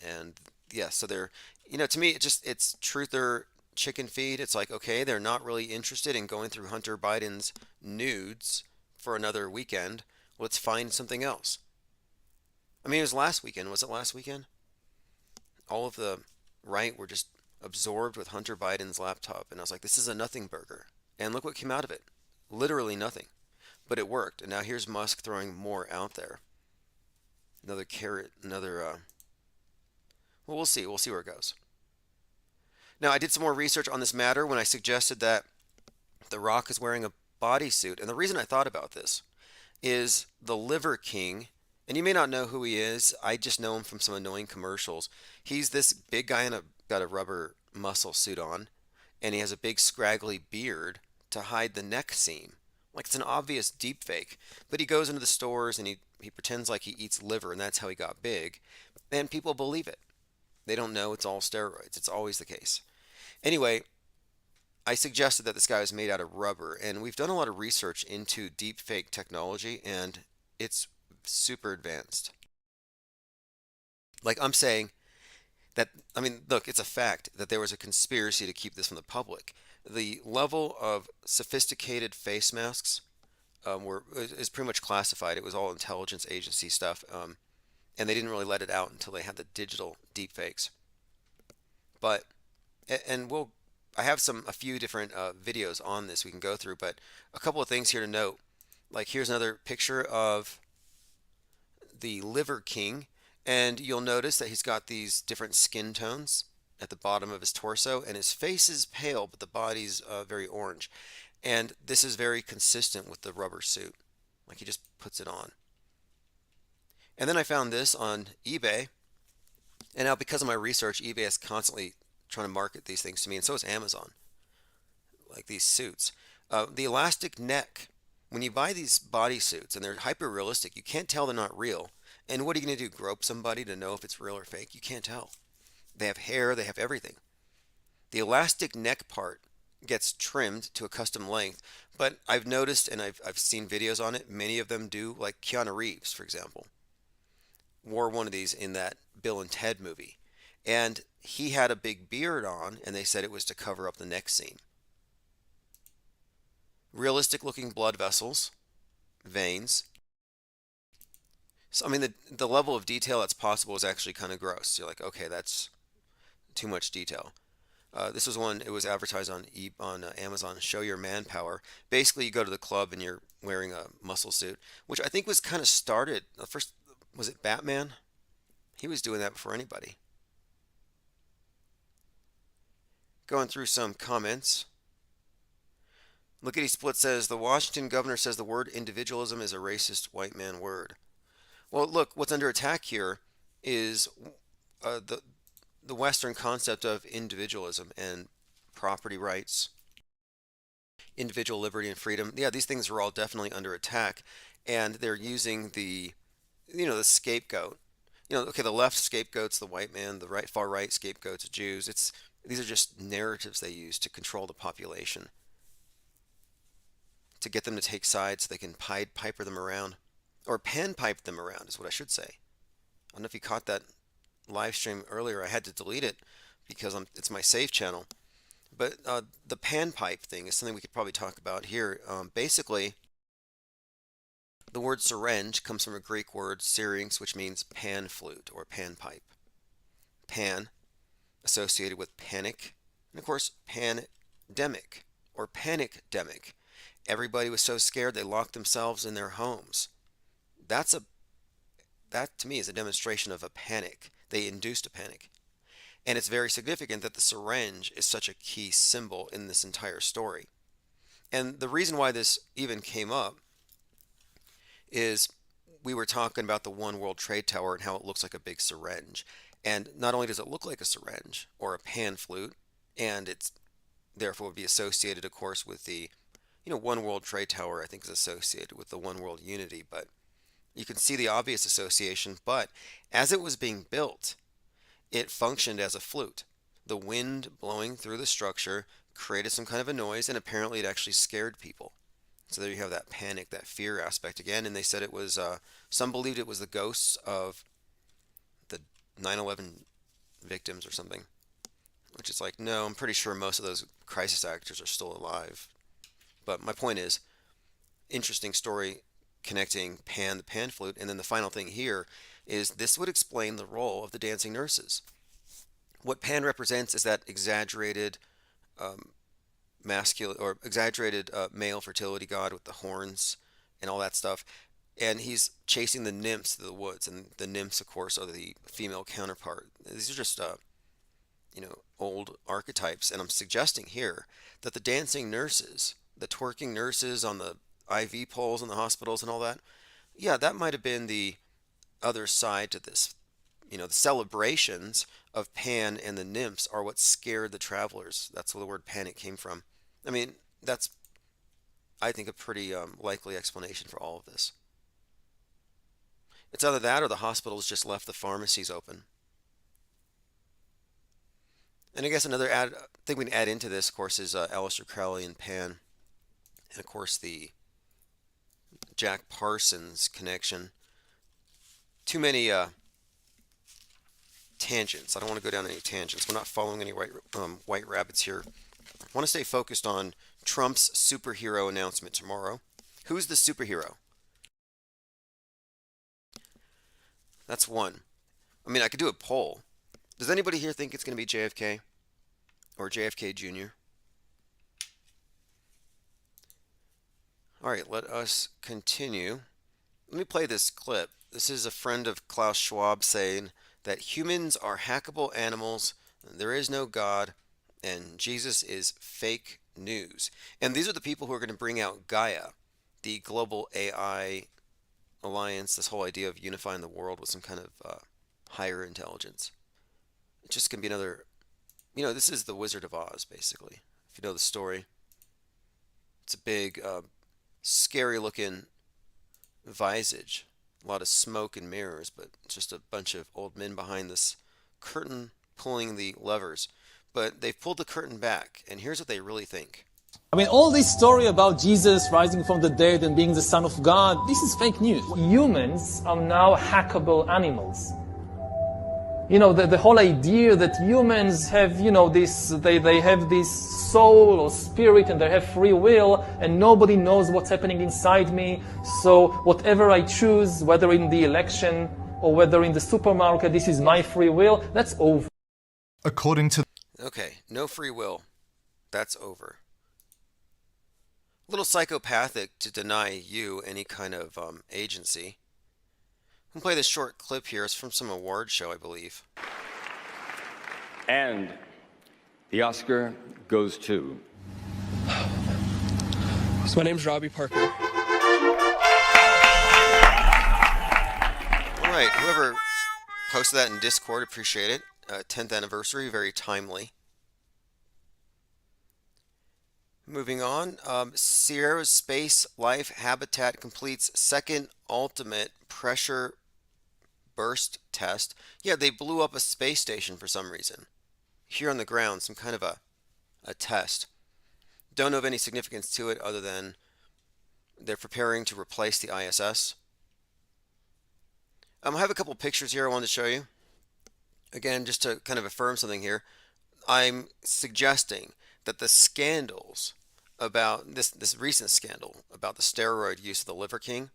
And yeah, so they're, to me, it's truther chicken feed. It's like, okay, they're not really interested in going through Hunter Biden's nudes for another weekend. Let's find something else. I mean, it was last weekend. Was it last weekend? All of the right were just absorbed with Hunter Biden's laptop. And I was like, this is a nothing burger. And look what came out of it. Literally nothing. But it worked. And now here's Musk throwing more out there. Another carrot, well, we'll see. We'll see where it goes. Now, I did some more research on this matter when I suggested that The Rock is wearing a bodysuit. And the reason I thought about this is the Liver King. And you may not know who he is. I just know him from some annoying commercials. He's this big guy got a rubber muscle suit on, and he has a big scraggly beard to hide the neck seam. Like it's an obvious deep fake. But he goes into the stores and he pretends like he eats liver, and that's how he got big. And people believe it. They don't know it's all steroids. It's always the case. Anyway, I suggested that this guy was made out of rubber, and we've done a lot of research into deep fake technology, and it's super advanced. Like I'm saying that, I mean, look, it's a fact that there was a conspiracy to keep this from the public. The level of sophisticated face masks is pretty much classified. It was all intelligence agency stuff, and they didn't really let it out until they had the digital deep fakes. But I have a few different videos on this we can go through, but a couple of things here to note. Like here's another picture of the Liver King, and you'll notice that he's got these different skin tones at the bottom of his torso, and his face is pale, but the body's very orange. And this is very consistent with the rubber suit. Like he just puts it on. And then I found this on eBay, and now because of my research, eBay is constantly trying to market these things to me, and so is Amazon. Like these suits. The elastic neck. When you buy these bodysuits and they're hyper realistic, you can't tell they're not real. And what are you going to do? Grope somebody to know if it's real or fake? You can't tell. They have hair, they have everything. The elastic neck part gets trimmed to a custom length, but I've noticed and I've seen videos on it, many of them do, like Keanu Reeves, for example, wore one of these in that Bill and Ted movie. And he had a big beard on, and they said it was to cover up the neck seam. Realistic looking blood vessels, veins. So, I mean, the level of detail that's possible is actually kind of gross. You're like, okay, that's too much detail. This was one, it was advertised on Amazon, Show Your Manpower. Basically, you go to the club and you're wearing a muscle suit, which I think was kind of started, first, was it Batman? He was doing that before anybody. Going through some comments. Lickety Split says, the Washington governor says the word individualism is a racist white man word. Well, look, what's under attack here is the Western concept of individualism and property rights, individual liberty and freedom. Yeah, these things are all definitely under attack, and they're using the scapegoat. Okay, the left scapegoats the white man, the far right scapegoats Jews. These are just narratives they use to control the population, to get them to take sides so they can Pied Piper them around, or Pan Pipe them around is what I should say. I don't know if you caught that live stream earlier. I had to delete it because it's my save channel. But the panpipe thing is something we could probably talk about here. Basically, the word syringe comes from a Greek word syrinx, which means pan flute or panpipe. Pan associated with panic, and of course, pandemic or panicdemic. Everybody was so scared they locked themselves in their homes. That's a that to me is a demonstration of a panic. They induced a panic. And it's very significant that the syringe is such a key symbol in this entire story. And the reason why this even came up is we were talking about the One World Trade Tower and how it looks like a big syringe. And not only does it look like a syringe or a pan flute, and it's therefore would be associated, of course, with the, One World Trade Tower, I think is associated with the One World Unity, but you can see the obvious association. But as it was being built, it functioned as a flute. The wind blowing through the structure created some kind of a noise, and apparently it actually scared people. So there you have that panic, that fear aspect again. And they said it was, some believed it was the ghosts of the 9/11 victims or something. Which is like, no, I'm pretty sure most of those crisis actors are still alive. But my point is, interesting story connecting Pan, the pan flute, and then the final thing here is this would explain the role of the dancing nurses. What Pan represents is that exaggerated masculine or exaggerated male fertility god with the horns and all that stuff. And he's chasing the nymphs through the woods, and the nymphs, of course, are the female counterpart. These are just old archetypes, and I'm suggesting here that the dancing nurses, the twerking nurses on the IV poles in the hospitals and all that, yeah, that might have been the other side to this. The celebrations of Pan and the nymphs are what scared the travelers. That's where the word panic came from. I mean, that's, I think, a pretty likely explanation for all of this. It's either that or the hospitals just left the pharmacies open. And I guess another thing we can add into this, of course, is Aleister Crowley and Pan. And of course, the Jack Parsons connection. Too many tangents. I don't want to go down any tangents. We're not following any white rabbits here. I want to stay focused on Trump's superhero announcement tomorrow. Who's the superhero? That's one. I mean, I could do a poll. Does anybody here think it's going to be JFK or JFK Jr.? All right, let us continue. Let me play this clip. This is a friend of Klaus Schwab saying that humans are hackable animals, there is no God, and Jesus is fake news. And these are the people who are going to bring out Gaia, the global AI alliance, this whole idea of unifying the world with some kind of higher intelligence. It's just going to be another, this is the Wizard of Oz, basically, if you know the story. It's a big, scary looking visage. A lot of smoke and mirrors, but it's just a bunch of old men behind this curtain pulling the levers. But they've pulled the curtain back, and here's what they really think. I mean, all this story about Jesus rising from the dead and being the Son of God, this is fake news. Humans are now hackable animals. The whole idea that humans have, they have this soul or spirit and they have free will and nobody knows what's happening inside me. So whatever I choose, whether in the election or whether in the supermarket, this is my free will, that's over. According to... Okay, no free will. That's over. A little psychopathic to deny you any kind of agency. I'm going to play this short clip here. It's from some award show, I believe. And the Oscar goes to... So my name's Robbie Parker. All right, whoever posted that in Discord, appreciate it. 10th anniversary, very timely. Moving on, Sierra Space Life Habitat completes second ultimate pressure burst test. Yeah, they blew up a space station for some reason. Here on the ground, some kind of a test. Don't know of any significance to it other than they're preparing to replace the ISS. I have a couple pictures here I wanted to show you. Again, just to kind of affirm something here. I'm suggesting that the scandals about this recent scandal about the steroid use of the Liver King,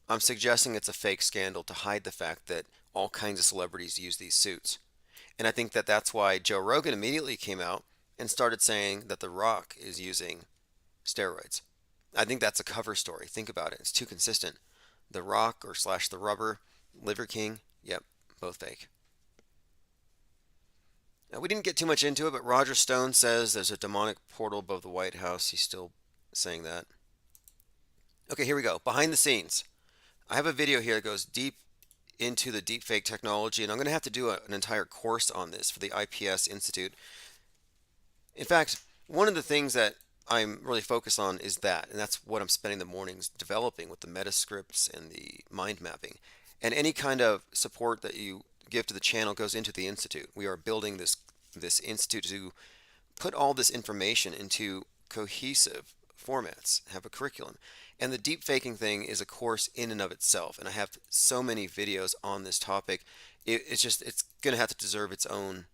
I'm suggesting it's a fake scandal to hide the fact that all kinds of celebrities use these suits. And I think that that's why Joe Rogan immediately came out and started saying that The Rock is using steroids. I think that's a cover story. Think about it. It's too consistent. The Rock or slash the Rubber, Liver King, yep, both fake. Now, we didn't get too much into it, but Roger Stone says there's a demonic portal above the White House. He's still saying that. Okay, here we go. Behind the scenes. I have a video here that goes deep into the deepfake technology, and I'm going to have to do an entire course on this for the IPS Institute. In fact, one of the things that I'm really focused on is that, and that's what I'm spending the mornings developing with the metascripts and the mind mapping. And any kind of support that you give to the channel goes into the Institute. We are building this Institute to put all this information into cohesive formats, have a curriculum. And the deep faking thing is a course in and of itself. And I have so many videos on this topic. It's going to have to deserve its own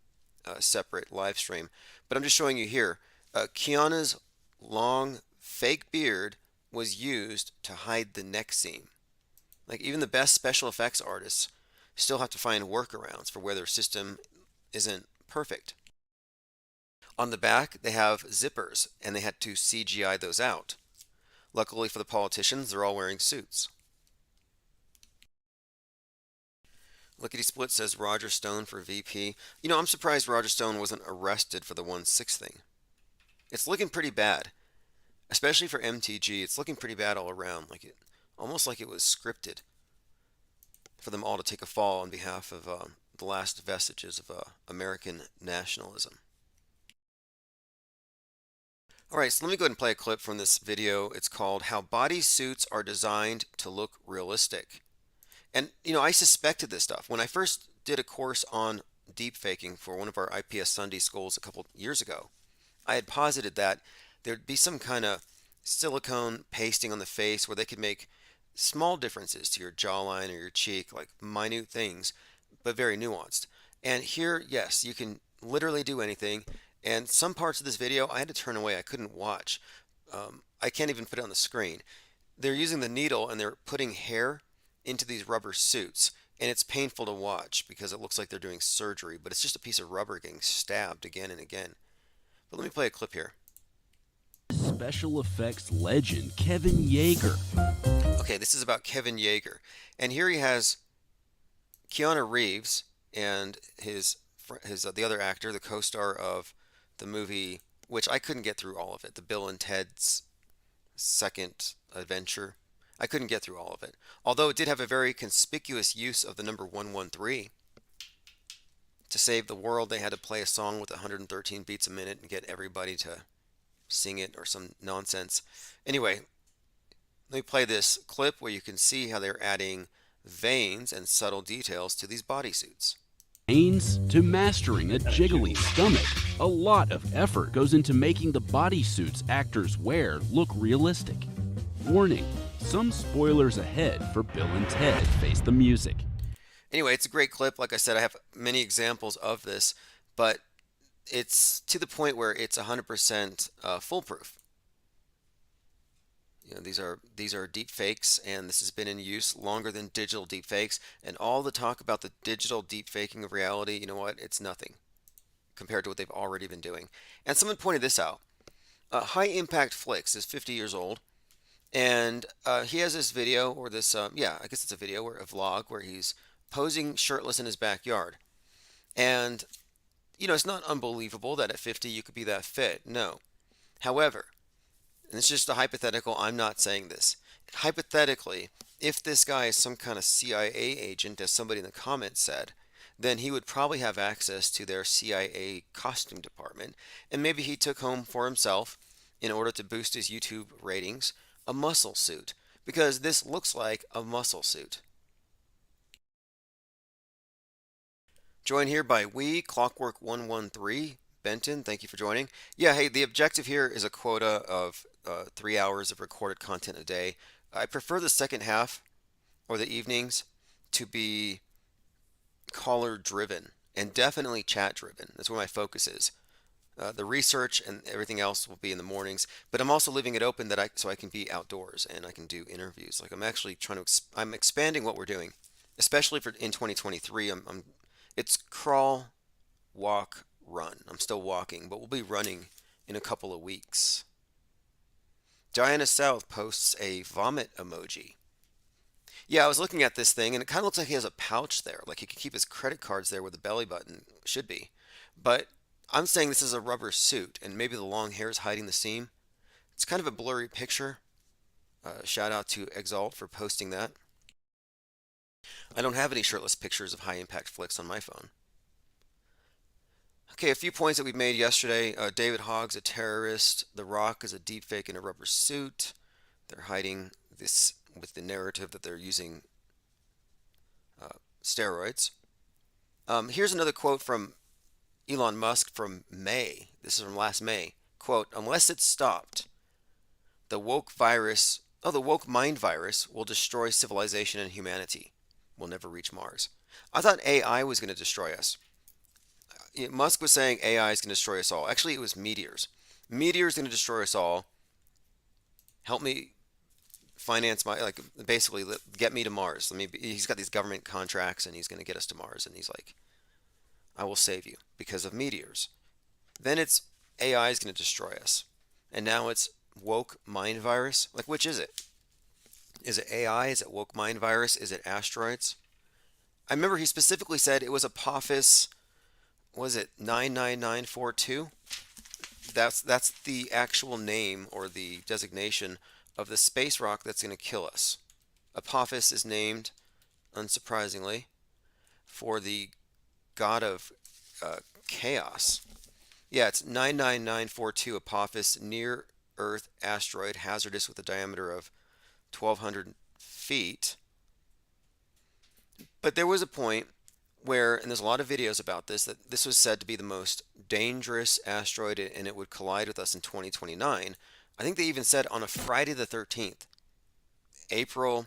separate live stream. But I'm just showing you here. Kiana's long fake beard was used to hide the neck seam. Like even the best special effects artists still have to find workarounds for where their system isn't perfect. On the back, they have zippers, and they had to CGI those out. Luckily for the politicians, they're all wearing suits. Lickety Split says Roger Stone for VP. You know, I'm surprised Roger Stone wasn't arrested for the 1/6 thing. It's looking pretty bad, especially for MTG. It's looking pretty bad all around, almost like it was scripted for them all to take a fall on behalf of the last vestiges of American nationalism. All right, so let me go ahead and play a clip from this video. It's called How Body Suits Are Designed to Look Realistic. And, you know, I suspected this stuff. When I first did a course on deep faking for one of our IPS Sunday schools a couple years ago, I had posited that there'd be some kind of silicone pasting on the face where they could make small differences to your jawline or your cheek, like minute things, but very nuanced. And here, yes, you can literally do anything. And some parts of this video I had to turn away. I couldn't watch. I can't even put it on the screen. They're using the needle and they're putting hair into these rubber suits. And it's painful to watch because it looks like they're doing surgery, but it's just a piece of rubber getting stabbed again and again. But let me play a clip here. Special effects legend Kevin Yeager. Okay, this is about Kevin Yeager. And here he has Keanu Reeves and his the other actor, the co-star of the movie, which I couldn't get through all of it, the Bill and Ted's Second Adventure. I couldn't get through all of it. Although it did have a very conspicuous use of the number 113. To save the world, they had to play a song with 113 beats a minute and get everybody to sing it or some nonsense. Anyway, let me play this clip where you can see how they're adding veins and subtle details to these bodysuits. Veins to mastering a jiggly stomach. A lot of effort goes into making the bodysuits actors wear look realistic. Warning, some spoilers ahead for Bill and Ted Face the Music. Anyway, it's a great clip. Like I said, I have many examples of this, but it's to the point where it's 100% foolproof. You know, these are deep fakes, and this has been in use longer than digital deep fakes. And all the talk about the digital deep faking of reality, you know what? It's nothing compared to what they've already been doing. And someone pointed this out. High Impact Flicks is 50 years old, and he has this video, or this, I guess it's a video or a vlog where he's posing shirtless in his backyard. And, you know, it's not unbelievable that at 50 you could be that fit. No. However, and it's just a hypothetical, I'm not saying this. Hypothetically, if this guy is some kind of CIA agent, as somebody in the comments said, then he would probably have access to their CIA costume department. And maybe he took home for himself, in order to boost his YouTube ratings, a muscle suit. Because this looks like a muscle suit. Joined here by Clockwork 113. Benton, thank you for joining. Yeah, hey, the objective here is a quota of 3 hours of recorded content a day. I prefer the second half or the evenings to be caller driven and definitely chat driven. That's where my focus is. The research and everything else will be in the mornings, but I'm also leaving it open that so I can be outdoors and I can do interviews. Like I'm actually trying to I'm expanding what we're doing, especially for in 2023. It's crawl, walk, run. I'm still walking, but we'll be running in a couple of weeks. Diana South posts a vomit emoji. Yeah, I was looking at this thing and it kind of looks like he has a pouch there. Like he could keep his credit cards there where the belly button should be. But I'm saying this is a rubber suit and maybe the long hair is hiding the seam. It's kind of a blurry picture. Shout out to Exalt for posting that. I don't have any shirtless pictures of high impact flicks on my phone. Okay, a few points that we made yesterday. David Hogg's a terrorist. The Rock is a deepfake in a rubber suit. They're hiding this with the narrative that they're using steroids. Here's another quote from Elon Musk from May. This is from last May. Quote, unless it's stopped, the woke mind virus will destroy civilization and humanity. We'll never reach Mars. I thought AI was going to destroy us. Musk was saying AI is going to destroy us all. Actually, it was meteors. Meteors going to destroy us all. Help me finance basically get me to Mars. He's got these government contracts and he's going to get us to Mars. And he's like, I will save you because of meteors. Then it's AI is going to destroy us. And now it's woke mind virus. Like, which is it? Is it AI? Is it woke mind virus? Is it asteroids? I remember he specifically said it was Apophis. Was it 99942? That's the actual name or the designation of the space rock that's going to kill us. Apophis is named, unsurprisingly, for the god of chaos. Yeah, it's 99942 Apophis, near Earth asteroid, hazardous with a diameter of 1,200 feet. But there was a point where, and there's a lot of videos about this, that this was said to be the most dangerous asteroid and it would collide with us in 2029. I think they even said on a Friday the 13th, April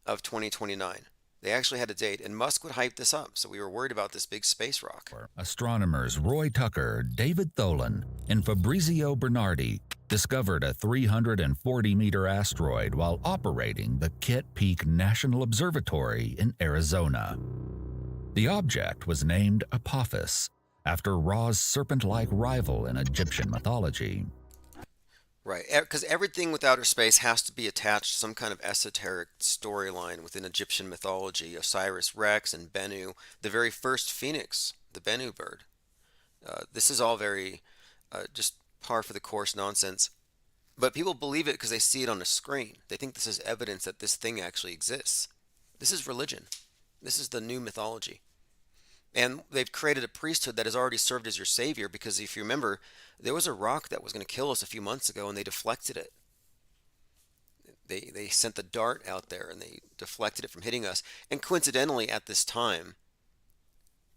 of 2029. They actually had a date, and Musk would hype this up, so we were worried about this big space rock. Astronomers Roy Tucker, David Tholen, and Fabrizio Bernardi discovered a 340-meter asteroid while operating the Kitt Peak National Observatory in Arizona. The object was named Apophis, after Ra's serpent-like rival in Egyptian mythology. Right, because everything with outer space has to be attached to some kind of esoteric storyline within Egyptian mythology. Osiris Rex and Bennu, the very first phoenix, the Bennu bird. This is all very just par for the course nonsense. But people believe it because they see it on a screen. They think this is evidence that this thing actually exists. This is religion. This is the new mythology. And they've created a priesthood that has already served as your savior, because if you remember, there was a rock that was going to kill us a few months ago and they deflected it. They sent the dart out there and they deflected it from hitting us. And coincidentally at this time,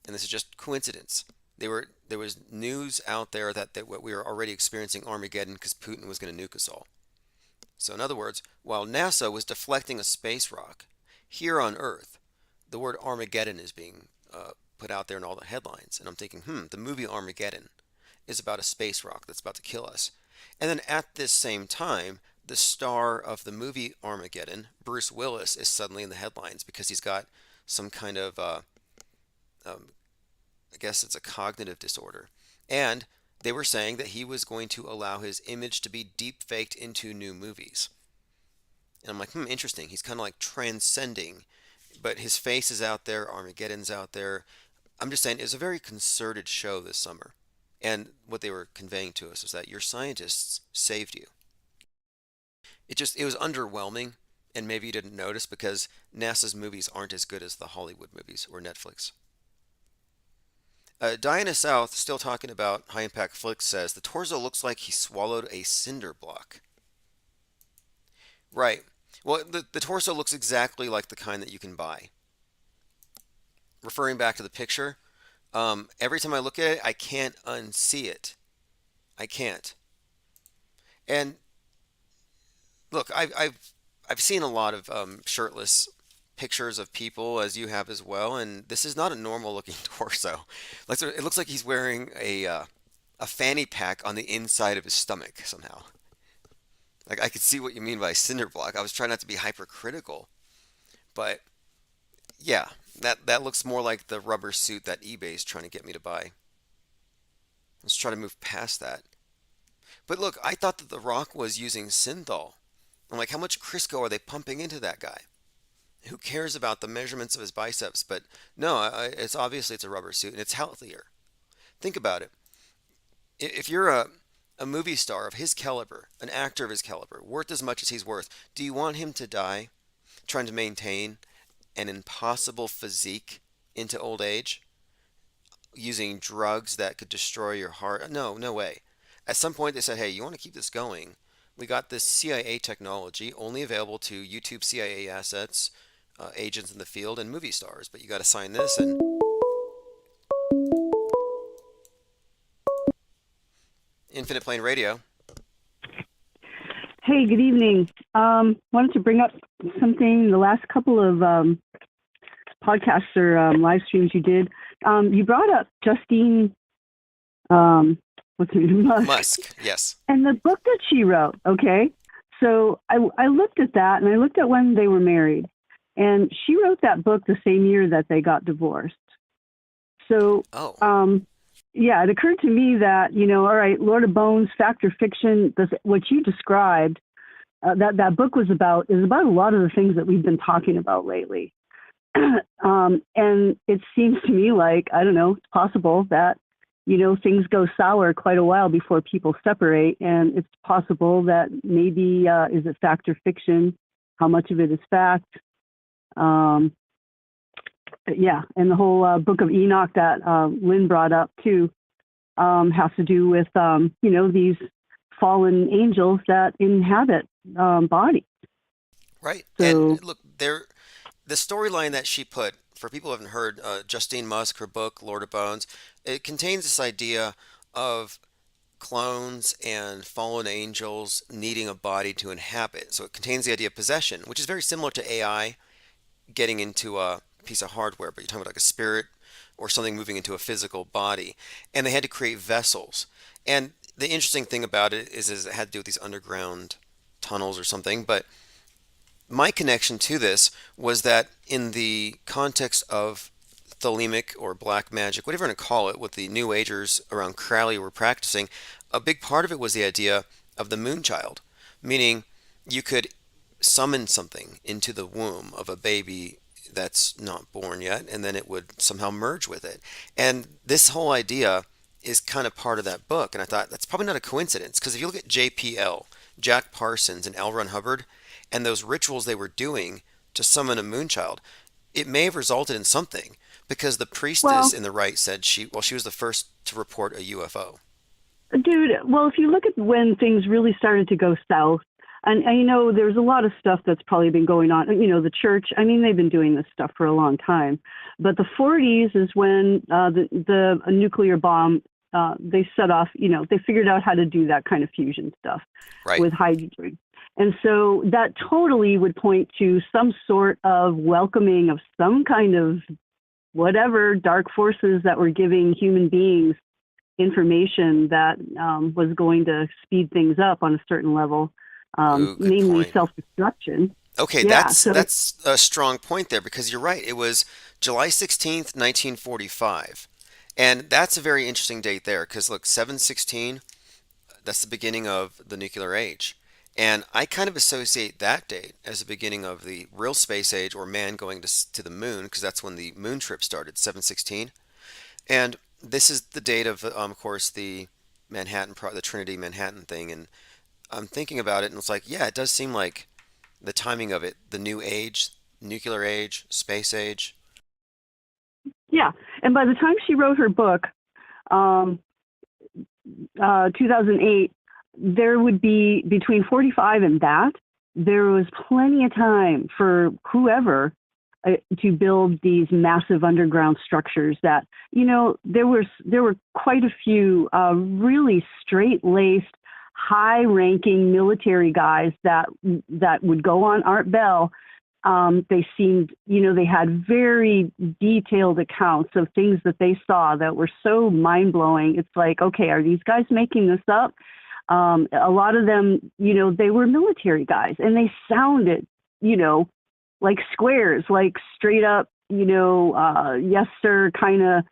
and this is just coincidence, there was news out there that we were already experiencing Armageddon because Putin was going to nuke us all. So in other words, while NASA was deflecting a space rock, here on Earth, the word Armageddon is being put out there in all the headlines. And I'm thinking, the movie Armageddon is about a space rock that's about to kill us. And then at this same time, the star of the movie Armageddon, Bruce Willis, is suddenly in the headlines because he's got some kind of, I guess it's a cognitive disorder. And they were saying that he was going to allow his image to be deep faked into new movies. And I'm like, interesting. He's kind of like transcending, but his face is out there. Armageddon's out there. I'm just saying, it's a very concerted show this summer. And what they were conveying to us is that your scientists saved you. It was underwhelming, and maybe you didn't notice because NASA's movies aren't as good as the Hollywood movies or Netflix. Diana South, still talking about high impact flicks, says the torso looks like he swallowed a cinder block. Right. Well, the torso looks exactly like the kind that you can buy. Referring back to the picture, every time I look at it, I can't unsee it. I can't. And look, I've seen a lot of shirtless pictures of people as you have as well, and this is not a normal looking torso. Like it looks like he's wearing a fanny pack on the inside of his stomach somehow. Like I could see what you mean by cinder block. I was trying not to be hypercritical, but yeah, that looks more like the rubber suit that eBay's trying to get me to buy. Let's try to move past that. But look, I thought that The Rock was using synthol. I'm like, how much Crisco are they pumping into that guy? Who cares about the measurements of his biceps? But no, it's obviously it's a rubber suit and it's healthier. Think about it. If you're a movie star of his caliber, an actor of his caliber, worth as much as he's worth, do you want him to die trying to maintain an impossible physique into old age using drugs that could destroy your heart? No, no way. At some point they said, hey, you want to keep this going? We got this CIA technology only available to YouTube CIA assets, agents in the field, and movie stars. But you got to sign this and Infinite Plane Radio. Hey, good evening. Wanted to bring up something. The last couple of podcasts or live streams you did, you brought up Justine, what's her name? Musk, yes. And the book that she wrote, okay? So I looked at that, and I looked at when they were married. And she wrote that book the same year that they got divorced. So, yeah, it occurred to me that, all right, Lord of Bones, Fact or Fiction, what you described, that book is about a lot of the things that we've been talking about lately. And it seems to me like, I don't know, it's possible that, things go sour quite a while before people separate. And it's possible that maybe, is it fact or fiction? How much of it is fact? Yeah, and the whole Book of Enoch that Lynn brought up too has to do with these fallen angels that inhabit bodies. Right, so, and look, the storyline that she put, for people who haven't heard, Justine Musk, her book Lord of Bones, it contains this idea of clones and fallen angels needing a body to inhabit. So it contains the idea of possession, which is very similar to AI getting into a piece of hardware, but you're talking about like a spirit or something moving into a physical body. And they had to create vessels. And the interesting thing about it is it had to do with these underground tunnels or something. But my connection to this was that in the context of Thelemic or black magic, whatever you want to call it, what the New Agers around Crowley were practicing, a big part of it was the idea of the Moonchild, meaning you could summon something into the womb of a baby that's not born yet, and then it would somehow merge with it. And this whole idea is kind of part of that book. And I thought that's probably not a coincidence, because if you look at JPL, Jack Parsons, and L. Ron Hubbard, and those rituals they were doing to summon a Moonchild, it may have resulted in something, because the priestess in the rite said she was the first to report a UFO. Dude, well, if you look at when things really started to go south, and there's a lot of stuff that's probably been going on. The church, they've been doing this stuff for a long time. But the 40s is when the nuclear bomb, they set off, they figured out how to do that kind of fusion stuff with hydrogen. And so that totally would point to some sort of welcoming of some kind of whatever dark forces that were giving human beings information that was going to speed things up on a certain level. Namely self-destruction. Okay, yeah, that's a strong point there, because you're right. It was July 16th, 1945. And that's a very interesting date there, because look, 7/16, that's the beginning of the nuclear age. And I kind of associate that date as the beginning of the real space age, or man going to the moon, because that's when the moon trip started, 7/16. And this is the date of course, the the Trinity Manhattan thing. And I'm thinking about it, and it's like, yeah, it does seem like the timing of it, the new age, nuclear age, space age. Yeah, and by the time she wrote her book, 2008, there would be between 45 and that, there was plenty of time for whoever to build these massive underground structures that, there were quite a few really straight-laced, high-ranking military guys that would go on Art Bell They seemed, they had very detailed accounts of things that they saw that were so mind blowing. It's like, okay, are these guys making this up? A lot of them, they were military guys and they sounded, like squares, like straight up, yes, sir, kind of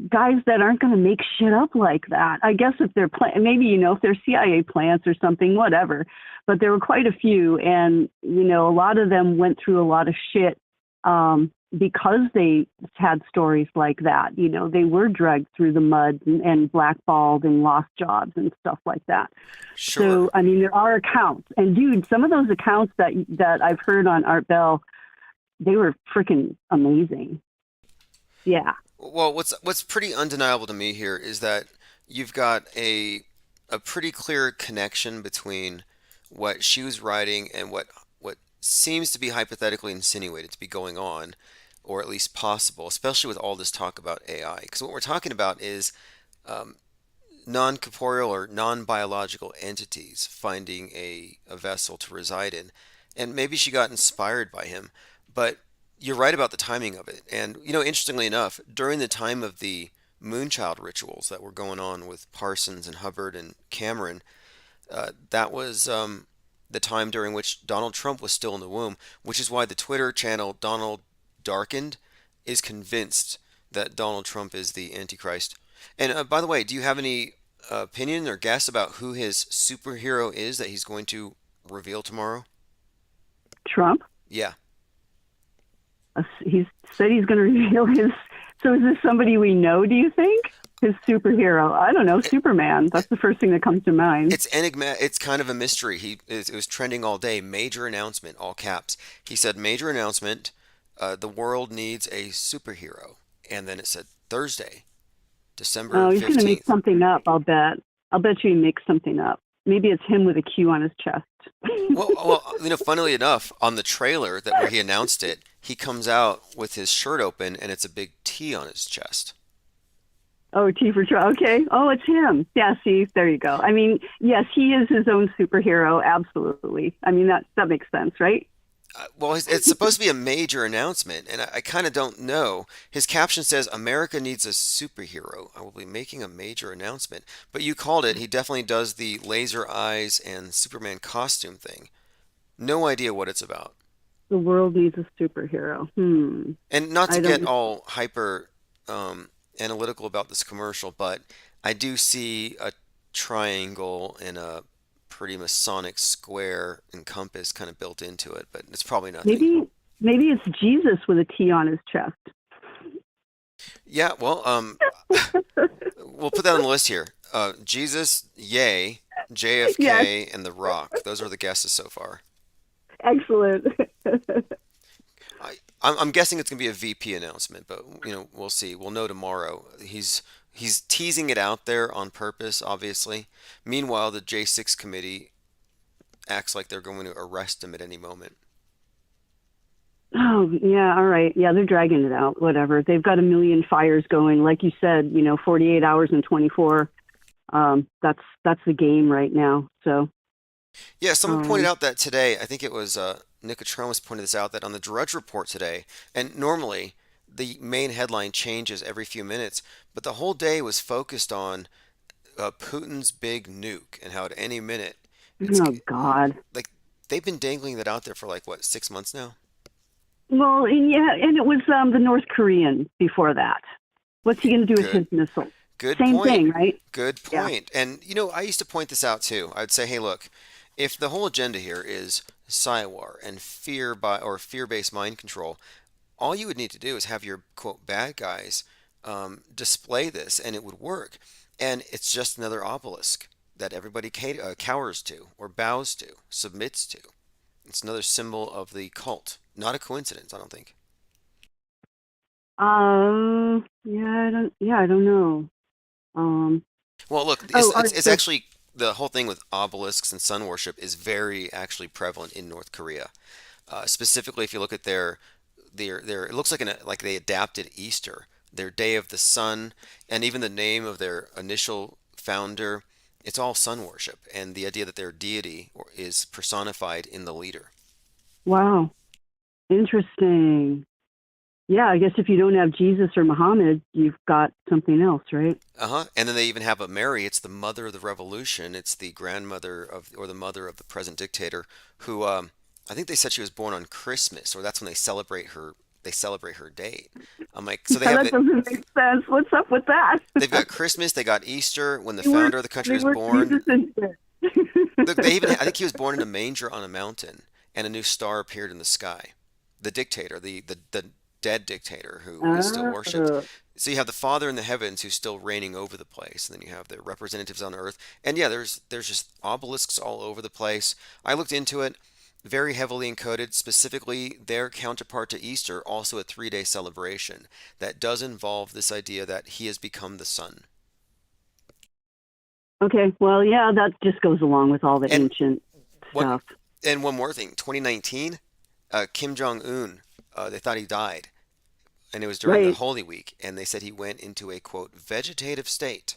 guys that aren't going to make shit up like that. I guess if they're maybe, if they're CIA plants or something, whatever. But there were quite a few. And, a lot of them went through a lot of shit because they had stories like that. They were dragged through the mud and blackballed and lost jobs and stuff like that. Sure. So, I mean, there are accounts. And, dude, some of those accounts that I've heard on Art Bell, they were freaking amazing. Yeah. Well, what's pretty undeniable to me here is that you've got a pretty clear connection between what she was writing and what seems to be hypothetically insinuated to be going on, or at least possible, especially with all this talk about AI. Because what we're talking about is non-corporeal or non-biological entities finding a vessel to reside in. And maybe she got inspired by him, but you're right about the timing of it. And, interestingly enough, during the time of the Moonchild rituals that were going on with Parsons and Hubbard and Cameron, that was the time during which Donald Trump was still in the womb, which is why the Twitter channel Donald Darkened is convinced that Donald Trump is the Antichrist. And by the way, do you have any opinion or guess about who his superhero is that he's going to reveal tomorrow? Trump? Yeah. He said he's going to reveal his. So is this somebody we know, do you think? His superhero? I don't know. Superman. That's the first thing that comes to mind. It's It's kind of a mystery. It was trending all day. Major announcement, all caps. He said, major announcement, the world needs a superhero. And then it said Thursday, December 15th. Oh, he's going to make something up, I'll bet. I'll bet you he makes something up. Maybe it's him with a Q on his chest. well, funnily enough, on the trailer where he announced it, he comes out with his shirt open and it's a big T on his chest. Oh, T for Trump. Okay. Oh, it's him. Yeah, see, there you go. I mean, yes, he is his own superhero. Absolutely. I mean, that makes sense, right? Well, it's supposed to be a major announcement, and I kind of don't know. His caption says, America needs a superhero. I will be making a major announcement. But you called it. He definitely does the laser eyes and Superman costume thing. No idea what it's about. The world needs a superhero. And not to get all hyper analytical about this commercial, but I do see a triangle and a pretty Masonic square and compass kind of built into it, but it's probably nothing. Maybe it's Jesus with a T on his chest. Yeah, well, we'll put that on the list here. Jesus, Yay, JFK, yes, and The Rock. Those are the guesses so far. Excellent. I'm guessing it's going to be a VP announcement, but we'll see. We'll know tomorrow. He's teasing it out there on purpose, obviously. Meanwhile, the J6 committee acts like they're going to arrest him at any moment. Oh, yeah, all right. Yeah, they're dragging it out, whatever. They've got a million fires going. Like you said, 48 hours and 24. That's the game right now. So. Yeah, someone pointed out that today, I think it was Nicotromus pointed this out, that on the Drudge Report today, and normally the main headline changes every few minutes, but the whole day was focused on Putin's big nuke and how at any minute. Oh, God. Like, they've been dangling that out there for 6 months now? Well, and it was the North Korean before that. What's he going to do with his missile? Good Same point. thing, right? Good point. Yeah. And, I used to point this out too. I'd say, hey, look, if the whole agenda here is Psywar and fear-based mind control, all you would need to do is have your, quote, bad guys display this, and it would work. And it's just another obelisk that everybody cowers to or bows to, submits to. It's another symbol of the cult. Not a coincidence, I don't think. I don't know. Well, look, it's actually, the whole thing with obelisks and sun worship is very actually prevalent in North Korea. Specifically, if you look at their it looks like they adapted Easter, their Day of the Sun, and even the name of their initial founder. It's all sun worship, and the idea that their deity is personified in the leader. Wow. Interesting. Yeah, I guess if you don't have Jesus or Muhammad, you've got something else, right? Uh-huh. And then they even have a Mary. It's the mother of the revolution. It's the grandmother of, or the mother of the present dictator, who I think they said she was born on Christmas, or that's when they celebrate her. They celebrate her date. I'm like, so they have That it. doesn't make sense. What's up with that? They've got Christmas. They got Easter when the They were founder of the country they was were born. Jesus and shit. Look, they even. I think he was born in a manger on a mountain, and a new star appeared in the sky. The dictator, the dead dictator who is still worshipped. Oh. So you have the Father in the heavens who's still reigning over the place, and then you have the representatives on earth. And yeah, there's just obelisks all over the place. I looked into it, very heavily encoded, specifically their counterpart to Easter, also a 3-day celebration that does involve this idea that he has become the Son. Okay, well, yeah, that just goes along with all the And ancient one stuff. and one more thing, 2019, Kim Jong Un, they thought he died, and it was during the Right. Holy Week, and they said he went into a quote vegetative state.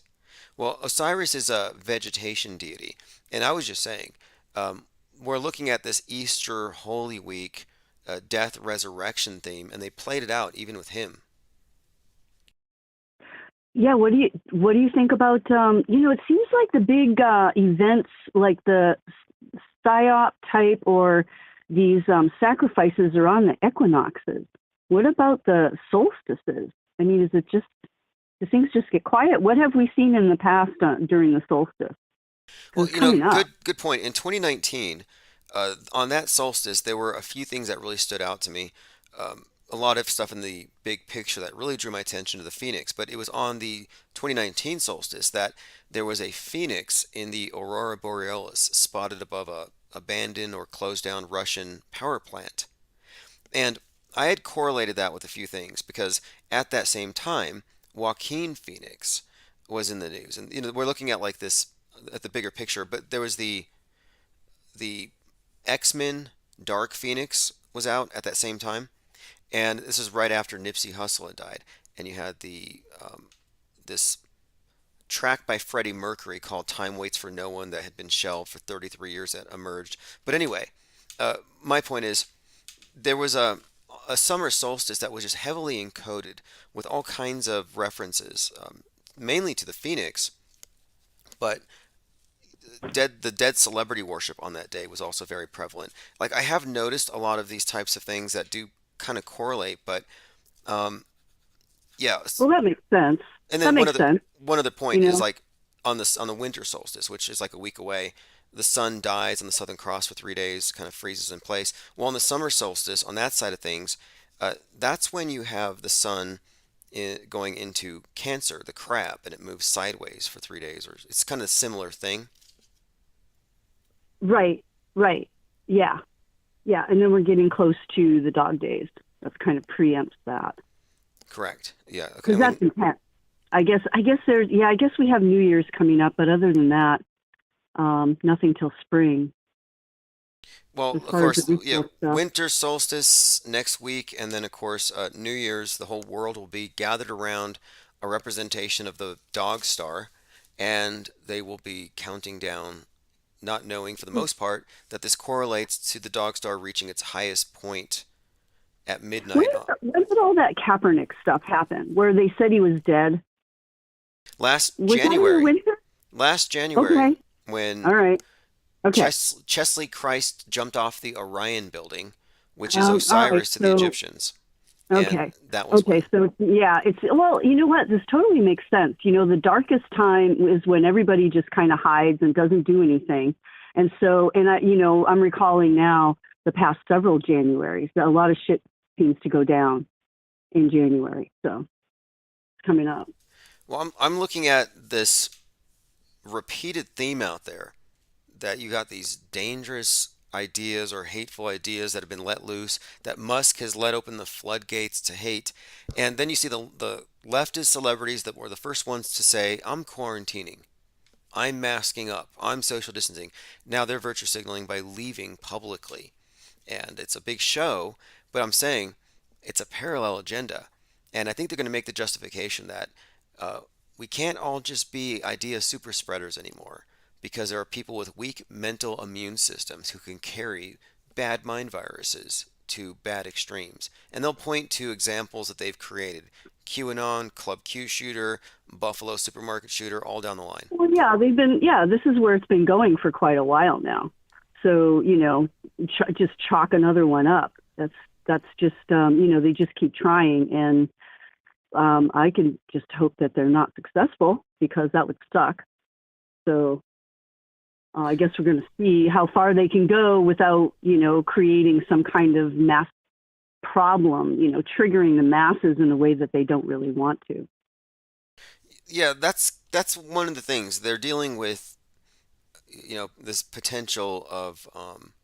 Well, Osiris is a vegetation deity, and I was just saying, we're looking at this Easter Holy Week death resurrection theme, and they played it out even with him. Yeah, what do you think about it seems like the big events like the psyop type or these sacrifices are on the equinoxes. What about the solstices? I mean, is it just do things just get quiet? What have we seen in the past during the solstice? Well, It's coming up. good point. In 2019, on that solstice, there were a few things that really stood out to me. A lot of stuff in the big picture that really drew my attention to the phoenix, but it was on the 2019 solstice that there was a phoenix in the aurora borealis spotted above a abandoned or closed down Russian power plant. And I had correlated that with a few things because at that same time, Joaquin Phoenix was in the news. And we're looking at like this at the bigger picture, but there was the X-Men Dark Phoenix was out at that same time. And this is right after Nipsey Hussle had died. And you had this track by Freddie Mercury called Time Waits for No One that had been shelved for 33 years that emerged. But anyway, my point is there was a summer solstice that was just heavily encoded with all kinds of references, mainly to the Phoenix, but the dead celebrity worship on that day was also very prevalent. Like I have noticed a lot of these types of things that do kind of correlate, but yeah. Well, that makes sense. And That then makes sense. one other point You is know, like on the winter solstice, which is like a week away, the sun dies on the Southern Cross for 3 days, kind of freezes in place. Well, on the summer solstice, on that side of things, that's when you have the sun going into Cancer, the crab, and it moves sideways for 3 days, or it's kind of a similar thing. right, right. Yeah, yeah. And then we're getting close to the dog days. That's kind of preempts that Correct. Yeah. Okay. because that's intense. I guess there's I guess we have New Year's coming up, but other than that, nothing till spring Well, as of far as course, the yeah, ritual stuff. winter solstice next week, and then of course New Year's, the whole world will be gathered around a representation of the dog star, and they will be counting down, not knowing for the most part that this correlates to the dog star reaching its highest point at midnight When did all that Kaepernick stuff happen? Where they said he was dead? last Was that in the January. winter? Last January, Okay. when All right. Okay. Chesley Christ jumped off the Orion building, which is All right. Osiris to the So Egyptians. okay. And that was Okay. So yeah, it's well, you know what? This totally makes sense. The darkest time is when everybody just kind of hides and doesn't do anything. And so, and I'm recalling now the past several Januaries that a lot of shit seems to go down in January. So it's coming up. Well, I'm looking at this repeated theme out there that you got these dangerous ideas or hateful ideas that have been let loose, that Musk has let open the floodgates to hate. And then you see the leftist celebrities that were the first ones to say, I'm quarantining, I'm masking up, I'm social distancing. Now they're virtue signaling by leaving publicly. And it's a big show, but I'm saying it's a parallel agenda. And I think they're going to make the justification that we can't all just be idea super spreaders anymore because there are people with weak mental immune systems who can carry bad mind viruses to bad extremes. And they'll point to examples that they've created. QAnon, Club Q shooter, Buffalo supermarket shooter, all down the line. Well, yeah, this is where it's been going for quite a while now. So, just chalk another one up. That's just, they just keep trying. And I can just hope that they're not successful, because that would suck. So I guess we're going to see how far they can go without, creating some kind of mass problem, triggering the masses in a way that they don't really want to. Yeah, that's one of the things they're dealing with. This potential of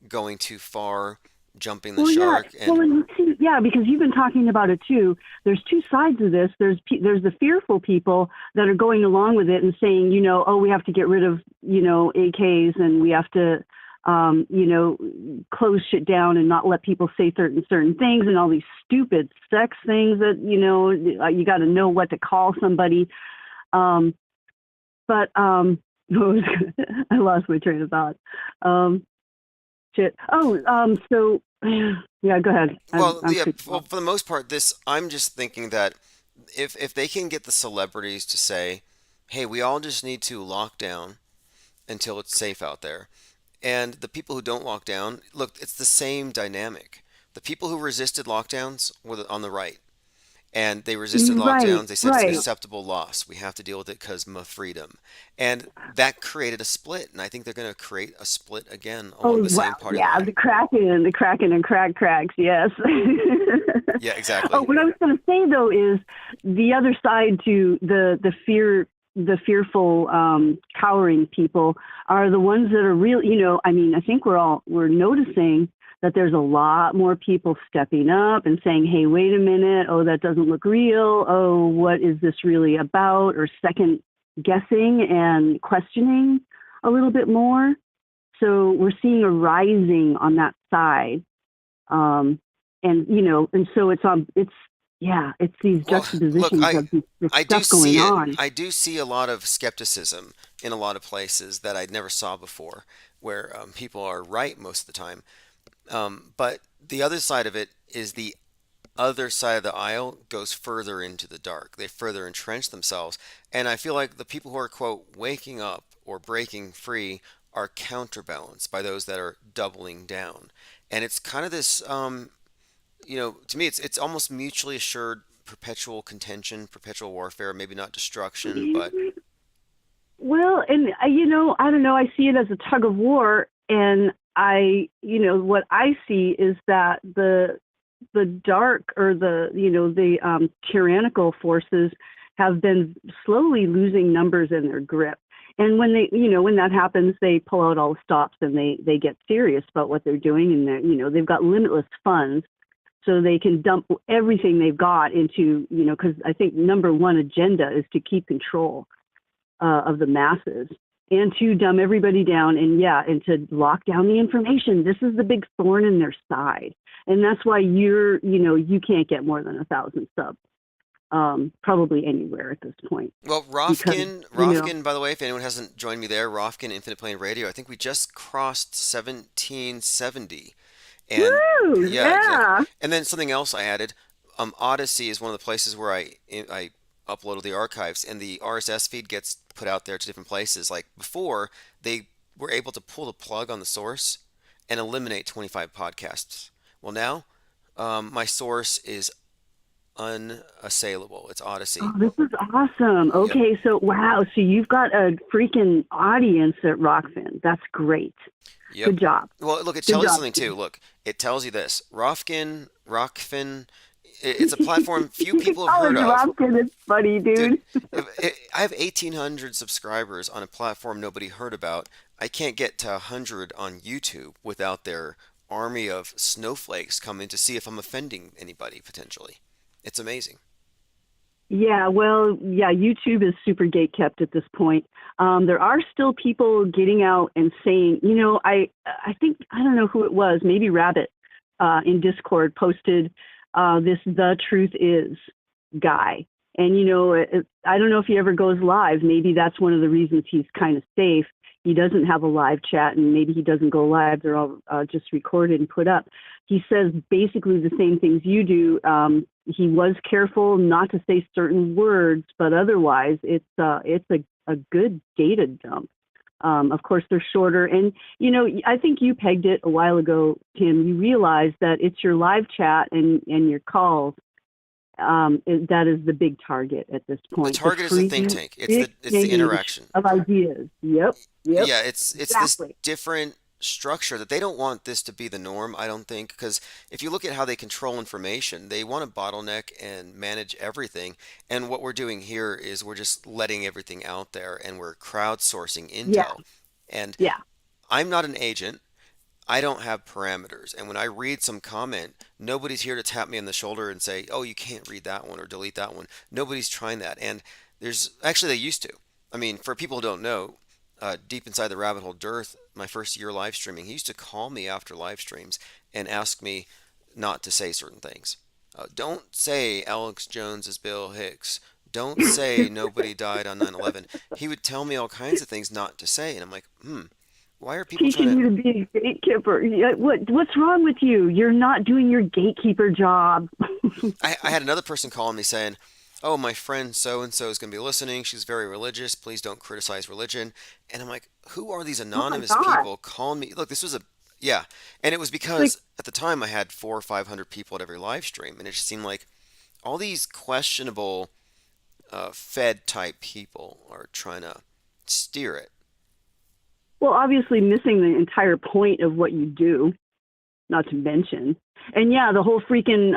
going too far, jumping the shark. Because you've been talking about it too. There's two sides of this. There's the fearful people that are going along with it and saying, we have to get rid of, AKs, and we have to, close shit down and not let people say certain things, and all these stupid sex things that, you got to know what to call somebody. I lost my train of thought. So yeah, go ahead. Well, for the most part, I'm just thinking that if they can get the celebrities to say, hey, we all just need to lock down until it's safe out there. And the people who don't lock down, look, it's the same dynamic. The people who resisted lockdowns were on the right. And they resisted lockdowns. They said it's an acceptable loss. We have to deal with it because of freedom. And that created a split. And I think they're going to create a split again along the same party line. Yeah, the Kraken and cracks, yes. Yeah, exactly. Oh, what I was going to say, though, is the other side to the fearful, cowering people are the ones that are real, I think we're noticing that there's a lot more people stepping up and saying, hey, wait a minute. Oh, that doesn't look real. Oh, what is this really about? Or second guessing and questioning a little bit more. So we're seeing a rising on that side. And so it's these juxtapositions of this stuff going on. I do see a lot of skepticism in a lot of places that I never saw before, where people are right most of the time. But the other side of it is the other side of the aisle goes further into the dark. They further entrench themselves. And I feel like the people who are, quote, waking up or breaking free are counterbalanced by those that are doubling down. And it's kind of this, to me, it's almost mutually assured perpetual contention, perpetual warfare, maybe not destruction, but. Well, and, I don't know, I see it as a tug of war. And what I see is that the dark or the tyrannical forces have been slowly losing numbers in their grip. And when when that happens, they pull out all the stops and they get serious about what they're doing. And they've got limitless funds, so they can dump everything they've got into, because I think number one agenda is to keep control of the masses. And to dumb everybody down and to lock down the information. This is the big thorn in their side. And that's why you can't get more than 1,000 subs, probably anywhere at this point. Well, Rofkin, by the way, if anyone hasn't joined me there, Rofkin Infinite Plane Radio, I think we just crossed 1770. And Woo! Yeah. Exactly. And then something else I added, Odyssey is one of the places where I uploaded the archives, and the RSS feed gets put out there to different places. Like before, they were able to pull the plug on the source and eliminate 25 podcasts. Well, now my source is unassailable. It's Odyssey. Oh, this is awesome. Okay, So wow, so you've got a freaking audience at Rockfin. That's great. Yep. Good job. Well, look, it tells you something too. Look, it tells you this. Rockfin. It's a platform few people have heard of. Rockfin is funny, dude. I have 1,800 subscribers on a platform nobody heard about. I can't get to 100 on YouTube without their army of snowflakes coming to see if I'm offending anybody potentially. It's amazing. Yeah, well, YouTube is super gatekept at this point. There are still people getting out and saying, I think, I don't know who it was, maybe Rabbit in Discord posted this The Truth Is guy. And, I don't know if he ever goes live. Maybe that's one of the reasons he's kind of safe. he doesn't have a live chat, and maybe he doesn't go live. They're all just recorded and put up. He says basically the same things you do. He was careful not to say certain words, but otherwise it's a good data dump. Of course, they're shorter. And, I think you pegged it a while ago, Tim. You realize that it's your live chat and your calls. That is the big target at this point. The target is the think tank. It's the interaction of ideas. Yep. Yeah, it's exactly. This different structure that they don't want this to be the norm, I don't think, because if you look at how they control information, they want to bottleneck and manage everything. And what we're doing here is we're just letting everything out there and we're crowdsourcing intel. Yeah. And yeah. I'm not an agent. I don't have parameters. And when I read some comment, nobody's here to tap me on the shoulder and say, oh, you can't read that one or delete that one. Nobody's trying that. And they used to. I mean, for people who don't know, deep inside the rabbit hole, Dearth, my first year live streaming, he used to call me after live streams and ask me not to say certain things. Don't say Alex Jones is Bill Hicks. Don't say nobody died on 9/11. He would tell me all kinds of things not to say. And I'm like, why are people teaching you to be a gatekeeper? What's wrong with you? You're not doing your gatekeeper job. I had another person calling me saying, oh, my friend so-and-so is going to be listening. She's very religious. Please don't criticize religion. And I'm like, who are these anonymous people calling me? Look, this was yeah. And it was because at the time I had 400 or 500 people at every live stream. And it just seemed like all these questionable Fed type people are trying to steer it. Well, obviously missing the entire point of what you do, not to mention. And yeah, the whole freaking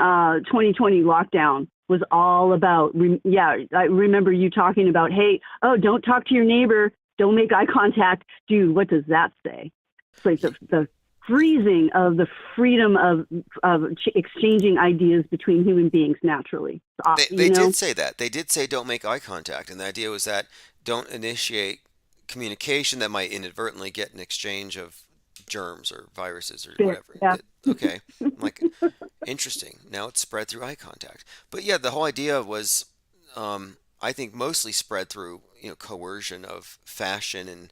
2020 lockdown was all about, I remember you talking about, hey, don't talk to your neighbor, don't make eye contact. Dude, what does that say? It's like the freezing of the freedom of exchanging ideas between human beings naturally. They did say that. They did say don't make eye contact. And the idea was that don't initiate communication that might inadvertently get an exchange of germs or viruses or whatever. Yeah. Okay. I'm like, interesting. Now it's spread through eye contact. But yeah, the whole idea was, I think, mostly spread through coercion of fashion, and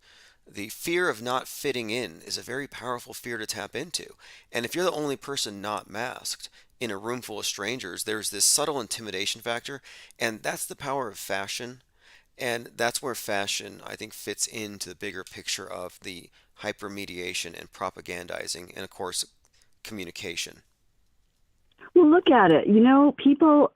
the fear of not fitting in is a very powerful fear to tap into. And if you're the only person not masked in a room full of strangers, there's this subtle intimidation factor, and that's the power of fashion. And that's where fashion, I think, fits into the bigger picture of the hypermediation and propagandizing, and of course, communication. Well, look at it. People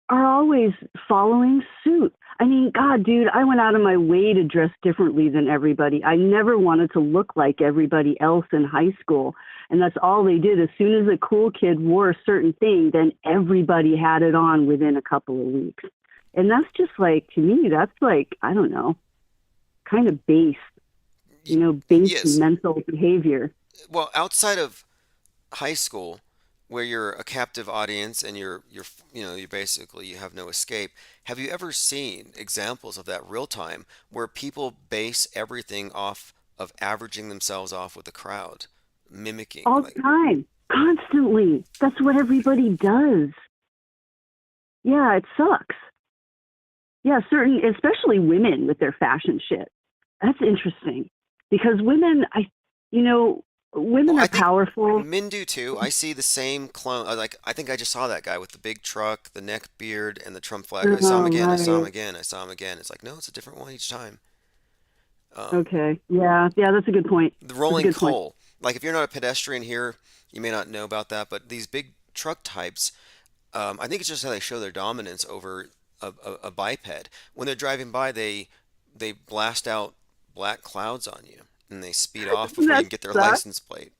are always following suit. I mean, God, dude, I went out of my way to dress differently than everybody. I never wanted to look like everybody else in high school. And that's all they did. As soon as a cool kid wore a certain thing, then everybody had it on within a couple of weeks. And that's just like, to me, that's like, I don't know, kind of base, base Yes. mental behavior. Well, outside of high school, where you're a captive audience and you basically you have no escape, have you ever seen examples of that real time where people base everything off of averaging themselves off with the crowd, mimicking? All the time, constantly. That's what everybody does. Yeah, it sucks. Yeah, especially women with their fashion shit. That's interesting because women, women are powerful. Men do too. I see the same clone. I think I just saw that guy with the big truck, the neck beard, and the Trump flag. I saw him again. I saw him again. I saw him again. It's like, no, it's a different one each time. Okay. Yeah, that's a good point. The rolling coal. Like, if you're not a pedestrian here, you may not know about that, but these big truck types, I think it's just how they show their dominance over a biped. When they're driving by, they blast out black clouds on you, and they speed off before you can get their license plate.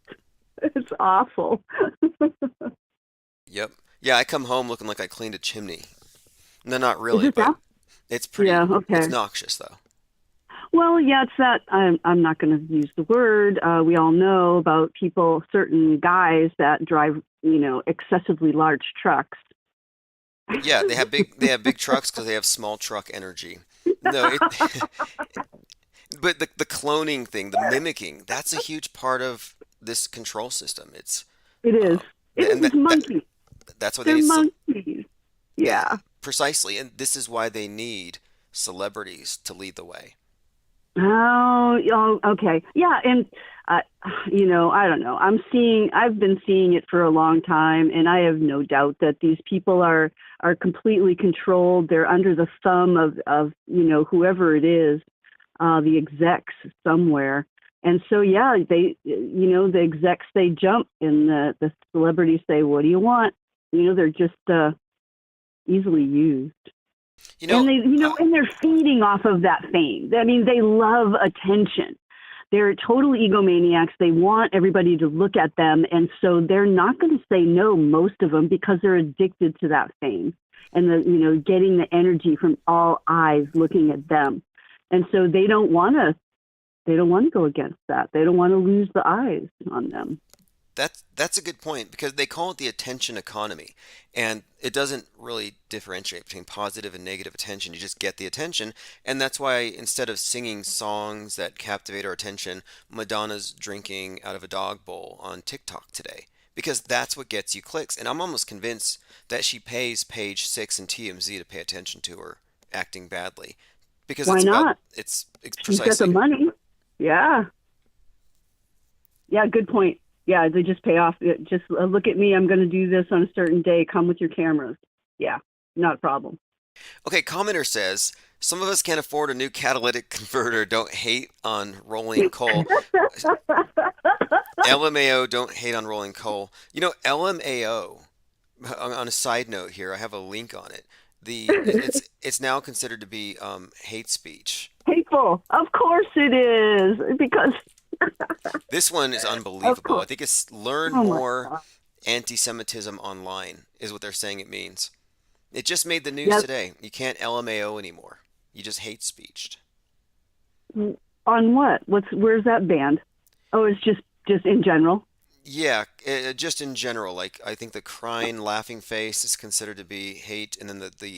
It's awful. Yep. Yeah, I come home looking like I cleaned a chimney. No, not really, but it's pretty. Yeah, okay. It's noxious, though. Well, yeah, it's that. I'm not going to use the word. We all know about certain guys that drive, excessively large trucks. Yeah, they have big trucks because they have small truck energy. No, but the cloning thing, the mimicking, that's a huge part of this control system. It is. It's monkeys. That's what they're they need. Monkeys. Yeah. Precisely, and this is why they need celebrities to lead the way. Oh, okay. Yeah, and I don't know. I've been seeing it for a long time, and I have no doubt that these people are completely controlled. They're under the thumb of whoever it is, the execs somewhere. And so, yeah, the execs, they jump, and the celebrities say, "What do you want?" They're just easily used. And and they're feeding off of that fame. I mean, they love attention. They're total egomaniacs. They want everybody to look at them. And so they're not going to say no, most of them, because they're addicted to that fame and getting the energy from all eyes looking at them. And so they don't want to go against that. They don't want to lose the eyes on them. That's a good point because they call it the attention economy, and it doesn't really differentiate between positive and negative attention. You just get the attention, and that's why instead of singing songs that captivate our attention, Madonna's drinking out of a dog bowl on TikTok today because that's what gets you clicks. And I'm almost convinced that she pays Page Six and TMZ to pay attention to her acting badly because Why not? It's She's precisely got the money. Yeah. Yeah, good point. Yeah, they just pay off. Just look at me. I'm going to do this on a certain day. Come with your cameras. Yeah, not a problem. Okay, commenter says, some of us can't afford a new catalytic converter. Don't hate on rolling coal. LMAO, don't hate on rolling coal. LMAO, on a side note here, I have a link on it. It's now considered to be hate speech. Hateful. Of course it is. Because this one is unbelievable. I think it's learn more anti-Semitism online is what they're saying it means. It just made the news today. You can't LMAO anymore. You just hate speeched. On what? Where's that banned? Oh, it's just in general? Yeah, just in general. Like, I think the crying, laughing face is considered to be hate, and then the